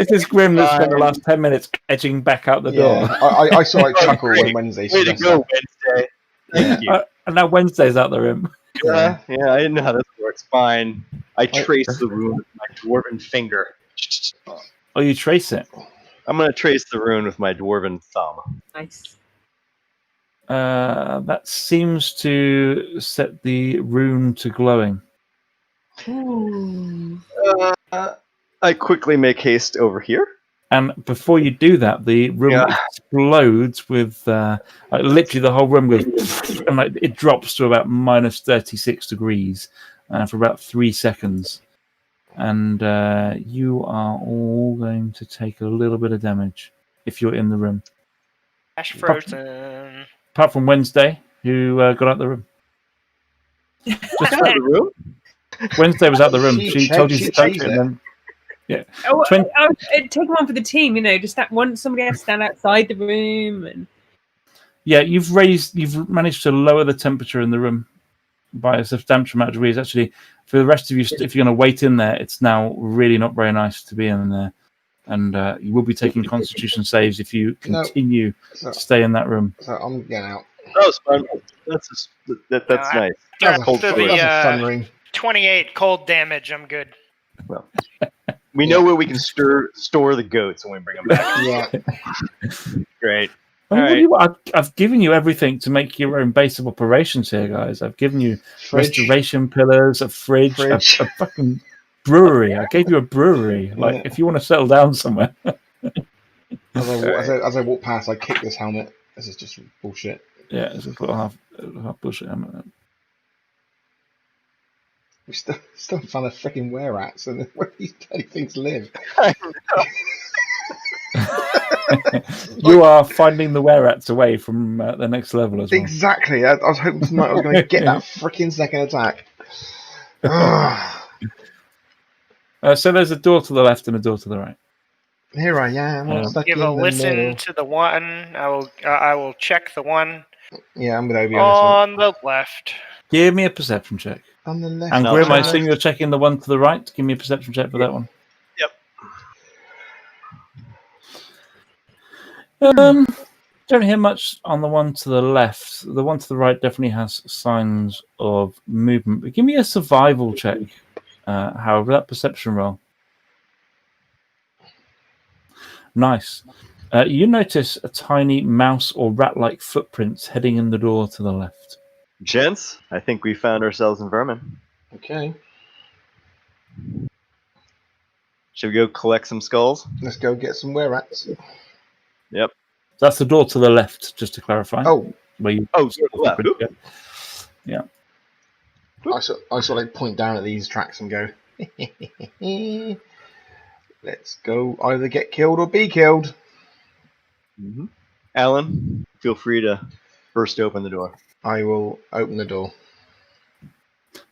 is Grim that spent the last 10 minutes edging back out the door. I saw it chuckle when Wednesday. Way to go, Wednesday. Thank you. And now Wednesday's out the room. Yeah, I didn't know how this works. Fine. I trace the rune with my dwarven finger. Oh, you trace it? I'm going to trace the rune with my dwarven thumb. Nice. That seems to set the rune to glowing. I quickly make haste over here. And before you do that, the room explodes with literally the whole room goes and it drops to about minus 36 degrees for about 3 seconds. And you are all going to take a little bit of damage if you're in the room. Ash frozen. Apart from Wednesday, who got out the room. Just out of the room? Wednesday was out the room. She Told you to touch chased it, it. and then Take one for the team. Just that one. Somebody has to stand outside the room, and you've managed to lower the temperature in the room by a substantial amount of degrees. Actually, for the rest of you, if you're going to wait in there, it's now really not very nice to be in there, and you will be taking Constitution saves if you continue to stay in that room. So I'm getting out. That was fun. That's nice. That was a fun room. 28 cold damage. I'm good. Well, we know where we can store the goats when we bring them back. Yeah. Great. I've given you everything to make your own base of operations here, guys. I've given you restoration pillars, a fridge. A fucking brewery. I gave you a brewery. Like, if you want to settle down somewhere. As I walk past, I kick this helmet. This is just bullshit. Yeah, it's a little half bullshit helmet. We still haven't found the freaking were-rats, and where these bloody things live. You are finding the were-rats away from the next level as well. Exactly. I was hoping tonight I was going to get that freaking second attack. So there's a door to the left and a door to the right. Here I am. Give a listen to the one. I will check the one. Yeah, I'm going to be on the left. Give me a perception check. On the left. And Grim, I assume you're checking the one to the right. Give me a perception check for that one. Yep. Don't hear much on the one to the left. The one to the right definitely has signs of movement. But give me a survival check. However, that perception roll. Nice. You notice a tiny mouse or rat-like footprints heading in the door to the left. Gents, I think we found ourselves in vermin. Okay. Should we go collect some skulls? Let's go get some were-rats. Yep. That's the door to the left, just to clarify. Oh. Where you left. Yeah. I sort of point down at these tracks and go, let's go either get killed or be killed. Mm-hmm. Alan, feel free to burst open the door. I will open the door.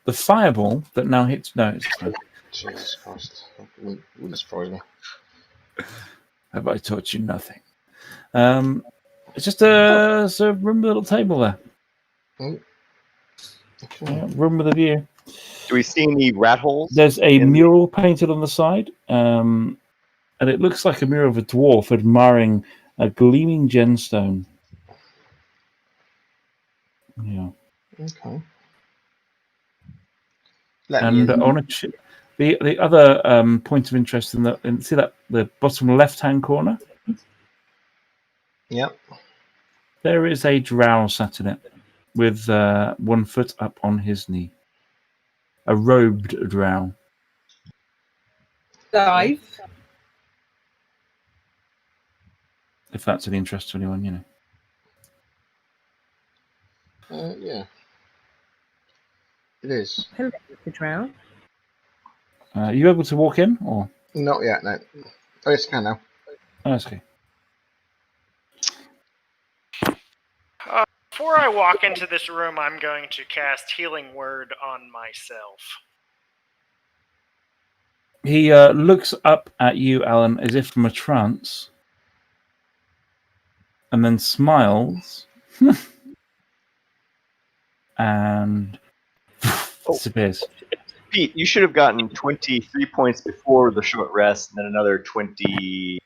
The fireball that now hits... No, it's fine. Jesus Christ. Wouldn't surprise me. Have I taught you nothing? It's just a room with a little table there. Oh. Okay. Yeah, room with a view. Do we see any rat holes? There's a mural painted on the side, and it looks like a mural of a dwarf admiring a gleaming gemstone. Yeah. Okay. And on a the other point of interest see that the bottom left-hand corner. Yep. There is a drow sat in it, with 1 foot up on his knee. A robed drow. Dive. If that's of interest to anyone, you know. Yeah. It is. Hello, the drow. Are you able to walk in, or? Not yet, no. Oh, yes, I can now. Oh, that's okay. Before I walk into this room, I'm going to cast Healing Word on myself. He looks up at you, Alan, as if from a trance, and then smiles, and disappears. Pete, you should have gotten 23 points before the short rest, and then another 20.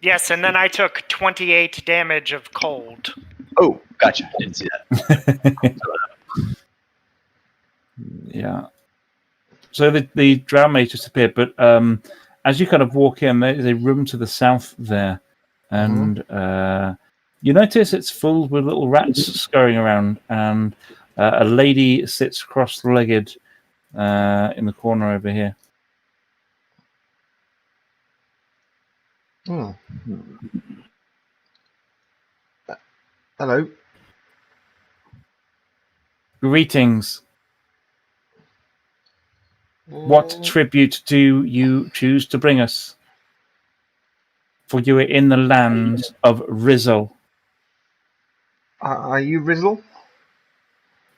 Yes, and then I took 28 damage of cold. Oh, gotcha. Didn't see that. Yeah. So the drow mage just appeared, but as you kind of walk in, there is a room to the south there, and you notice it's full with little rats scurrying around, and a lady sits cross-legged in the corner over here. Oh. Hello. Greetings. What tribute do you choose to bring us? For you are in the lands of Rizzle. Are you Rizzle?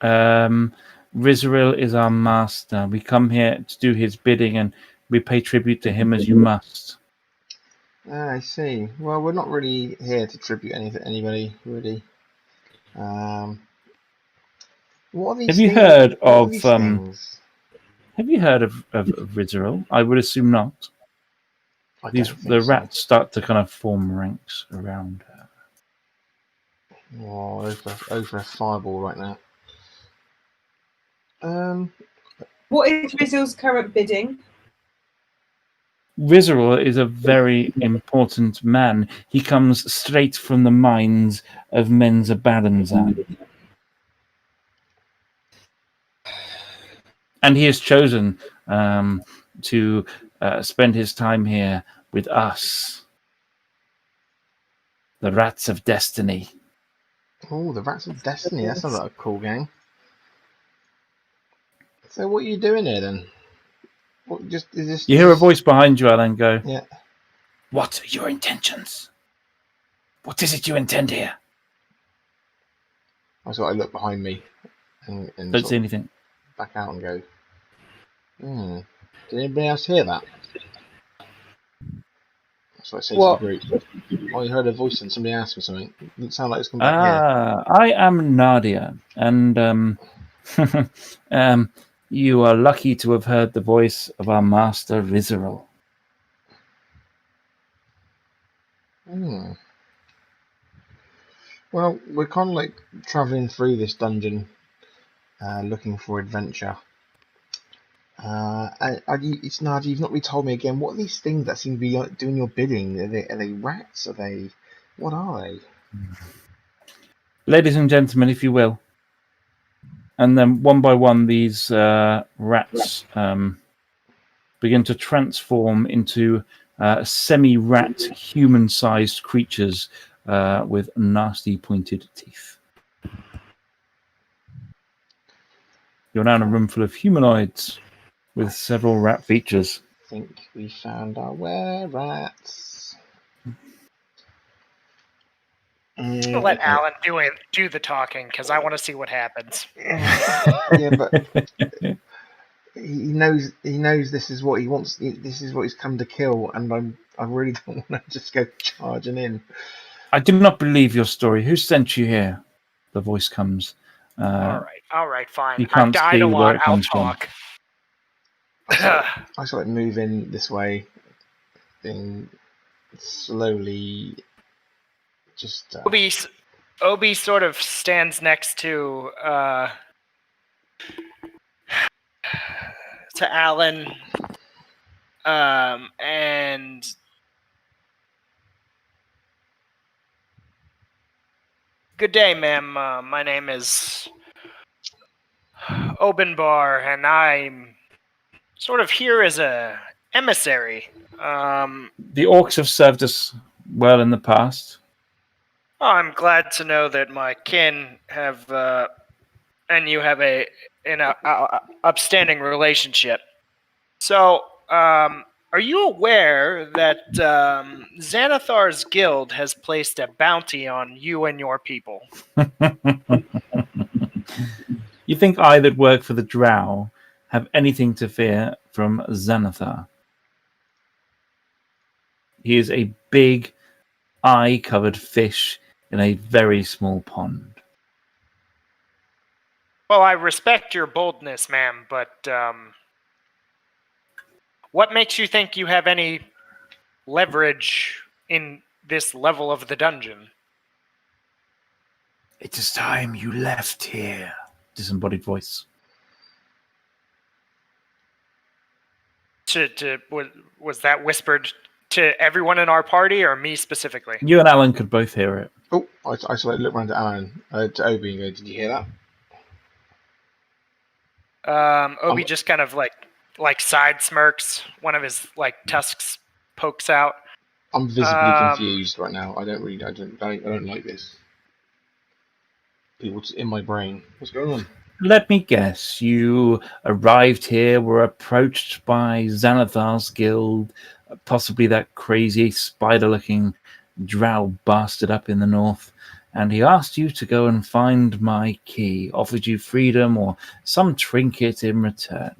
Rizaril is our master. We come here to do his bidding, and we pay tribute to him as you must. I see. Well, we're not really here to tribute anybody, really. What are these Have you things? heard What are of these things? Have you heard of Rizaril? I would assume not. The rats start to kind of form ranks around her. Oh, over a fireball right now. What is Rizzo's current bidding? Rizaril is a very important man. He comes straight from the mines of Menza Balanzan. And he has chosen to spend his time here with us, the Rats of Destiny. Oh, the Rats of Destiny. That sounds like a cool gang. So what are you doing here then? You hear a voice behind you, Alan, go, yeah. What are your intentions? What is it you intend here? I sort of look behind me and don't see anything. Back out and go, Did anybody else hear that? That's what I say to the group. I heard a voice and somebody asked me something. It didn't sound like it's come back here. I am Nadia, and you are lucky to have heard the voice of our master Rizaril. Well, we're kind of like travelling through this dungeon, looking for adventure. It's Nadia, you've not really told me again. What are these things that seem to be doing your bidding? Are they rats? What are they? Ladies and gentlemen, if you will. And then one by one, these rats begin to transform into semi-rat, human-sized creatures with nasty pointed teeth. You're now in a room full of humanoids with several rat features. I think we found our were-rats. I'll let Alan do the talking because I want to see what happens. Yeah, but he knows this is what he wants. This is what he's come to kill, and I really don't want to just go charging in. I do not believe your story. Who sent you here? The voice comes. All right, fine. You can't I've died a lot. I'll talk. I sort of move in this way, then slowly. Just Obi sort of stands next to Alan, and good day, ma'am. My name is Obenbar, and I'm sort of here as a emissary. The orcs have served us well in the past. I'm glad to know that my kin have, and you have an upstanding relationship. So, are you aware that Xanathar's guild has placed a bounty on you and your people? You think I that work for the Drow have anything to fear from Xanathar? He is a big, eye-covered fish in a very small pond. Well, I respect your boldness, ma'am, but what makes you think you have any leverage in this level of the dungeon? It is time you left here. Disembodied voice. Was that whispered to everyone in our party or me specifically? You and Alan could both hear it. Oh, I sort of look around to Alan, to Obi, and go, "Did you hear that?" Obi just kind of like side smirks. One of his tusks pokes out. I'm visibly confused right now. I don't like this. What's in my brain? What's going on? Let me guess. You arrived here, were approached by Xanathar's guild, possibly that crazy spider-looking drow bastard up in the north, and he asked you to go and find my key, offered you freedom or some trinket in return.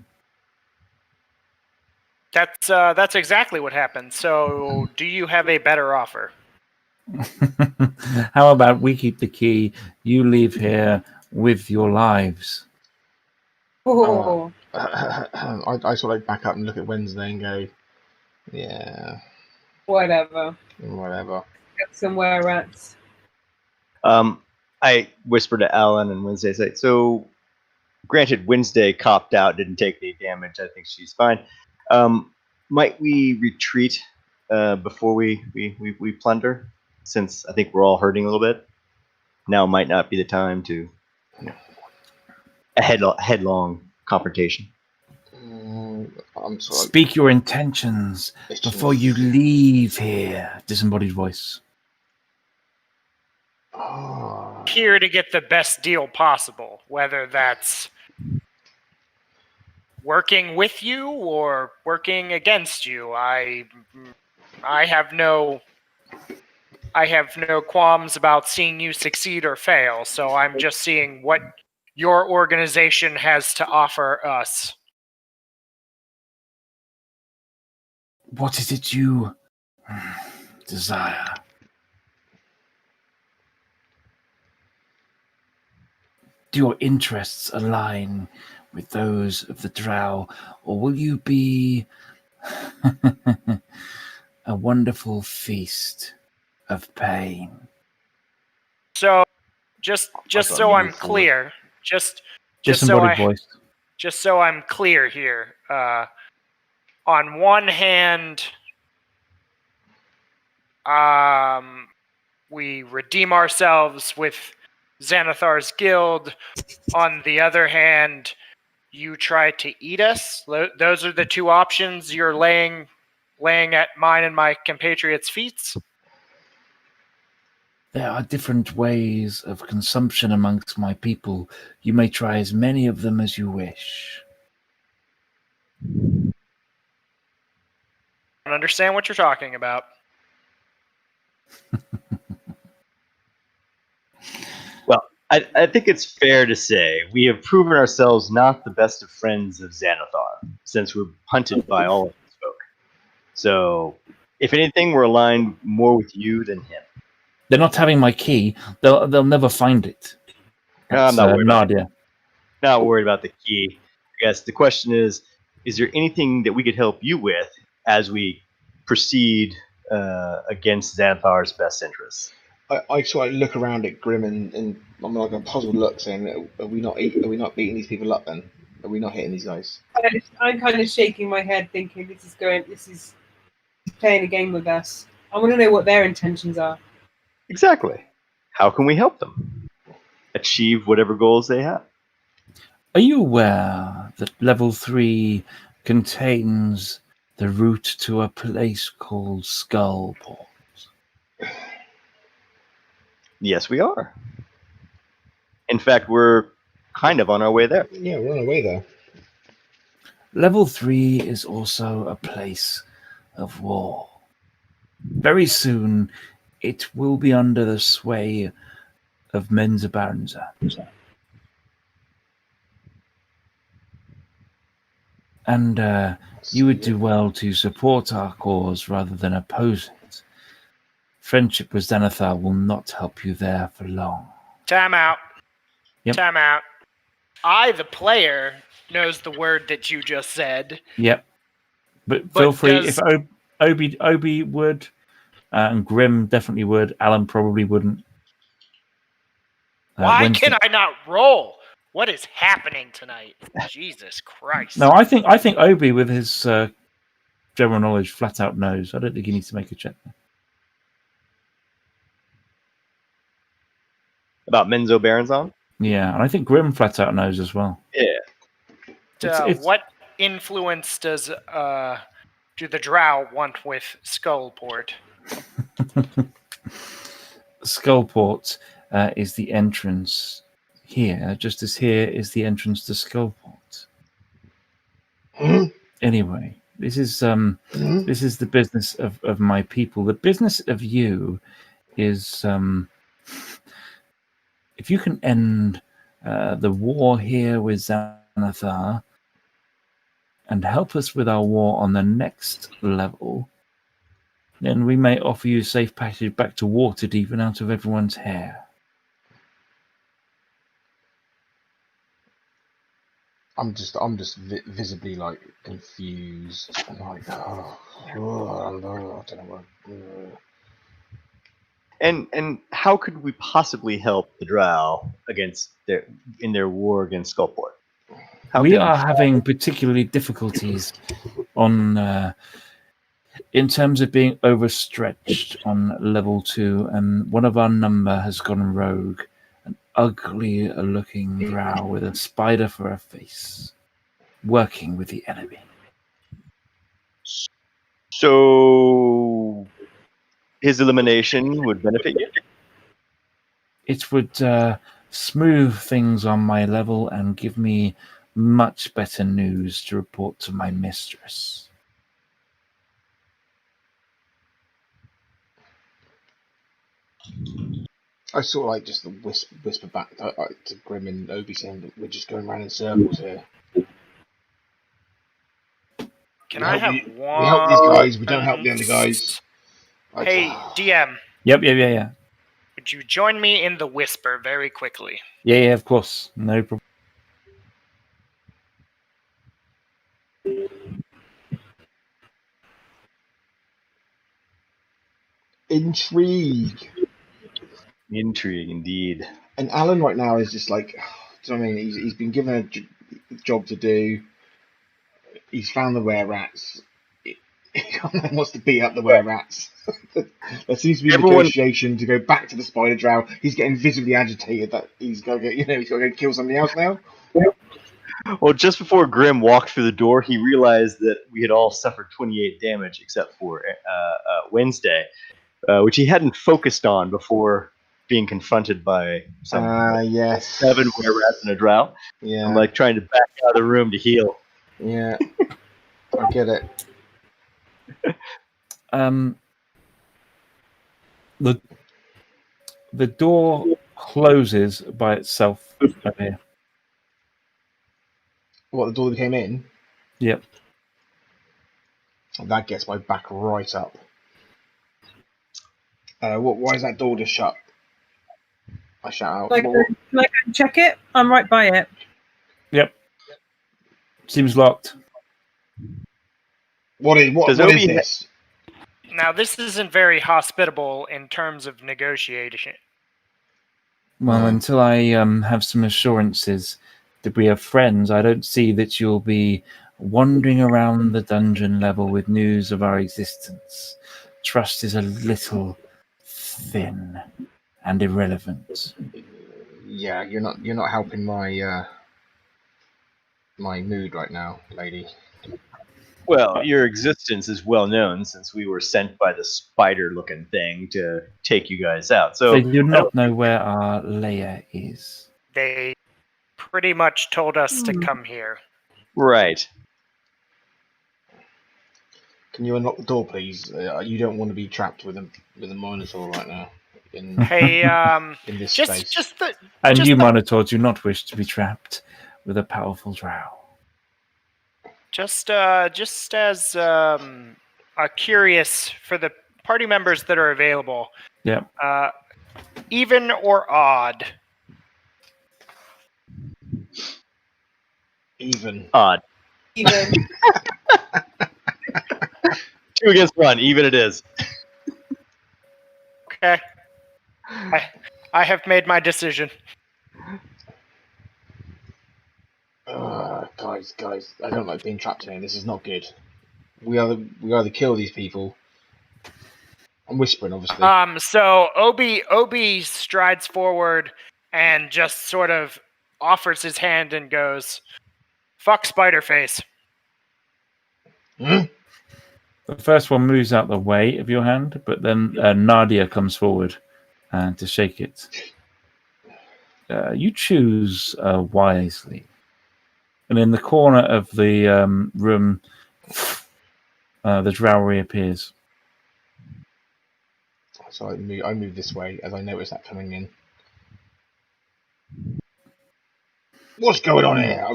That's exactly what happened. So, do you have a better offer? How about we keep the key, you leave here with your lives? Oh, I sort of back up and look at Wednesday and go, yeah, whatever. Get somewhere rats. I whisper to Alan and Wednesday, say, so granted, Wednesday copped out, didn't take any damage. I think she's fine. Might we retreat before we plunder? Since I think we're all hurting a little bit. Now might not be the time to a headlong confrontation. I'm sorry. Speak your intentions before you leave here. Disembodied voice. Here to get the best deal possible, whether that's working with you or working against you. I have no qualms about seeing you succeed or fail, so I'm just seeing what your organization has to offer us. What is it you desire? Do your interests align with those of the drow, or will you be a wonderful feast of pain? So, just so I'm clear, just so I'm clear here. On one hand, we redeem ourselves with Xanathar's guild. On the other hand, you try to eat us. Those are the two options you're laying at mine and my compatriots' feet. There are different ways of consumption amongst my people. You may try as many of them as you wish. I don't understand what you're talking about. Well, I think it's fair to say we have proven ourselves not the best of friends of Xanathar, since we're hunted by all of these folk. So, if anything, we're aligned more with you than him. They're not having my key. They'll never find it. I'm not worried Nadia. Not worried about the key. I guess the question is there anything that we could help you with as we proceed against Xanthar's best interests? I sort of look around at Grim and I'm like a puzzled look, saying, "Are we not beating these people up? Then are we not hitting these guys?" I'm kind of shaking my head, thinking this is playing a game with us. I want to know what their intentions are. Exactly. How can we help them achieve whatever goals they have? Are you aware that level 3 contains the route to a place called Skullport? Yes, we are. In fact, we're kind of on our way there. Yeah, we're on our way there. Level 3 is also a place of war. Very soon, it will be under the sway of Menza Baranza. And you would do well to support our cause rather than oppose it. Friendship with Xanathar will not help you there for long. Time out. Yep. Time out. I, the player, knows the word that you just said. Yep. But feel free, if Obi would, and Grim definitely would, Alan probably wouldn't. Why can I not roll? What is happening tonight? Jesus Christ. No, I think Obi, with his general knowledge, flat out knows. I don't think he needs to make a check. About Menzo Baranzan? Yeah, and I think Grim flat out knows as well. Yeah. What influence does do the Drow want with Skullport? Skullport is the entrance here, just as here is the entrance to Skullport. Anyway, this is the business of my people. The business of you is if you can end the war here with Xanathar and help us with our war on the next level, then we may offer you a safe passage back to Waterdeep and out of everyone's hair. I'm just visibly like confused. I'm like, I don't know what. And how could we possibly help the Drow in their war against Skullport? We are having particularly difficulties on in terms of being overstretched on level 2, and one of our number has gone rogue. An ugly looking drow with a spider for a face, working with the enemy. So his elimination would benefit you? It would smooth things on my level and give me much better news to report to my mistress. I sort of like just whisper back to Grim and Obi saying that we're just going around in circles here. Can I have one? We help these guys, we don't help the other guys. Hey, DM. Yep. Would you join me in the whisper very quickly? Yeah, of course. No problem. Intrigue, indeed. And Alan right now is just like, do you know what I mean? He's been given a job to do. He's found the were-rats. He wants to beat up the were-rats. There seems to be a negotiation to go back to the spider drow. He's getting visibly agitated that he's got to go kill something else now. Well, just before Grim walked through the door, he realized that we had all suffered 28 damage except for Wednesday, which he hadn't focused on before being confronted by some 7 were-rats and a drow. Yeah. I'm like trying to back out of the room to heal. Yeah, I get it. The door closes by itself over here. What, the door that came in? Yep. That gets my back right up. Why is that door just shut? I shout out. Can I go and check it? I'm right by it. Yep. Seems locked. What is this? Now, this isn't very hospitable in terms of negotiation. Well, until I have some assurances that we are friends, I don't see that you'll be wandering around the dungeon level with news of our existence. Trust is a little thin and irrelevant. Yeah, you're not helping my my mood right now, lady. Well, your existence is well known since we were sent by the spider-looking thing to take you guys out. So they do not know where our lair is. They pretty much told us to come here. Right. Can you unlock the door, please? You don't want to be trapped with a Minotaur right now. In this space. Minotaur do not wish to be trapped with a powerful drow. Just as curious for the party members that are available. Yeah. Even or odd? Even. Odd. Even. 2 against 1. Even it is. Okay. I have made my decision. Guys, I don't like being trapped here. This is not good. We either kill these people. I'm whispering, obviously. So Obi strides forward and just sort of offers his hand and goes, "Fuck Spiderface." Hmm? The first one moves out the way of your hand, but then Nadia comes forward to shake it. You choose wisely. And in the corner of the room, the drow reappears. So I move this way as I notice that coming in. What's going on here?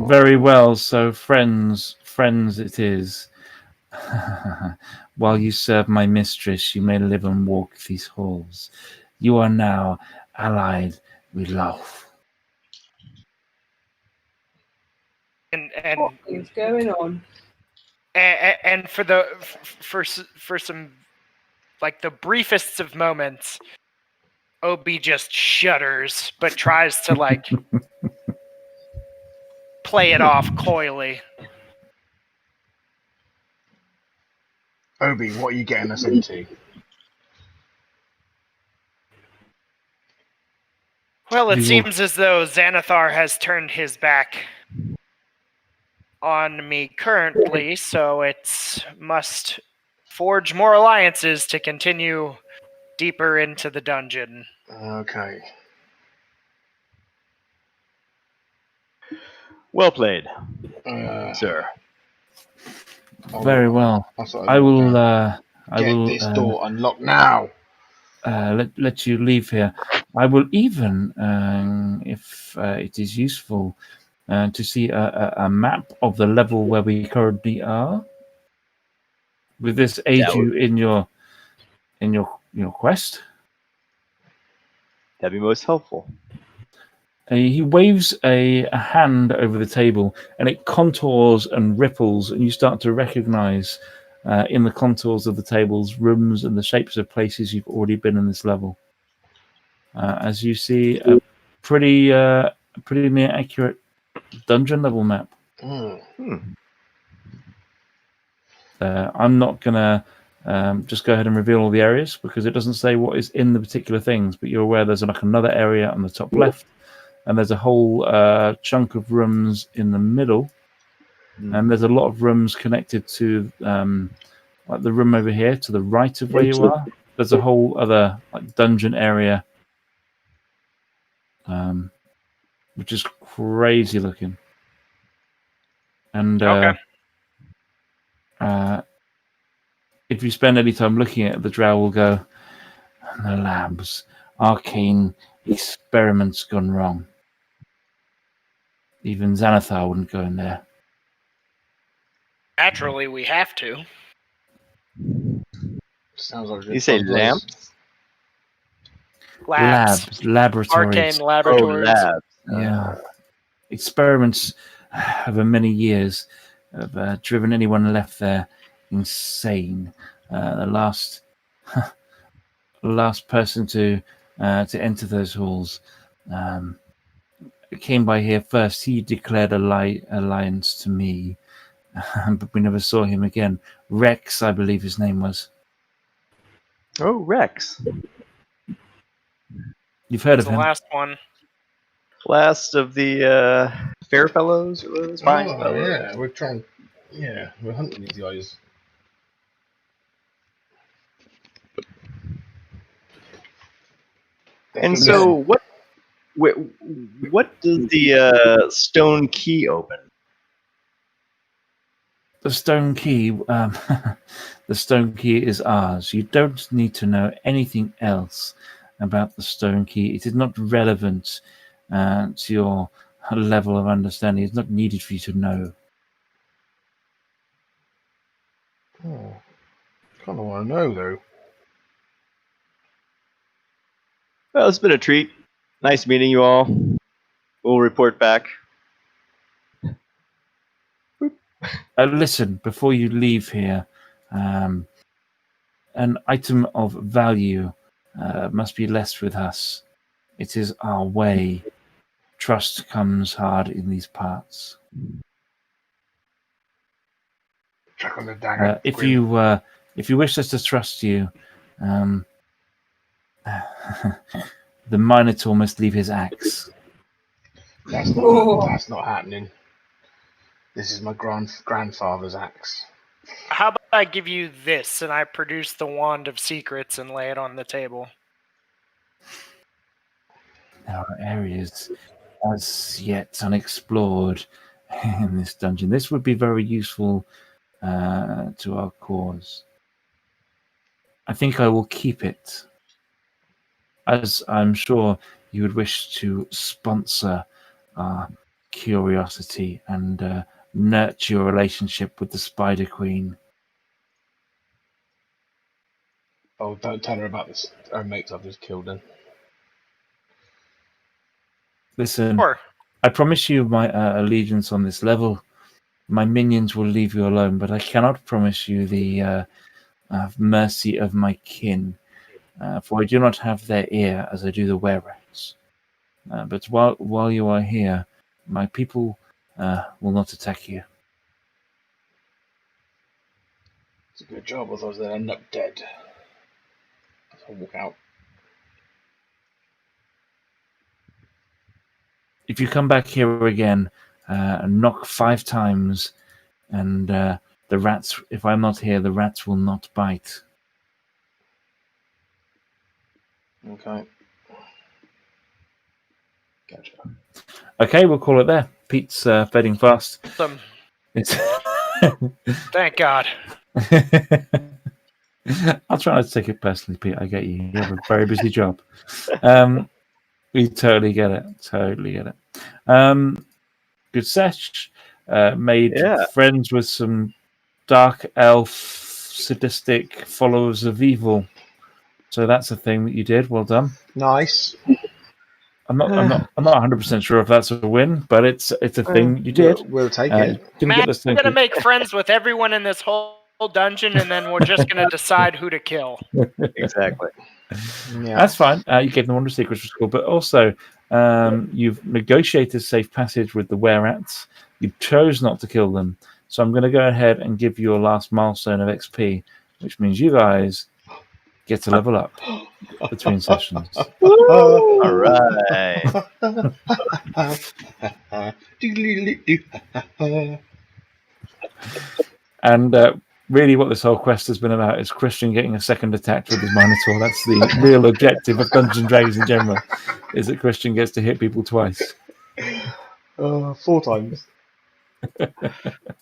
Very well. So, friends it is. While you serve my mistress, you may live and walk these halls. You are now allied with love. And What is going on? and for some like the briefest of moments, Obi just shudders but tries to like play it off coyly. Obi, what are you getting us into? Well, it seems as though Xanathar has turned his back on me currently, so it must forge more alliances to continue deeper into the dungeon. Okay. Well played, sir. Very well. I will get this door unlocked now. Let you leave here. I will even, if it is useful, to see a map of the level where we currently are. Will this aid you in your quest? That'd be most helpful. He waves a hand over the table, and it contours and ripples, and you start to recognize in the contours of the tables rooms and the shapes of places you've already been in this level. As you see a pretty near accurate dungeon level map. I'm not gonna just go ahead and reveal all the areas because it doesn't say what is in the particular things, but you're aware there's like another area on the top left, and there's a whole chunk of rooms in the middle, and there's a lot of rooms connected to like the room over here to the right of where you are. There's a whole other like dungeon area, which is crazy looking. And if you spend any time looking at it, the drow will go, the labs, arcane experiments gone wrong. Even Xanathar wouldn't go in there. Naturally, we have to. Sounds like you say lamps? Laboratories. Arcane laboratories. Oh, labs. Yeah. Experiments over many years have driven anyone left there insane. The last person to enter those halls came by here first. He declared alliance to me, but we never saw him again. Rex, I believe his name was. Oh, Rex. You've heard of The him. last one. Last of the fair fellows? Or fine fellows? Yeah, we're trying. Yeah, we're hunting these guys. And so, what does the stone key open? The stone key, the stone key is ours. You don't need to know anything else about the stone key. It is not relevant to your level of understanding. It's not needed for you to know. Oh, kind of want to know though. Well, it's been a treat. Nice meeting you all. We'll report back. Listen, before you leave here, an item of value must be left with us. It is our way. Trust comes hard in these parts. Check on the dagger. If you wish us to trust you, the Minotaur must leave his axe. That's not happening. This is my grandfather's axe. How about I give you this and I produce the Wand of Secrets and lay it on the table? There are areas as yet unexplored in this dungeon. This would be very useful to our cause. I think I will keep it, as I'm sure you would wish to sponsor our curiosity and nurture your relationship with the Spider Queen. Oh, don't tell her about this. Our mates I've just killed then. Listen, Or I promise you my allegiance on this level. My minions will leave you alone, but I cannot promise you the mercy of my kin, for I do not have their ear as I do the were-rats. But while you are here, my people will not attack you. It's a good job, otherwise they'd end up dead. I'll walk out. If you come back here again, knock 5 times, and the rats, if I'm not here, the rats will not bite. Okay. Gotcha. Okay, we'll call it there. Pete's fading fast. Thank God. I'll try not to take it personally, Pete. I get you. You have a very busy job. We totally get it. Good sesh. Made friends with some dark elf, sadistic followers of evil. So that's a thing that you did. Well done. Nice. I'm not 100% sure if that's a win, but it's a thing you did. We'll take it. Matt, I'm gonna make friends with everyone in this whole dungeon, and then we're just gonna decide who to kill. Exactly. Yeah. That's fine. You gave them one of the secrets, which is cool. But also, you've negotiated safe passage with the were-rats. You chose not to kill them. So I'm going to go ahead and give you a last milestone of XP, which means you guys get to level up between sessions. All right. And really what this whole quest has been about is Christian getting a second attack with his Minotaur. That's the real objective of Dungeons and Dragons in general, is that Christian gets to hit people twice. 4 times.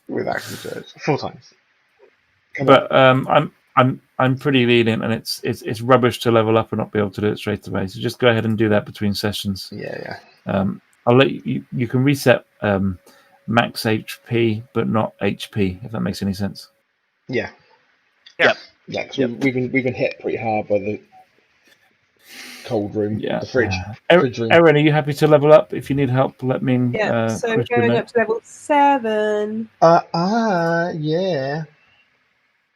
With action surge. 4 times. But I'm pretty lenient, and it's rubbish to level up and not be able to do it straight away. So just go ahead and do that between sessions. Yeah. I'll let you. You can reset max HP, but not HP, if that makes any sense. Yeah. Yep. Yeah, because we've been hit pretty hard by the cold room, the fridge. Fridge room. Erin, are you happy to level up? If you need help, let me. Yeah. So going up to level 7. Yeah.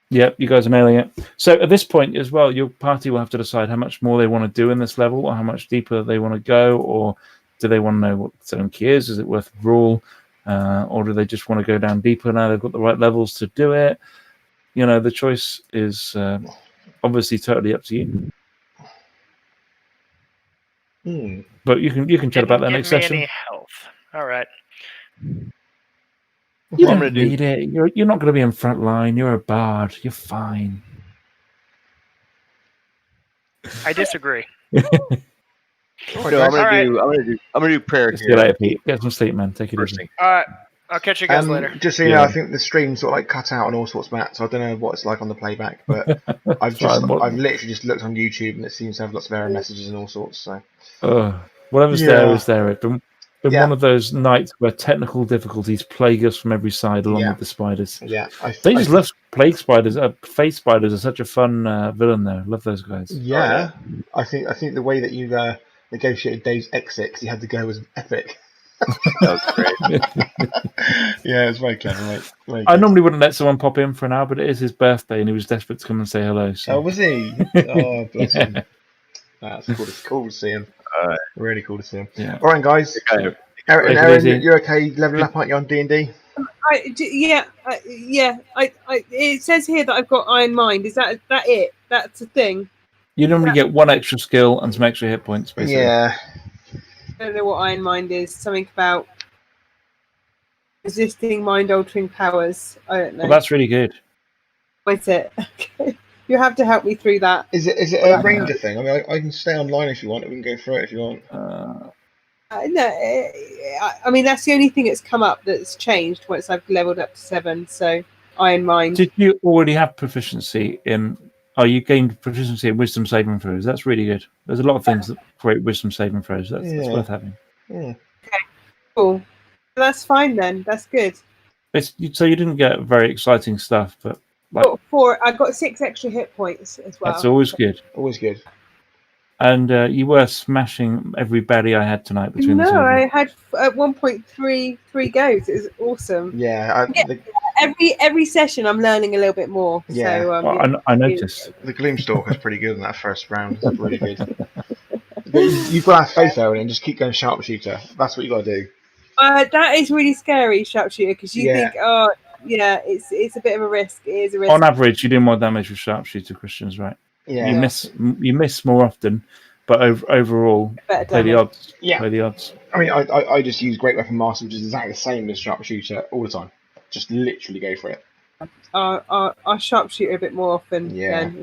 Yep, you guys are nailing it. So at this point as well, your party will have to decide how much more they want to do in this level, or how much deeper they want to go, or do they want to know what zone key is? Is it worth a rule? Or do they just want to go down deeper now they've got the right levels to do it? You know, the choice is obviously totally up to you. But you can chat about that next session. Any health. All right. You don't need it. You're not going to be in front line. You're a bard. You're fine. I disagree. No, I'm gonna do prayer See you later, Pete. Get some sleep, man. Take it easy. All right. I'll catch you guys later. Just so you know, I think the stream sort of like cut out and all sorts, Matt. So I don't know what it's like on the playback, but I've literally just looked on YouTube and it seems to have lots of error messages and all sorts. So whatever's there is there. It's been one of those nights where technical difficulties plague us from every side, along with the spiders. Yeah, they just love plague spiders. Face spiders are such a fun villain, though. Love those guys. Yeah, I think the way that you negotiated Dave's exit, because he had to go, was epic. That was great. Yeah, it's very clever, mate. I normally wouldn't let someone pop in for an hour, but it is his birthday, and he was desperate to come and say hello. So. Oh, was he? Oh, bless him. That's cool. It's cool to see him. Really cool to see him. Yeah. All right, guys. Erin, you're okay leveling up, aren't you, on D&D? It says here that I've got Iron Mind. Is that it? That's a thing. You normally get 1 extra skill and some extra hit points, basically. Yeah. I don't know what Iron Mind is. Something about resisting mind-altering powers. I don't know. Well, that's really good. What's it? Okay. You have to help me through that. Is it a ranger thing? I mean, I can stay online if you want. We can go through it if you want. No, I mean that's the only thing that's come up that's changed once I've leveled up to 7. So Iron Mind. Did you already have proficiency in? Oh, you gained proficiency in wisdom saving throws. That's really good. There's a lot of things that create wisdom saving throws. That's worth having. Yeah. Okay. Cool. That's fine then. That's good. So you didn't get very exciting stuff, but like, I got 6 extra hit points as well. that's always good. Always good. And you were smashing every baddie I had tonight between the two of you. I had at 1.3 goes. It was awesome. Yeah. Every session, I'm learning a little bit more. Yeah. So, well, I noticed. The Gloomstalker's pretty good in that first round. It's really good. But you've got to have faith, though, and just keep going sharpshooter. That's what you got to do. That is really scary, sharpshooter, because you think, oh, yeah, it's a bit of a risk. It is a risk. On average, you do more damage with sharpshooter, Christians, right? Yeah. You miss more often, but overall, play the odds. Yeah. Play the odds. I mean, I just use Great Weapon Master, which is exactly the same as sharpshooter all the time. Just literally go for it. I sharpshooter a bit more often. Yeah. Than